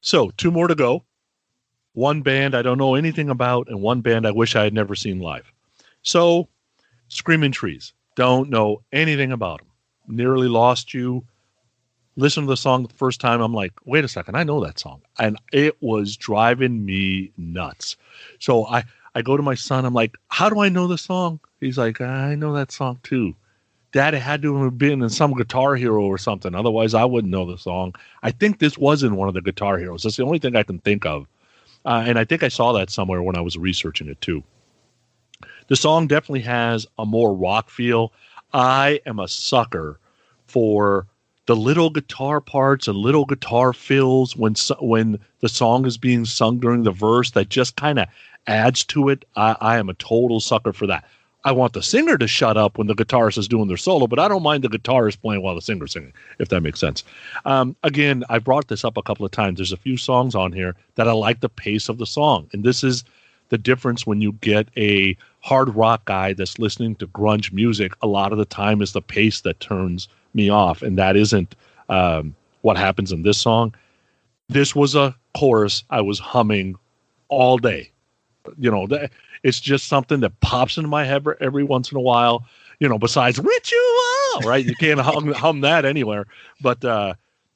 So 2 more to go. One band I don't know anything about, and one band I wish I had never seen live. So Screaming Trees. Don't know anything about them. Nearly Lost You. Listen to the song the first time. I'm like, wait a second, I know that song. And it was driving me nuts. So I go to my son. I'm like, how do I know the song? He's like, I know that song too. Dad, it had to have been in some Guitar Hero or something. Otherwise, I wouldn't know the song. I think this was in one of the Guitar Heroes. That's the only thing I can think of. And I think I saw that somewhere when I was researching it too. The song definitely has a more rock feel. I am a sucker for the little guitar parts and little guitar fills when the song is being sung during the verse that just kind of adds to it. I am a total sucker for that. I want the singer to shut up when the guitarist is doing their solo, but I don't mind the guitarist playing while the singer's singing, if that makes sense. Again, I brought this up a couple of times. There's a few songs on here that I like the pace of the song. And this is the difference when you get a hard rock guy that's listening to grunge music. A lot of the time is the pace that turns me off. And that isn't what happens in this song. This was a chorus I was humming all day. It's just something that pops into my head every once in a while, besides Ritual, right? You can't hum that anywhere. But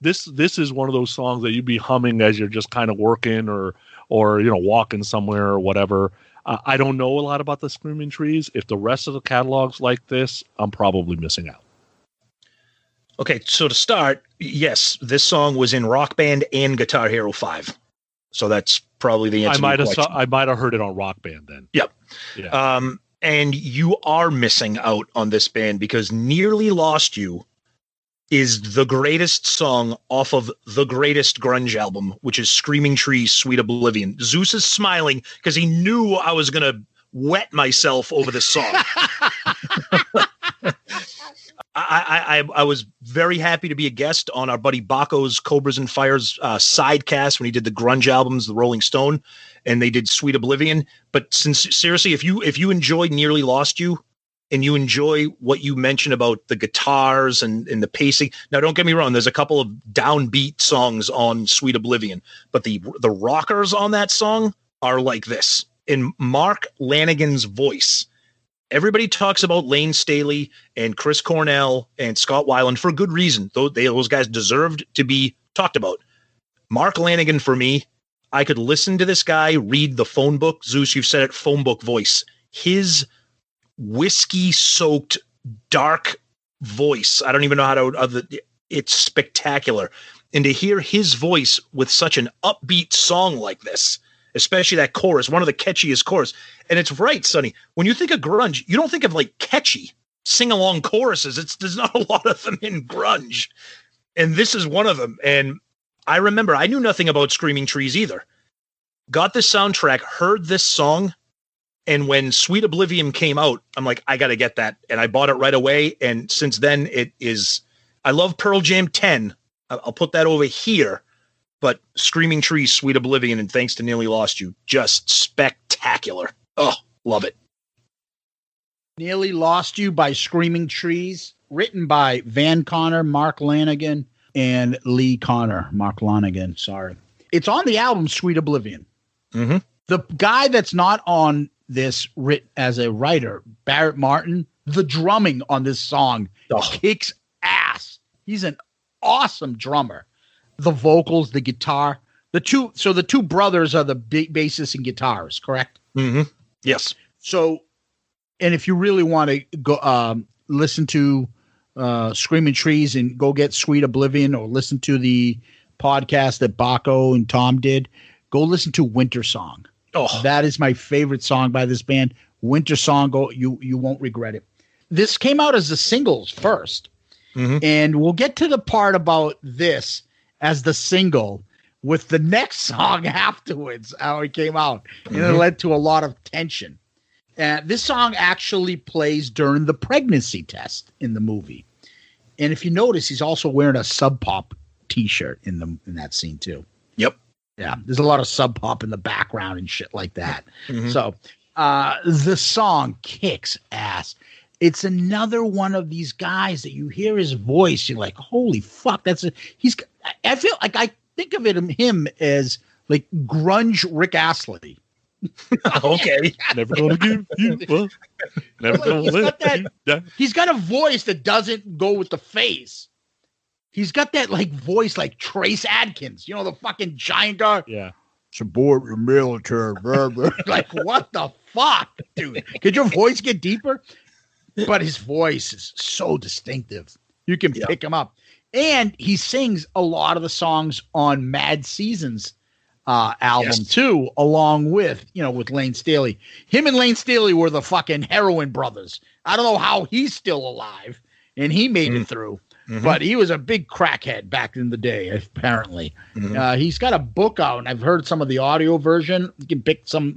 this is one of those songs that you'd be humming as you're just kind of working or walking somewhere or whatever. I don't know a lot about the Screaming Trees. If the rest of the catalog's like this, I'm probably missing out. Okay, so to start, yes, this song was in Rock Band and Guitar Hero 5. So that's probably the answer. I might have heard it on Rock Band then. Yep. Yeah. And you are missing out on this band because Nearly Lost You is the greatest song off of the greatest grunge album, which is Screaming Trees, Sweet Oblivion. Zeus is smiling because he knew I was going to wet myself over this song. I was very happy to be a guest on our buddy Baco's Cobras and Fires sidecast when he did the grunge albums, the Rolling Stone, and they did Sweet Oblivion. But seriously, if you enjoyed Nearly Lost You and you enjoy what you mentioned about the guitars and the pacing, now don't get me wrong, there's a couple of downbeat songs on Sweet Oblivion, but the rockers on that song are like this. In Mark Lanigan's voice, everybody talks about Lane Staley and Chris Cornell and Scott Weiland for good reason. Those guys deserved to be talked about. Mark Lanigan, for me, I could listen to this guy read the phone book. Zeus, you've said it, phone book voice. His whiskey-soaked, dark voice. I don't even know how to... it's spectacular. And to hear his voice with such an upbeat song like this, especially that chorus, one of the catchiest chorus. And it's right, Sonny. When you think of grunge, you don't think of like catchy sing-along choruses. There's not a lot of them in grunge. And this is one of them. And I remember I knew nothing about Screaming Trees either. Got this soundtrack, heard this song, and when Sweet Oblivion came out, I'm like, I got to get that. And I bought it right away. And since then, I love Pearl Jam 10. I'll put that over here. But Screaming Trees, Sweet Oblivion, and Thanks to Nearly Lost You, just spectacular. Oh, love it. Nearly Lost You by Screaming Trees, written by Van Conner, Mark Lanigan, and Lee Conner. Mark Lanigan, sorry. It's on the album Sweet Oblivion. Mm-hmm. The guy that's not on this as a writer, Barrett Martin, the drumming on this song kicks ass. He's an awesome drummer. The vocals, the guitar, the two brothers are the big bassist and guitarists, correct? Mm-hmm. Yes. So, and if you really want to go listen to Screaming Trees and go get Sweet Oblivion, or listen to the podcast that Baco and Tom did, go listen to Winter Song. Oh, that is my favorite song by this band. Winter Song. You won't regret it. This came out as the singles first. Mm-hmm. And we'll get to the part about this as the single with the next song afterwards, how it came out. And it led to a lot of tension. This song actually plays during the pregnancy test in the movie. And if you notice, he's also wearing a Sub Pop t-shirt in that scene too. Yep. Yeah. There's a lot of Sub Pop in the background and shit like that. Mm-hmm. So the song kicks ass. It's another one of these guys that you hear his voice, you're like, holy fuck, I feel like I think of him as like grunge Rick Astley. Okay. Never gonna give you up. Never gonna let you down. He's got a voice that doesn't go with the face. He's got that like voice like Trace Adkins, you know, the fucking giant guy. Yeah. Support the military. Like, what the fuck, dude? Could your voice get deeper? But his voice is so distinctive. You can pick him up. And he sings a lot of the songs on Mad Seasons album too, along with Lane Staley. Him and Lane Staley were the fucking heroin brothers. I don't know how he's still alive and he made it through. Mm-hmm. But he was a big crackhead back in the day, apparently. Mm-hmm. He's got a book out, and I've heard some of the audio version. You can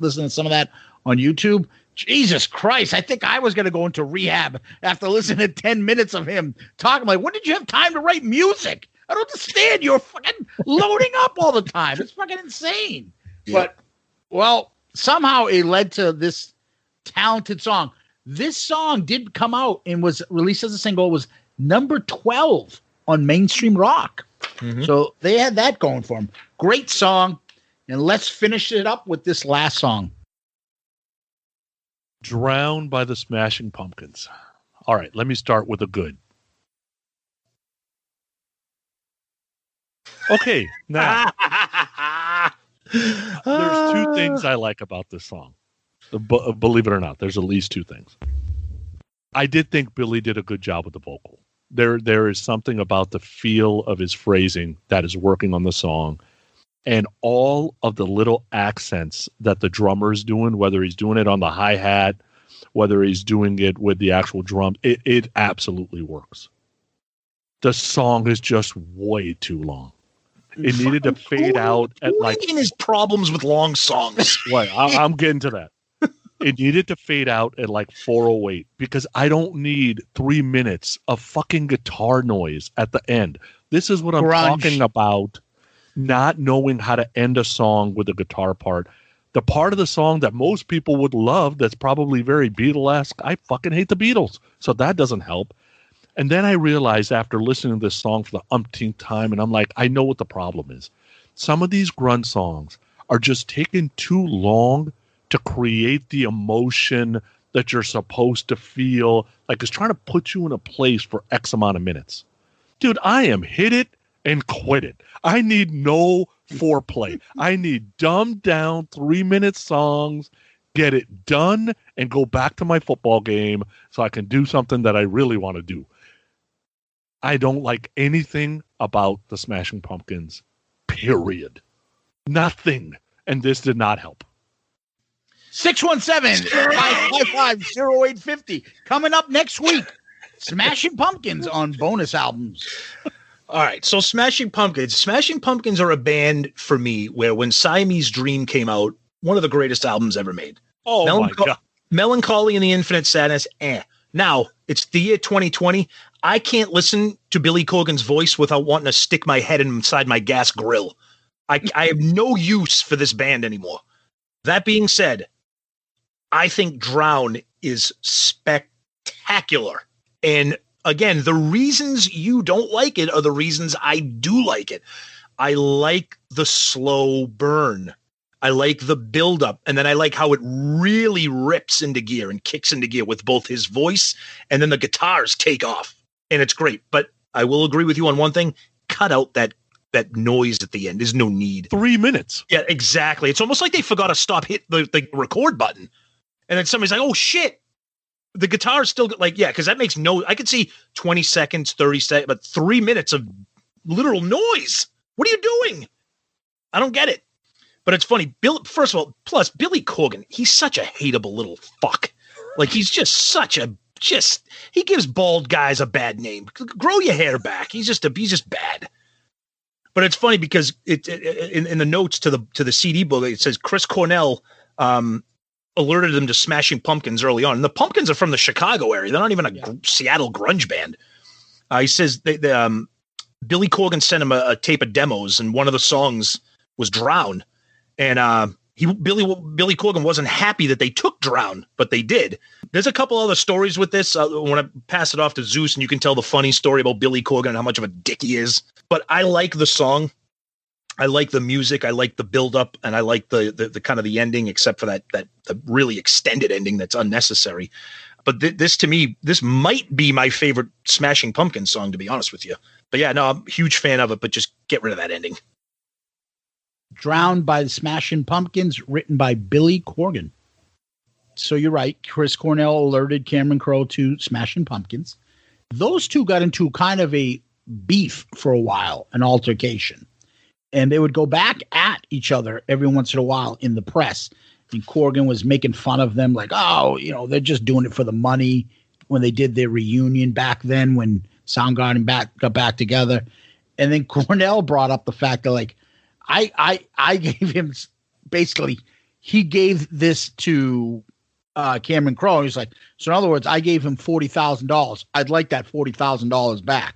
listen to some of that on YouTube. Jesus Christ, I think I was going to go into rehab after listening to 10 minutes of him talking. Like, when did you have time to write music? I don't understand. You're fucking loading up all the time. It's fucking insane. Yeah. But, well, somehow it led to this talented song. This song did come out and was released as a single. It was number 12 on Mainstream Rock. Mm-hmm. So they had that going for them. Great song. And let's finish it up with this last song. Drowned by the Smashing Pumpkins. All right, let me start with a good. Okay, now there's two things I like about this song. Believe it or not, there's at least two things. I did think Billy did a good job with the vocal. There is something about the feel of his phrasing that is working on the song. And all of the little accents that the drummer is doing, whether he's doing it on the hi-hat, whether he's doing it with the actual drum, it absolutely works. The song is just way too long. It needed to fade out at like... in his problems with long songs. Wait, I'm getting to that. It needed to fade out at like 4:08 because I don't need 3 minutes of fucking guitar noise at the end. This is what I'm talking about. Not knowing how to end a song with a guitar part. The part of the song that most people would love that's probably very Beatle-esque, I fucking hate the Beatles. So that doesn't help. And then I realized after listening to this song for the umpteenth time, and I'm like, I know what the problem is. Some of these grunge songs are just taking too long to create the emotion that you're supposed to feel. Like it's trying to put you in a place for X amount of minutes. Dude, I am hit it and quit it. I need no foreplay. I need dumbed down 3-minute songs, get it done, and go back to my football game so I can do something that I really want to do. I don't like anything about the Smashing Pumpkins, period. Nothing. And this did not help. 617-555-0850. Coming up next week, Smashing Pumpkins on bonus albums. All right, so Smashing Pumpkins are a band for me where when Siamese Dream came out, one of the greatest albums ever made. Oh, my God. Melancholy and the Infinite Sadness, Now, it's the year 2020. I can't listen to Billy Corgan's voice without wanting to stick my head inside my gas grill. I have no use for this band anymore. That being said, I think Drown is spectacular. And again, the reasons you don't like it are the reasons I do like it. I like the slow burn. I like the buildup. And then I like how it really rips into gear and kicks into gear with both his voice and then the guitars take off. And it's great. But I will agree with you on one thing. Cut out that noise at the end. There's no need. 3 minutes. Yeah, exactly. It's almost like they forgot to stop hit the record button. And then somebody's like, oh, shit. The guitar's still because that makes I could see 20 seconds, 30 seconds, but 3 minutes of literal noise. What are you doing? I don't get it. But it's funny. First of all, plus Billy Corgan, he's such a hateable little fuck. Like he's just he gives bald guys a bad name. Grow your hair back. He's just bad. But it's funny because in the notes to the CD book, it says Chris Cornell alerted them to Smashing Pumpkins early on. And the Pumpkins are from the Chicago area. They're not even a Seattle grunge band. He says Billy Corgan sent him a tape of demos, and one of the songs was Drown. And Billy Corgan wasn't happy that they took Drown, but they did. There's a couple other stories with this. I want to pass it off to Zeus, and you can tell the funny story about Billy Corgan and how much of a dick he is. But I like the song. I like the music. I like the build-up, and I like the kind of the ending, except for that the really extended ending that's unnecessary. But this, to me, this might be my favorite Smashing Pumpkins song, to be honest with you. But yeah, no, I'm a huge fan of it, but just get rid of that ending. Drowned by the Smashing Pumpkins, written by Billy Corgan. So you're right. Chris Cornell alerted Cameron Crowe to Smashing Pumpkins. Those two got into kind of a beef for a while, an altercation. And they would go back at each other every once in a while in the press. And Corgan was making fun of them like, oh, they're just doing it for the money when they did their reunion back then when Soundgarden got back together. And then Cornell brought up the fact that, like, I gave him basically, he gave this to Cameron Crowe. He's like, so in other words, I gave him $40,000. I'd like that $40,000 back.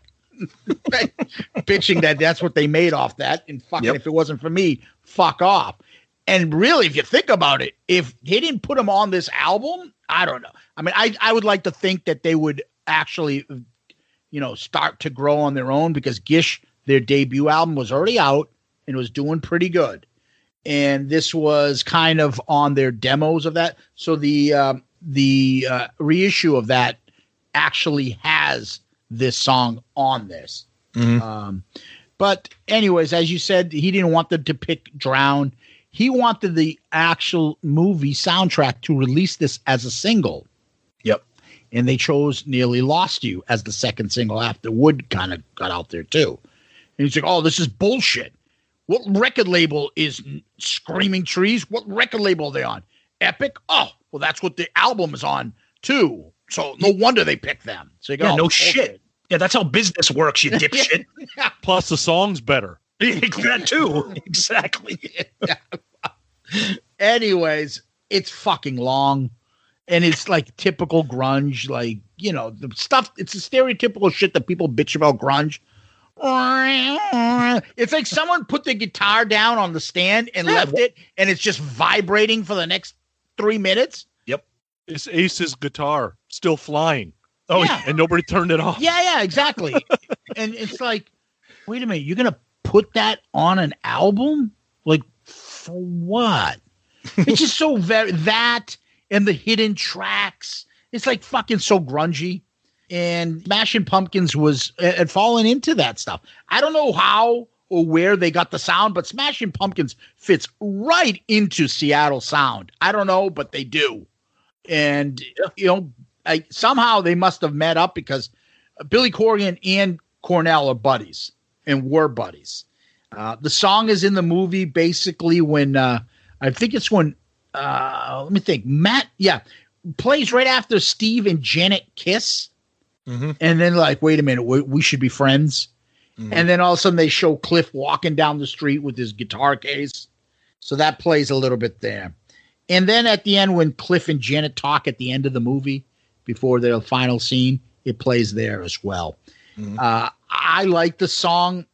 Bitching that's what they made off that. And fucking, if it wasn't for me, fuck off. And really, if you think about it, if they didn't put him on this album, I don't know. I mean, I would like to think that they would actually, start to grow on their own, because Gish, their debut album, was already out and was doing pretty good. And this was kind of on their demos of that. So the reissue of that actually has this song on this. Mm-hmm. But anyways, as you said, he didn't want them to pick Drown. He wanted the actual movie soundtrack to release this as a single. Yep. And they chose Nearly Lost You as the second single after Wood kind of got out there too. And he's like, oh, this is bullshit. What record label is Screaming Trees? What record label are they on? Epic? Oh, well, that's what the album is on too. So no wonder they picked them. So you go, no shit. Yeah, that's how business works, you dipshit. Yeah. Plus the song's better. That too. Exactly. Anyways, it's fucking long. And it's like typical grunge, like, the stuff. It's the stereotypical shit that people bitch about grunge. It's like someone put the guitar down on the stand and left it, and it's just vibrating for the next 3 minutes. Yep. It's Ace's guitar still flying. Oh, yeah. And nobody turned it off. Yeah, exactly. And it's like, wait a minute, you're going to put that on an album? Like, for what? It's just so that and the hidden tracks. It's like fucking so grungy. And Smashing Pumpkins had fallen into that stuff. I don't know how or where they got the sound, but Smashing Pumpkins fits right into Seattle sound. I don't know, but they do. And, somehow they must have met up, because Billy Corgan and Cornell are buddies and were buddies. The song is in the movie basically when I think it's when let me think. Matt, plays right after Steve and Janet kiss, and then like, wait a minute, we should be friends. And then all of a sudden they show Cliff walking down the street with his guitar case, so that plays a little bit there. And then at the end, when Cliff and Janet talk at the end of the movie before their final scene, it plays there as well. I like the song.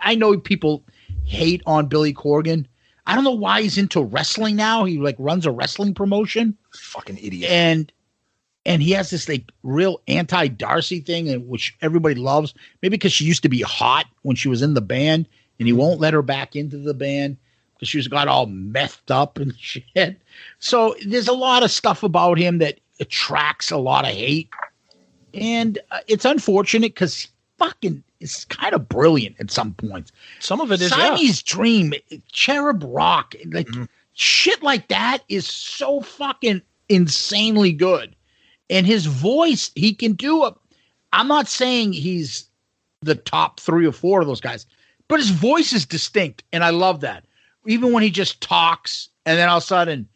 I know people hate on Billy Corgan. I don't know why he's into wrestling now. He like runs a wrestling promotion. Fucking idiot. And he has this like real anti-Darcy thing, which everybody loves. Maybe because she used to be hot when she was in the band, and he won't let her back into the band because she's got all methed up and shit. So there's a lot of stuff about him that attracts a lot of hate. And it's unfortunate because fucking is kind of brilliant at some points. Some of it is Siamese Dream, Cherub Rock, like shit like that is so fucking insanely good. And his voice, he can do it. I'm not saying he's the top 3 or 4 of those guys, but his voice is distinct, and I love that. Even when he just talks, and then all of a sudden,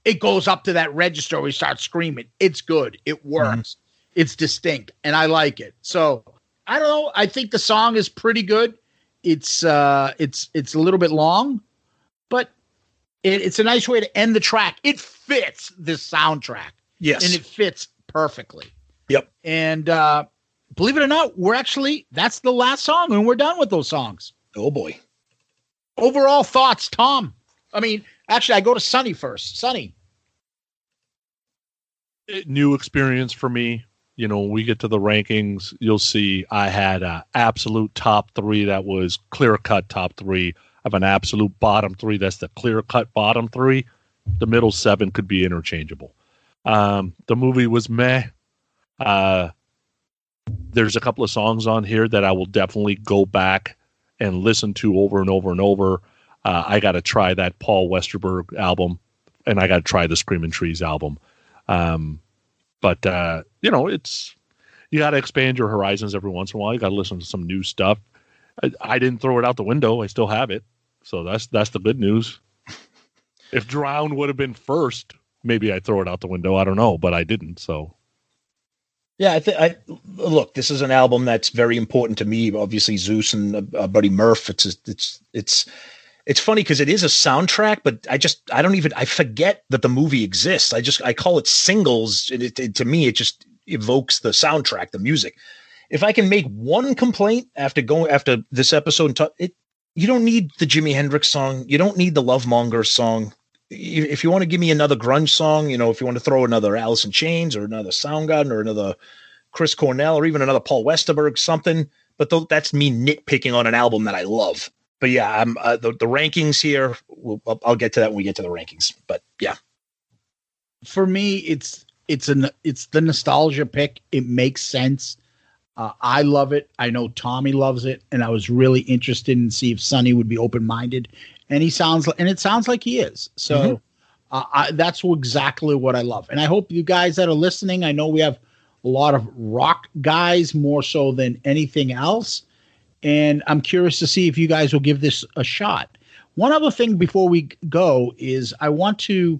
it goes up to that register where he starts screaming. It's good. It works. It's distinct, and I like it. So I don't know. I think the song is pretty good. It's a little bit long, but it's a nice way to end the track. It fits this soundtrack. Yes, and it fits perfectly. Yep. And believe it or not, that's the last song, and we're done with those songs. Oh boy. Overall thoughts, Tom. I mean, actually, I go to Sonny first. Sonny. New experience for me. You know, when we get to the rankings, you'll see I had an absolute top 3 that was clear-cut top 3. I have an absolute bottom 3 that's the clear-cut bottom 3. The middle 7 could be interchangeable. The movie was meh. There's a couple of songs on here that I will definitely go back and listen to over and over and over. I got to try that Paul Westerberg album, and I got to try the Screaming Trees album. But you know, you got to expand your horizons every once in a while. You got to listen to some new stuff. I didn't throw it out the window. I still have it. So that's the good news. If Drown would have been first, maybe I'd throw it out the window. I don't know, but I didn't. So. Yeah, look, this is an album that's very important to me. Obviously, Zeus and Buddy Murph. It's funny because it is a soundtrack, but I forget that the movie exists. I call it singles. And to me, it just evokes the soundtrack, the music. If I can make one complaint after this episode, you don't need the Jimi Hendrix song. You don't need the Lovemongers song. If you want to give me another grunge song, you know, if you want to throw another Alice in Chains or another Soundgarden or another Chris Cornell or even another Paul Westerberg, something, but that's me nitpicking on an album that I love. But yeah, the rankings here, I'll get to that when we get to the rankings, but yeah. For me, it's the nostalgia pick. It makes sense. I love it. I know Tommy loves it, and I was really interested in see if Sonny would be open-minded. And it sounds like he is. So that's exactly what I love. And I hope you guys that are listening, I know we have a lot of rock guys more so than anything else. And I'm curious to see if you guys will give this a shot. One other thing before we go is I want to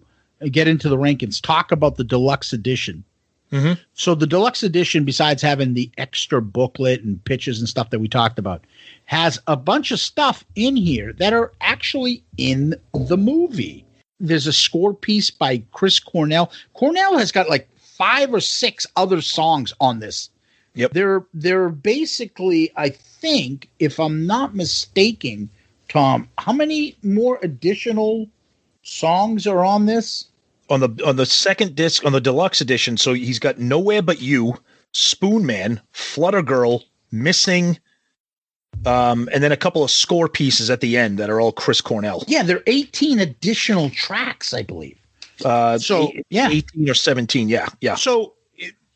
get into the rankings, talk about the deluxe edition. So the deluxe edition, besides having the extra booklet and pictures and stuff that we talked about, has a bunch of stuff in here that are actually in the movie. There's a score piece by Chris Cornell. Cornell has got like 5 or 6 other songs on this. Yep. They're basically, I think, if I'm not mistaken, Tom, how many more additional songs are on this? On the second disc, on the deluxe edition, so he's got Nowhere But You, Spoon Man, Flutter Girl, Missing, and then a couple of score pieces at the end that are all Chris Cornell. Yeah, there are 18 additional tracks, I believe. 18 or 17, yeah. So,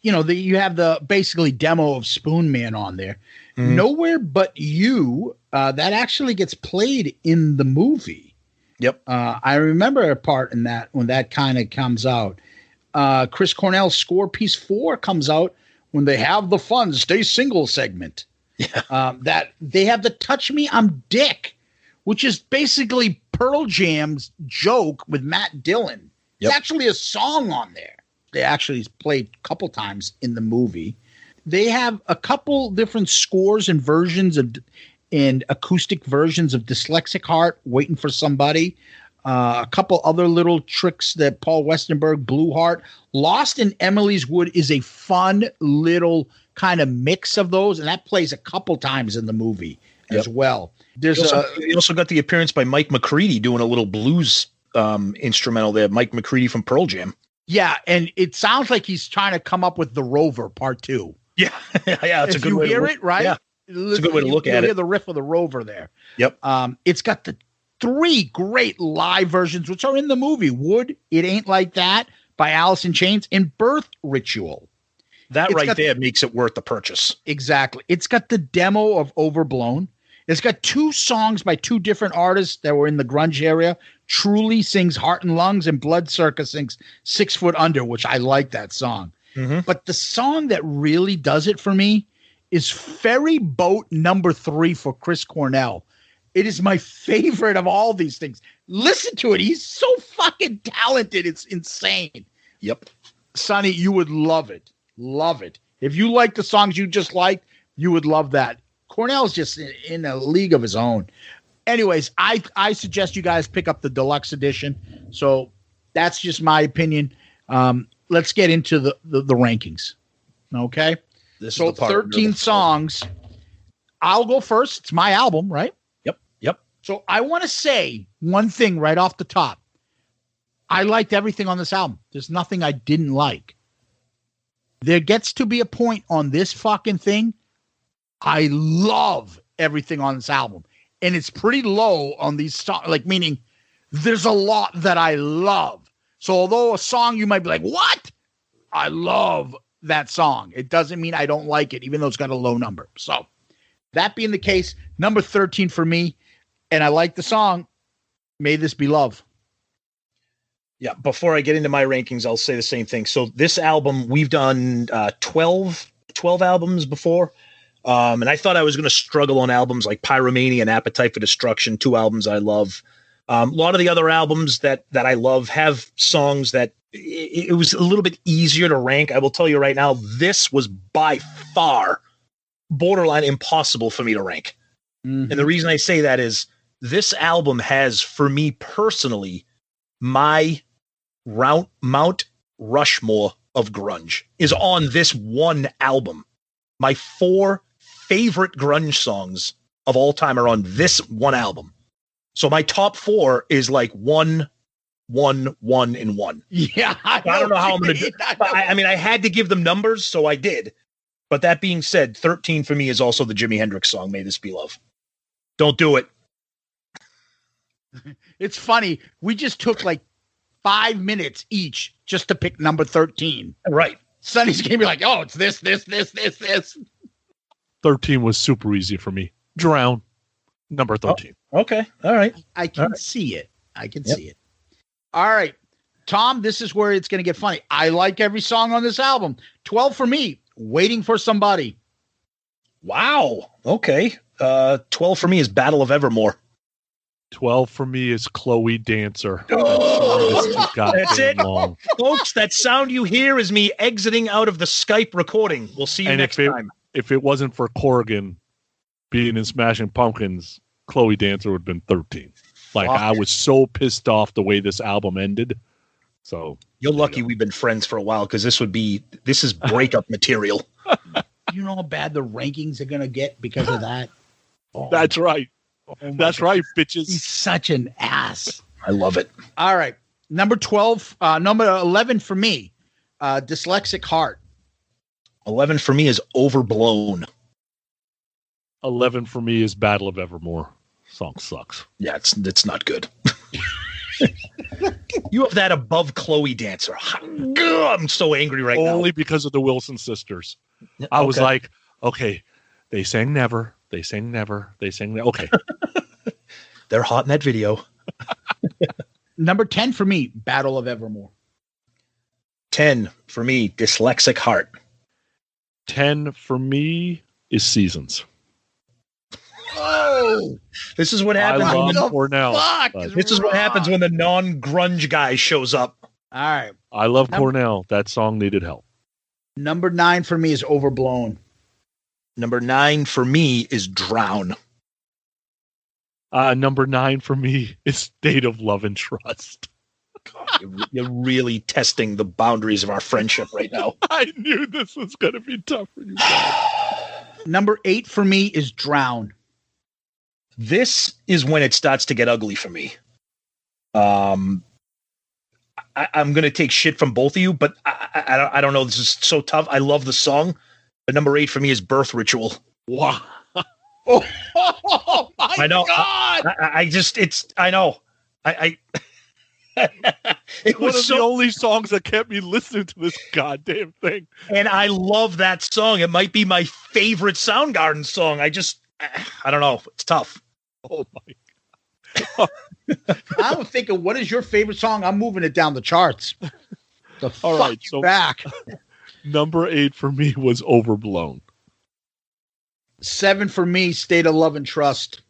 you know, you have the basically demo of Spoon Man on there. Nowhere But You, that actually gets played in the movie. Yep. I remember a part in that when that kind of comes out. Chris Cornell's score piece 4 comes out when they have the fun, stay single segment. Yeah. That they have the Touch Me, I'm Dick, which is basically Pearl Jam's joke with Matt Dillon. It's actually a song on there. They actually played a couple times in the movie. They have a couple different scores and versions and acoustic versions of Dyslexic Heart, Waiting for Somebody. A couple other little tricks that Paul Westerberg, Blue Heart. Lost in Emily's Wood is a fun little kind of mix of those, and that plays a couple times in the movie as well. There's you also got the appearance by Mike McCready doing a little blues instrumental there. Mike McCready from Pearl Jam. Yeah, and it sounds like he's trying to come up with The Rover Part 2. Yeah, yeah, it's a good way to hear it, right? Yeah, it's a good way to look at it. Hear the riff of The Rover there. Yep. It's got the 3 great live versions, which are in the movie: Wood, It Ain't Like That by Alice in Chains, and Birth Ritual. That right there makes it worth the purchase. Exactly. It's got the demo of Overblown. It's got 2 songs by 2 different artists that were in the grunge area. Truly sings Heart and Lungs, and Blood Circus sings 6 Foot Under, which I like that song. Mm-hmm. But the song that really does it for me is Ferry Boat Number 3 for Chris Cornell. It is my favorite of all these things. Listen to it. He's so fucking talented. It's insane. Yep. Sonny, you would love it. Love it. If you like the songs you just liked, you would love that. Cornell's just in a league of his own. Anyways, I suggest you guys pick up the deluxe edition. So that's just my opinion. Let's get into the rankings. Okay. So 13 songs. I'll go first. It's my album, right? Yep. So I want to say one thing right off the top. I liked everything on this album. There's nothing I didn't like. There gets to be a point on this fucking thing. I love everything on this album. And it's pretty low on these songs, like, meaning there's a lot that I love. So although a song you might be like, what? I love that song. It doesn't mean I don't like it, even though it's got a low number. So that being the case, number 13 for me, and I like the song, May This Be Love. Yeah, before I get into my rankings, I'll say the same thing. So this album, we've done 12 albums before. And I thought I was going to struggle on albums like Pyromania and Appetite for Destruction, 2 albums I love. A lot of the other albums that I love have songs that it was a little bit easier to rank. I will tell you right now, this was by far borderline impossible for me to rank. Mm-hmm. And the reason I say that is this album has, for me personally, my Mount Rushmore of grunge is on this one album. My 4 favorite grunge songs of all time are on this one album. So my top 4 is like 1, 1, 1, and 1. Yeah. I don't know how I'm going to do it. I mean, I had to give them numbers, so I did. But that being said, 13 for me is also the Jimi Hendrix song, May This Be Love. Don't do it. It's funny. We just took like 5 minutes each just to pick number 13. Right. Sonny's going to be like, oh, it's this. 13 was super easy for me. Drown, number 13. Oh, okay. All right. I can see it. I can see it. All right. Tom, this is where it's going to get funny. I like every song on this album. 12 for me, Waiting for Somebody. Wow. Okay. 12 for me is Battle of Evermore. 12 for me is Chloe Dancer. That's it. Long. Folks, that sound you hear is me exiting out of the Skype recording. We'll see you next time. If it wasn't for Corrigan being in Smashing Pumpkins, Chloe Dancer would have been 13. Like, I was so pissed off the way this album ended. So you're lucky we've been friends for a while, because this is breakup material. You know how bad the rankings are going to get because of that? Oh, that's right. Oh, that's God. Right, bitches. He's such an ass. I love it. All right. Number 11 for me, Dyslexic Heart. 11 for me is Overblown. 11 for me is Battle of Evermore. Song sucks. Yeah, it's not good. You have that above Chloe Dancer. I'm so angry right now. Only because of the Wilson sisters. I was like, okay, they sang Never. They sang Never. They sang okay. They're hot in that video. Number 10 for me, Battle of Evermore. 10 for me, Dyslexic Heart. 10 for me is Seasons. Oh, this is what happens. I love Cornell. This is what happens when the non-grunge guy shows up. All right. I love Cornell. That song needed help. Number 9 for me is Overblown. Number 9 for me is Drown. Number 9 for me is State of Love and Trust. God, you're really testing the boundaries of our friendship right now. I knew this was going to be tough for you guys. Number 8 for me is Drown. This is when it starts to get ugly for me. I'm going to take shit from both of you, but I don't know. This is so tough. I love the song, but number 8 for me is Birth Ritual. Wow. Oh my I know. God. I know. It One was of the only songs that kept me listening to this goddamn thing. And I love that song. It might be my favorite Soundgarden song. I don't know. It's tough. Oh my God. I'm thinking, what is your favorite song? I'm moving it down the charts. All right, so back. Number 8 for me was Overblown. 7 for me, State of Love and Trust.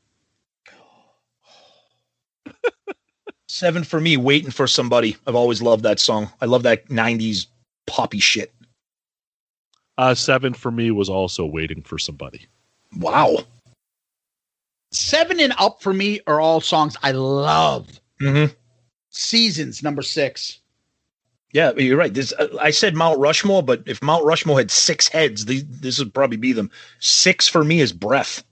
7 for me, Waiting for Somebody. I've always loved that song. I love that 90s poppy shit. 7 for me was also Waiting for Somebody. Wow. 7 and up for me are all songs I love. Mm-hmm. Seasons, number 6. Yeah, you're right. I said Mount Rushmore, but if Mount Rushmore had 6 heads, this would probably be them. 6 for me is Breath.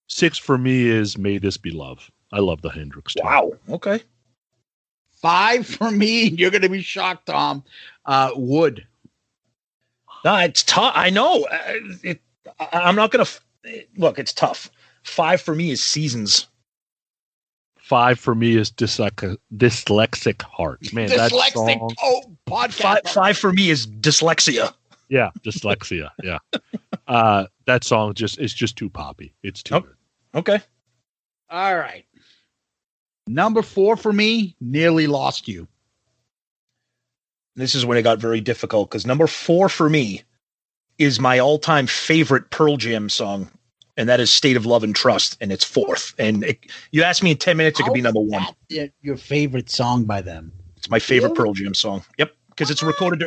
6 for me is May This Be Love. I love the Hendrix too. Wow. Okay. 5 for me, you're going to be shocked, Tom. Wood. No, it's tough. I know. I'm not going to look. It's tough. 5 for me is Seasons. 5 for me is Dyslexic Heart. Man, that song. Oh, podcast. 5 for me is Dyslexia. Yeah, Dyslexia. Yeah. That song is just too poppy. It's too good. Okay. All right. Number 4 for me, Nearly Lost You. This is when it got very difficult because number 4 for me is my all-time favorite Pearl Jam song, and that is State of Love and Trust, and it's 4th. And you asked me in 10 minutes, it could be number 1. Your favorite song by them? It's my favorite Pearl Jam song. Yep, because it's recorded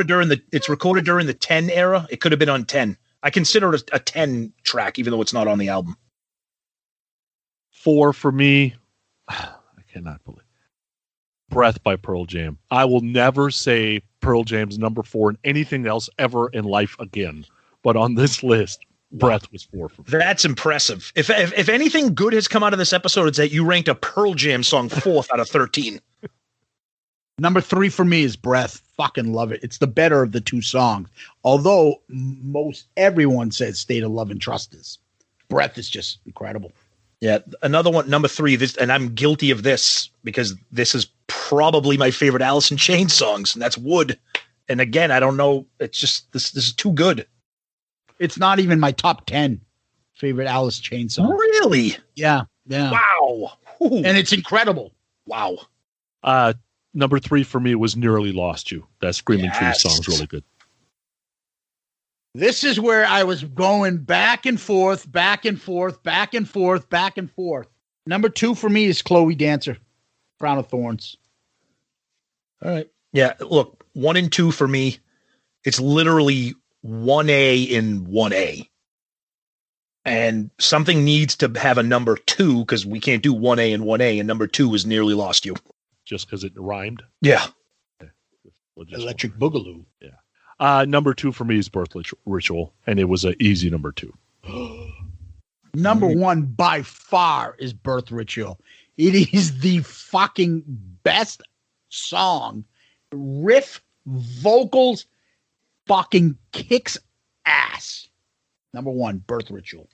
during the 10 era. It could have been on 10. I consider it a 10 track, even though it's not on the album. 4 for me. I cannot believe Breath by Pearl Jam. I will never say Pearl Jam's number 4 in anything else ever in life again. But on this list, Breath was 4 for me. That's impressive. If anything good has come out of this episode, it's that you ranked a Pearl Jam song 4th out of 13. Number 3 for me is Breath. Fucking love it. It's the better of the 2 songs. Although most everyone says State of Love and Trust is. Breath is just incredible. Yeah, another one, number 3, this, and I'm guilty of this because this is probably my favorite Alice in Chains songs, and that's Wood. And again, I don't know. It's just, this is too good. It's not even my top 10 favorite Alice Chains songs. Really? Yeah. Wow. Ooh. And it's incredible. Wow. Number 3 for me was Nearly Lost You. That Screaming Trees song is really good. This is where I was going back and forth, back and forth, back and forth, back and forth. Number 2 for me is Chloe Dancer, Crown of Thorns. All right. Yeah, look, 1 and 2 for me. It's literally 1A in 1A. And something needs to have a number 2 because we can't do 1A and 1A, and number 2 is Nearly Lost You. Just because it rhymed? Yeah. Okay. Electric Boogaloo. Yeah. Number 2 for me is Birth Ritual, and it was an easy number 2. Number 1 by far is Birth Ritual. It is the fucking best song. Riff, vocals, fucking kicks ass. Number 1, Birth Ritual.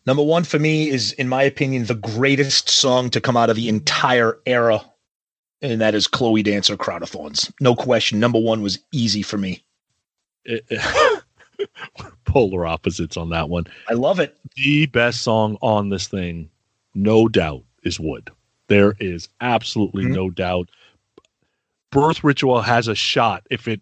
Number 1 for me is, in my opinion, the greatest song to come out of the entire era, and that is Chloe Dancer, Crown of Thorns. No question. Number 1 was easy for me. Polar opposites on that one. I love it. The best song on this thing, no doubt, is Wood. There is absolutely no doubt. Birth Ritual has a shot if it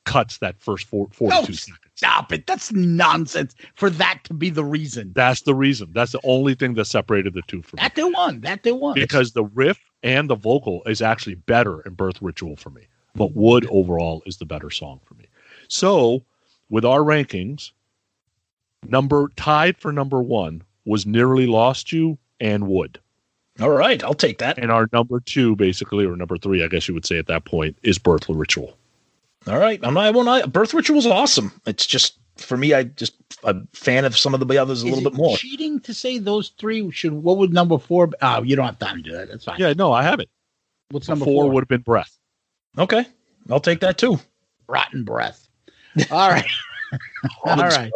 cuts that first 42 seconds. Stop it. That's nonsense for that to be the reason. That's the reason. That's the only thing that separated the two for me. That they won. Because the riff and the vocal is actually better in Birth Ritual for me. But Wood overall is the better song for me. So, with our rankings, tied for number 1 was Nearly Lost You and Wood. All right, I'll take that. And our number 2, basically, or number 3, I guess you would say at that point, is Birth Ritual. All right, Birth Ritual is awesome. It's just, for me, I'm a fan of some of the others a little bit more. Cheating to say those 3 what would number 4 be? Oh, you don't have time to do that. That's fine. Yeah, no, I have it. What's number 4 would have been Breath. Okay, I'll take that too. Rotten Breath. All right. All right.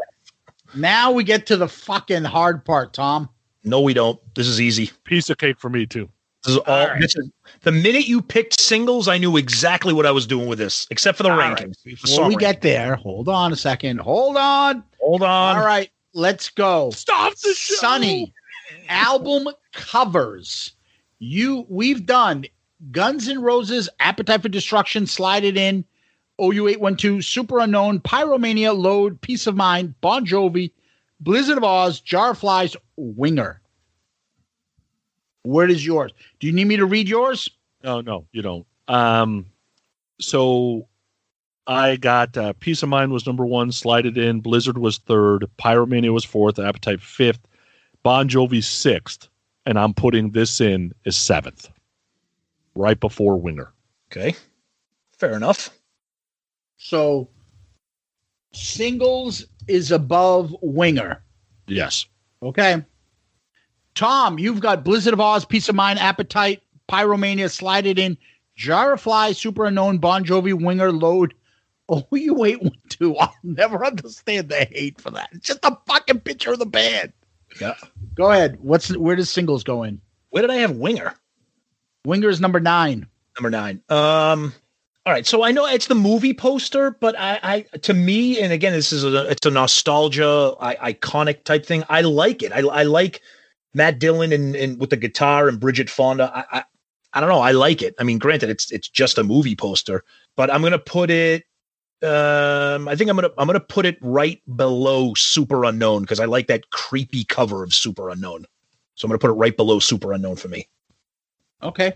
Now we get to the fucking hard part, Tom. No, we don't. This is easy. Piece of cake for me too. This is all right. The minute you picked singles, I knew exactly what I was doing with this, except for the rankings. Right. Before we get there, hold on a second. Hold on. All right, let's go. Stop the show. Sonny, album covers. We've done Guns N' Roses, Appetite for Destruction, Slide It In, OU812, Super Unknown, Pyromania, Load, Peace of Mind, Bon Jovi, Blizzard of Oz, Jar of Flies, Winger. Where is yours? Do you need me to read yours? No, you don't. So I got Peace of Mind was number 1, Slide It In, Blizzard was 3rd, Pyromania was 4th, Appetite 5th, Bon Jovi 6th, and I'm putting this in as 7th, right before Winger. Okay, fair enough. So singles is above Winger. Yes. Okay. Tom, you've got Blizzard of Oz, Peace of Mind, Appetite, Pyromania, Slide It In, Jar of Flies, Super Unknown, Bon Jovi, Winger, Load. OU812. I'll never understand the hate for that. It's just a fucking picture of the band. Yeah. Go ahead. Where does singles go in? Where did I have Winger? Winger is number 9. Number 9. All right, so I know it's the movie poster, but I to me, and again, it's a nostalgia, iconic type thing. I like it. I like Matt Dillon and with the guitar and Bridget Fonda. I don't know. I like it. I mean, granted, it's just a movie poster, but I'm gonna put it. I think I'm gonna put it right below Super Unknown because I like that creepy cover of Super Unknown. So I'm gonna put it right below Super Unknown for me. Okay.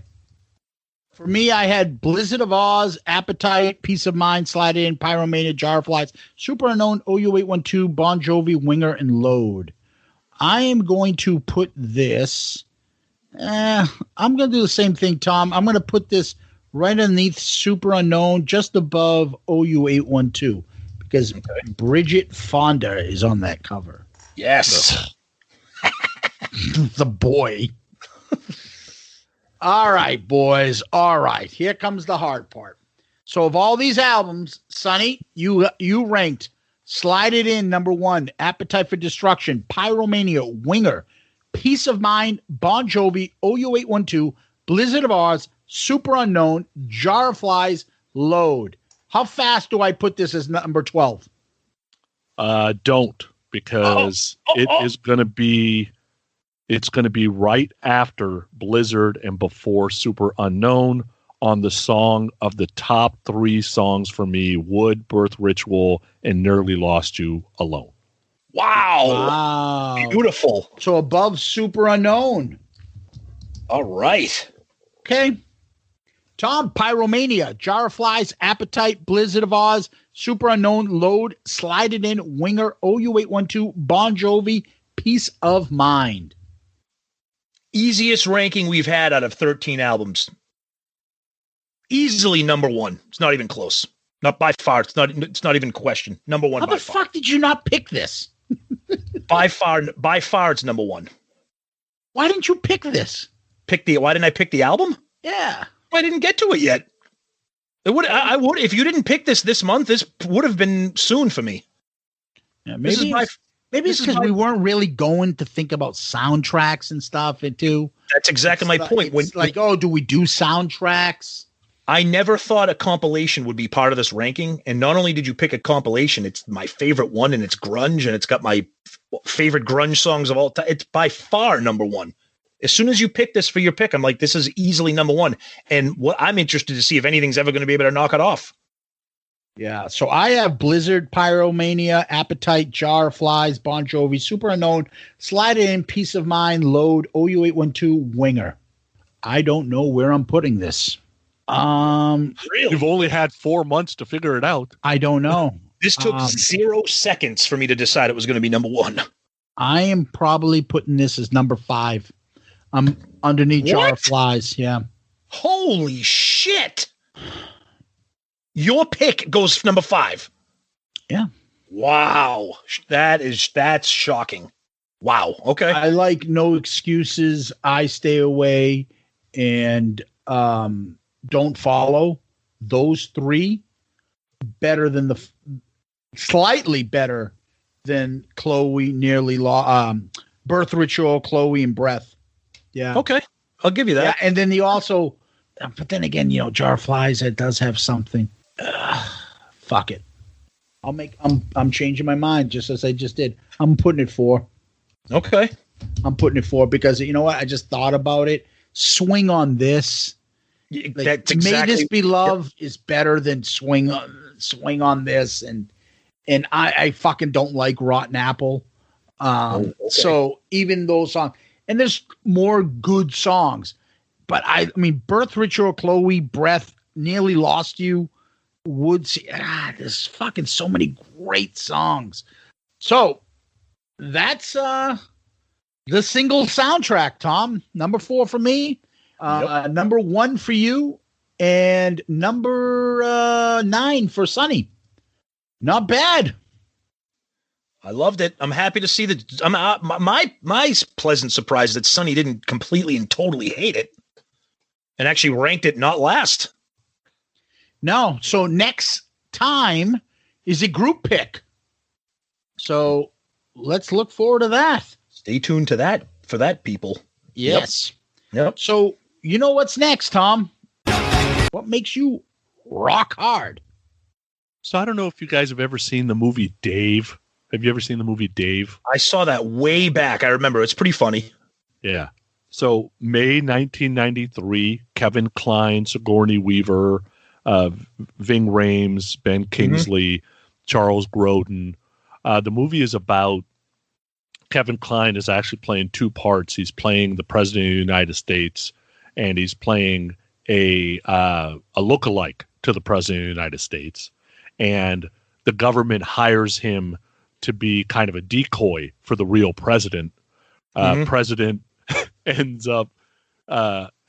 For me, I had Blizzard of Oz, Appetite, Peace of Mind, Slide In, Pyromania, Jar of Flies, Super Unknown, OU812, Bon Jovi, Winger, and Load. I am going to put this. I'm going to do the same thing, Tom. I'm going to put this right underneath Super Unknown, just above OU812, because Bridget Fonda is on that cover. Yes. The boy. All right, boys. All right. Here comes the hard part. So of all these albums, Sonny, you ranked Slide It In, number 1, Appetite for Destruction, Pyromania, Winger, Peace of Mind, Bon Jovi, OU812, Blizzard of Oz, Super Unknown, Jar of Flies, Load. How fast do I put this as number 12? Don't, because it is going to be... It's going to be right after Blizzard and before Super Unknown on the song of the top 3 songs for me, Wood, Birth Ritual, and Nearly Lost You alone. Wow. Beautiful. So above Super Unknown. All right. Okay. Tom, Pyromania, Jar of Flies, Appetite, Blizzard of Oz, Super Unknown, Load, Slide It In, Winger, OU812, Bon Jovi, Peace of Mind. Easiest ranking we've had out of 13 albums. Easily number 1. It's not even close. Not by far. It's not even a question. Number 1 by far. How the fuck did you not pick this? By far, it's number 1. Why didn't you pick this? Why didn't I pick the album? Yeah. I didn't get to it yet. I would if you didn't pick this month, this would have been soon for me. Yeah, maybe it's because we weren't really going to think about soundtracks and stuff too. That's exactly my point. Do we do soundtracks? I never thought a compilation would be part of this ranking. And not only did you pick a compilation, it's my favorite one, and it's grunge, and it's got my favorite grunge songs of all time. It's by far number 1. As soon as you pick this for your pick, I'm like, this is easily number 1. And what I'm interested to see if anything's ever going to be able to knock it off. Yeah, so I have Blizzard, Pyromania, Appetite, Jar of Flies, Bon Jovi, Super Unknown, Slide It In, Peace of Mind, Load, OU812, Winger. I don't know where I'm putting this. Really? You've only had 4 months to figure it out. I don't know. This took 0 seconds for me to decide it was going to be number 1. I am probably putting this as number 5. I'm underneath Jar of Flies. Yeah. Holy shit. Your pick goes number 5. Yeah. Wow. That's shocking. Wow. Okay. I like No Excuses, I Stay Away, and Don't Follow. Those 3 better than slightly better than Chloe, Birth Ritual, Chloe, and Breath. Yeah. Okay. I'll give you that. Yeah, and then but then again, Jar of Flies, it does have something. Fuck it. I'm changing my mind just as I just did. I'm putting it 4. Okay. I'm putting it 4 because you know what? I just thought about it. Swing on This. That's exactly. May This Be Love is better than Swing on This, and I fucking don't like Rotten Apple. Okay. So even those songs, and there's more good songs, but I mean, Birth Ritual, Chloe, Breath, Nearly Lost You, Woods. There's fucking so many great songs. So that's the single soundtrack, Tom. Number 4 for me. Yep. Number 1 for you, and number 9 for Sonny. Not bad. I loved it. I'm happy to see that. My pleasant surprise that Sonny didn't completely and totally hate it, and actually ranked it not last. No. So next time is a group pick. So let's look forward to that. Stay tuned to that for that, people. Yes. Yep. So you know what's next, Tom? What makes you rock hard? So I don't know if you guys have ever seen the movie Dave. Have you ever seen the movie Dave? I saw that way back. I remember. It's pretty funny. Yeah. So May 1993, Kevin Kline, Sigourney Weaver, Ving Rhames, Ben Kingsley, Charles Grodin. The movie is about Kevin Kline is actually playing 2 parts. He's playing the President of the United States, and he's playing a lookalike to the President of the United States. And the government hires him to be kind of a decoy for the real president. President ends up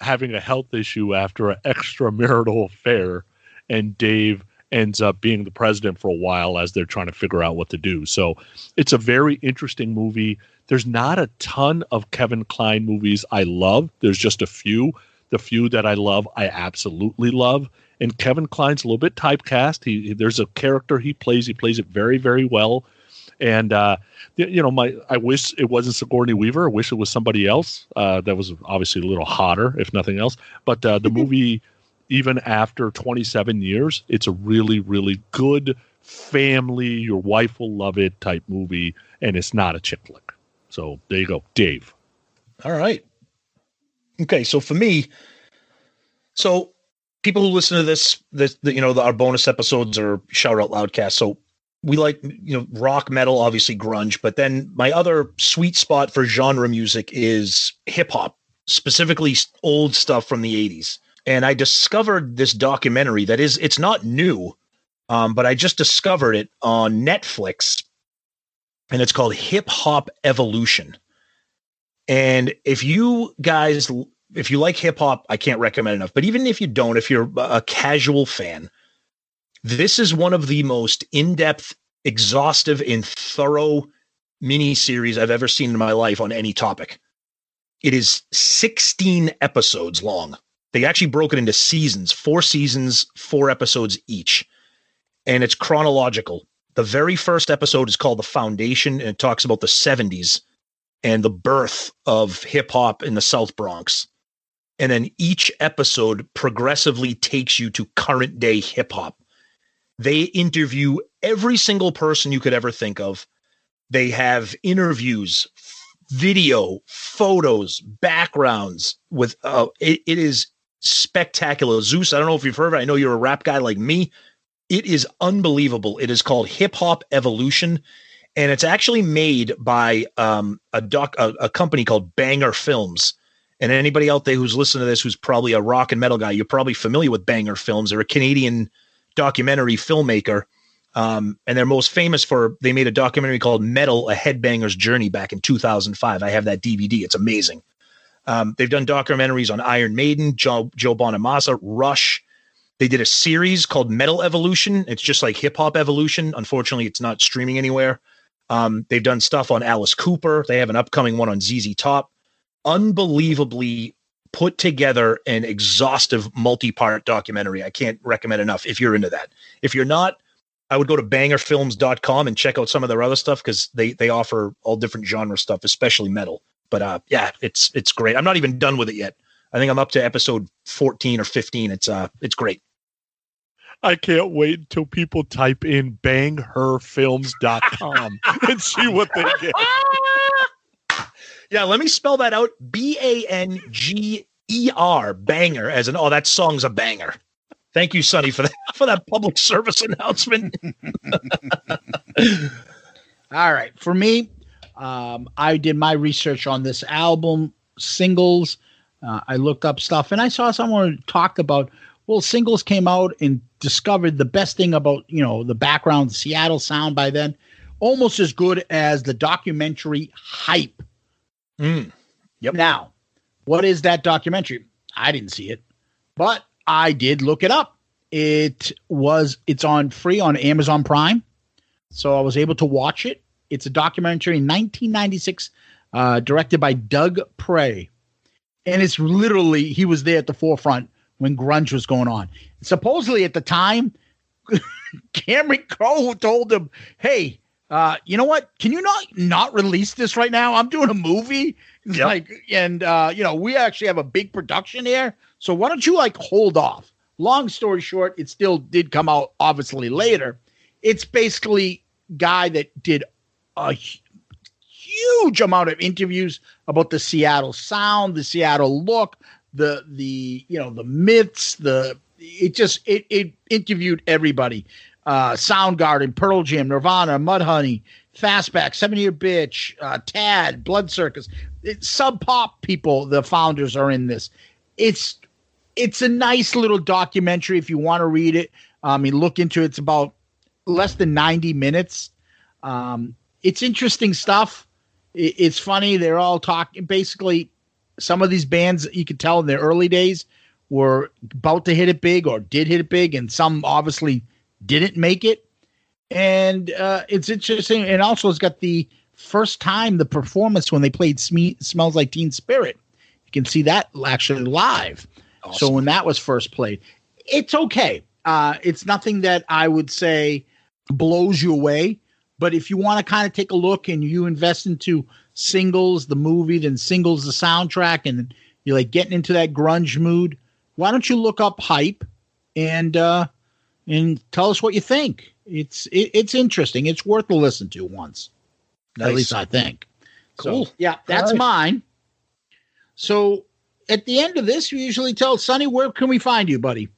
having a health issue after an extramarital affair, and Dave ends up being the president for a while as they're trying to figure out what to do. So it's a very interesting movie. There's not a ton of Kevin Kline movies I love. There's just a few. The few that I love, I absolutely love. And Kevin Kline's a little bit typecast. There's a character he plays it very, very well. And I wish it wasn't Sigourney Weaver. I wish it was somebody else that was obviously a little hotter, if nothing else. But the movie, even after 27 years, it's a really, really good family, your wife will love it type movie, and it's not a chick flick. So there you go, Dave. All right. Okay, so for me, people who listen to this, our bonus episodes are Shout Out Loudcast. So we like, rock, metal, obviously grunge, but then my other sweet spot for genre music is hip hop, specifically old stuff from the 80s. And I discovered this documentary it's not new, but I just discovered it on Netflix, and it's called Hip Hop Evolution. And if you like hip hop, I can't recommend enough, but even if you don't, if you're a casual fan, this is one of the most in-depth, exhaustive, and thorough mini-series I've ever seen in my life on any topic. It is 16 episodes long. They actually broke it into seasons, 4 seasons, 4 episodes each. And it's chronological. The very first episode is called The Foundation, and it talks about the 70s and the birth of hip-hop in the South Bronx. And then each episode progressively takes you to current-day hip-hop. They interview every single person you could ever think of. They have interviews, video, photos, backgrounds. With it is spectacular. Zeus, I don't know if you've heard of it. I know you're a rap guy like me. It is unbelievable. It is called Hip Hop Evolution, and it's actually made by a company called Banger Films. And anybody out there who's listening to this who's probably a rock and metal guy, you're probably familiar with Banger Films. They're a Canadian documentary filmmaker, and they're most famous for they made a documentary called Metal: A Headbanger's Journey back in 2005. I have that DVD. It's amazing. They've done documentaries on Iron Maiden, Joe Bonamassa, Rush. They did a series called Metal Evolution. It's just like Hip Hop Evolution. Unfortunately, it's not streaming anywhere. They've done stuff on Alice Cooper. They have an upcoming one on ZZ Top. Unbelievably put together an exhaustive multi-part documentary. I can't recommend enough if you're into that. If you're not, I would go to bangerfilms.com and check out some of their other stuff because they offer all different genre stuff, especially metal. But yeah, it's great. I'm not even done with it yet. I think I'm up to episode 14 or 15. It's great. I can't wait until people type in bangherfilms.com and see what they get. Yeah, let me spell that out. Banger, banger, as in, oh, that song's a banger. Thank you, Sonny, for that public service announcement. All right. For me, I did my research on this album, singles. I looked up stuff, and I saw someone talk about, well, singles came out and discovered the best thing about, the background, Seattle sound by then, almost as good as the documentary Hype. Yep. Now, what is that documentary? I didn't see it, but I did look it up. It's on free on Amazon Prime. So I was able to watch it. It's a documentary in 1996, directed by Doug Prey. And it's literally, he was there at the forefront when grunge was going on. Supposedly at the time, Cameron Crowe told him, hey, you know what? Can you not release this right now? I'm doing a movie. Yep. We actually have a big production here. So why don't you hold off? Long story short, it still did come out obviously later. It's basically guy that did a huge amount of interviews about the Seattle sound, the Seattle look, the myths, it interviewed everybody. Soundgarden, Pearl Jam, Nirvana, Mudhoney, Fastback, 7-Year Bitch, Tad, Blood Circus. Sub Pop people, the founders are in this. It's a nice little documentary if you want to read it. Look into it. It's about less than 90 minutes. It's interesting stuff. It's funny. They're all talking. Basically, some of these bands, you could tell in their early days, were about to hit it big or did hit it big, and some obviously didn't make it. And it's interesting. And also it's got the first time the performance when they played Smells Like Teen Spirit. You can see that actually live. Awesome. So when that was first played, it's okay. It's nothing that I would say blows you away. But if you want to kind of take a look and you invest into Singles, the movie, then Singles, the soundtrack, and you're getting into that grunge mood, why don't you look up Hype and tell us what you think? It's interesting. It's worth a listen to once. Nice. At least I think. Cool. So, yeah, that's mine. So at the end of this, you usually tell Sonny, where can we find you, buddy?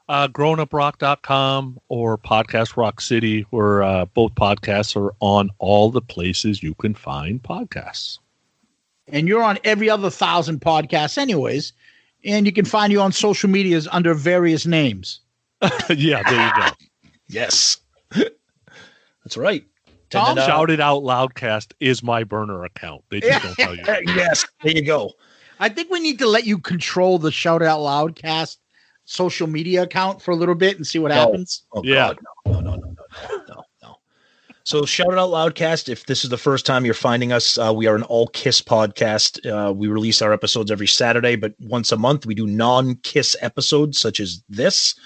grownuprock.com or Podcast Rock City, where both podcasts are on all the places you can find podcasts. And you're on every other 1,000 podcasts anyways, and you can find you on social medias under various names. Yeah, there you go. Yes. That's right. Tom? Shout It Out Loudcast is my burner account. They just don't tell you. Yes, there you go. I think we need to let you control the Shout It Out Loudcast social media account for a little bit and see what happens. Oh, yeah. God, no. So Shout It Out Loudcast, if this is the first time you're finding us, we are an all-Kiss podcast. We release our episodes every Saturday, but once a month we do non-Kiss episodes such as this.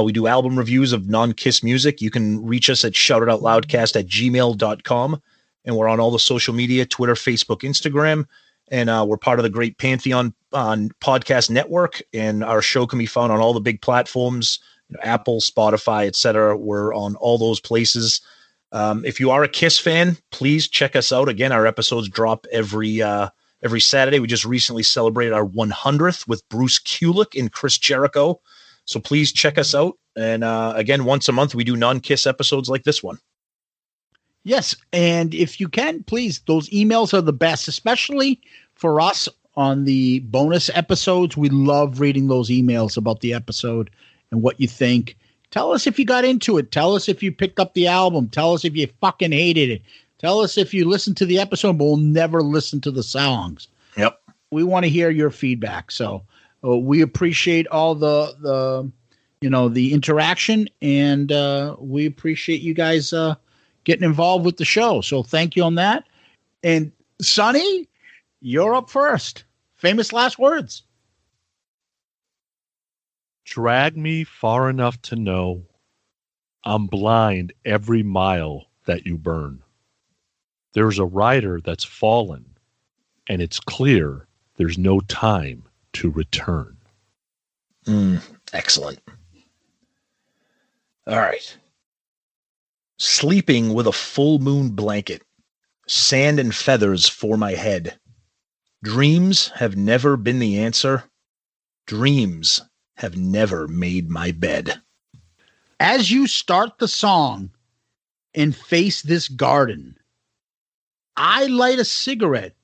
We do album reviews of non-Kiss music. You can reach us at shoutitoutloudcast@gmail.com, and we're on all the social media, Twitter, Facebook, Instagram, and we're part of the great Pantheon on Podcast Network, and our show can be found on all the big platforms, Apple, Spotify, etc. We're on all those places. If you are a Kiss fan, please check us out. Again, our episodes drop every Saturday. We just recently celebrated our 100th with Bruce Kulick and Chris Jericho. So please check us out. And again, once a month, we do non-Kiss episodes like this one. Yes. And if you can, please, those emails are the best, especially for us on the bonus episodes. We love reading those emails about the episode and what you think. Tell us if you got into it. Tell us if you picked up the album. Tell us if you fucking hated it. Tell us if you listened to the episode, but we'll never listen to the songs. Yep. We want to hear your feedback. So we appreciate all the interaction, and we appreciate you guys getting involved with the show. So thank you on that. And Sonny, you're up first. Famous last words. Drag me far enough to know I'm blind every mile that you burn. There's a rider that's fallen, and it's clear there's no time to return. Excellent. All right. Sleeping with a full moon blanket, sand and feathers for my head. Dreams have never been the answer. Dreams have never made my bed. As you start the song and face this garden, I light a cigarette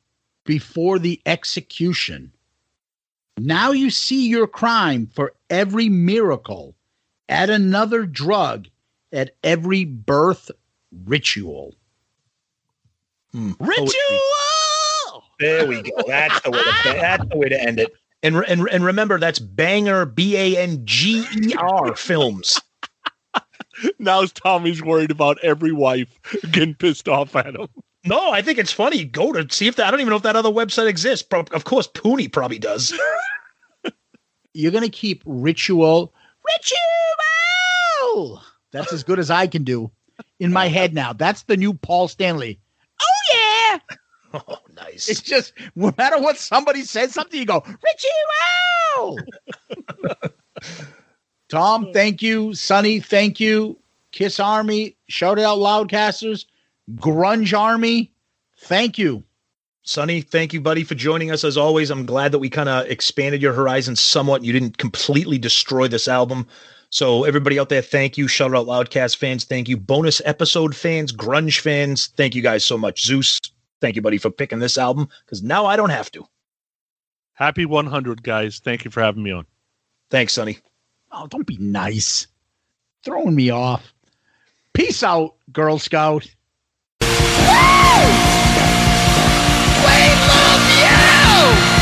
before the execution. Now you see your crime for every miracle, add another drug at every birth ritual. Ritual! There we go. That's the way to end it. And remember, that's Banger, Banger films. Now Tommy's worried about every wife getting pissed off at him. No, I think it's funny. Go to see if I don't even know if that other website exists. Of course, Pooney probably does. You're going to keep ritual. That's as good as I can do in my head now. That's the new Paul Stanley. Oh, yeah. Oh, nice. It's just, no matter what somebody says something, you go, ritual. Tom, thank you. Sonny, thank you. Kiss Army, Shout It Out Loudcasters, Grunge Army, thank you. Sonny, thank you, buddy, for joining us. As always, I'm glad that we kind of expanded your horizons somewhat. You didn't completely destroy this album. So everybody out there, thank you. Shout Out Loudcast fans, thank you. Bonus episode fans, Grunge fans, thank you guys so much. Zeus, thank you, buddy, for picking this album, because now I don't have to. Happy 100, guys. Thank you for having me on. Thanks, Sonny. Oh, don't be nice. Throwing me off. Peace out, Girl Scout. We love you!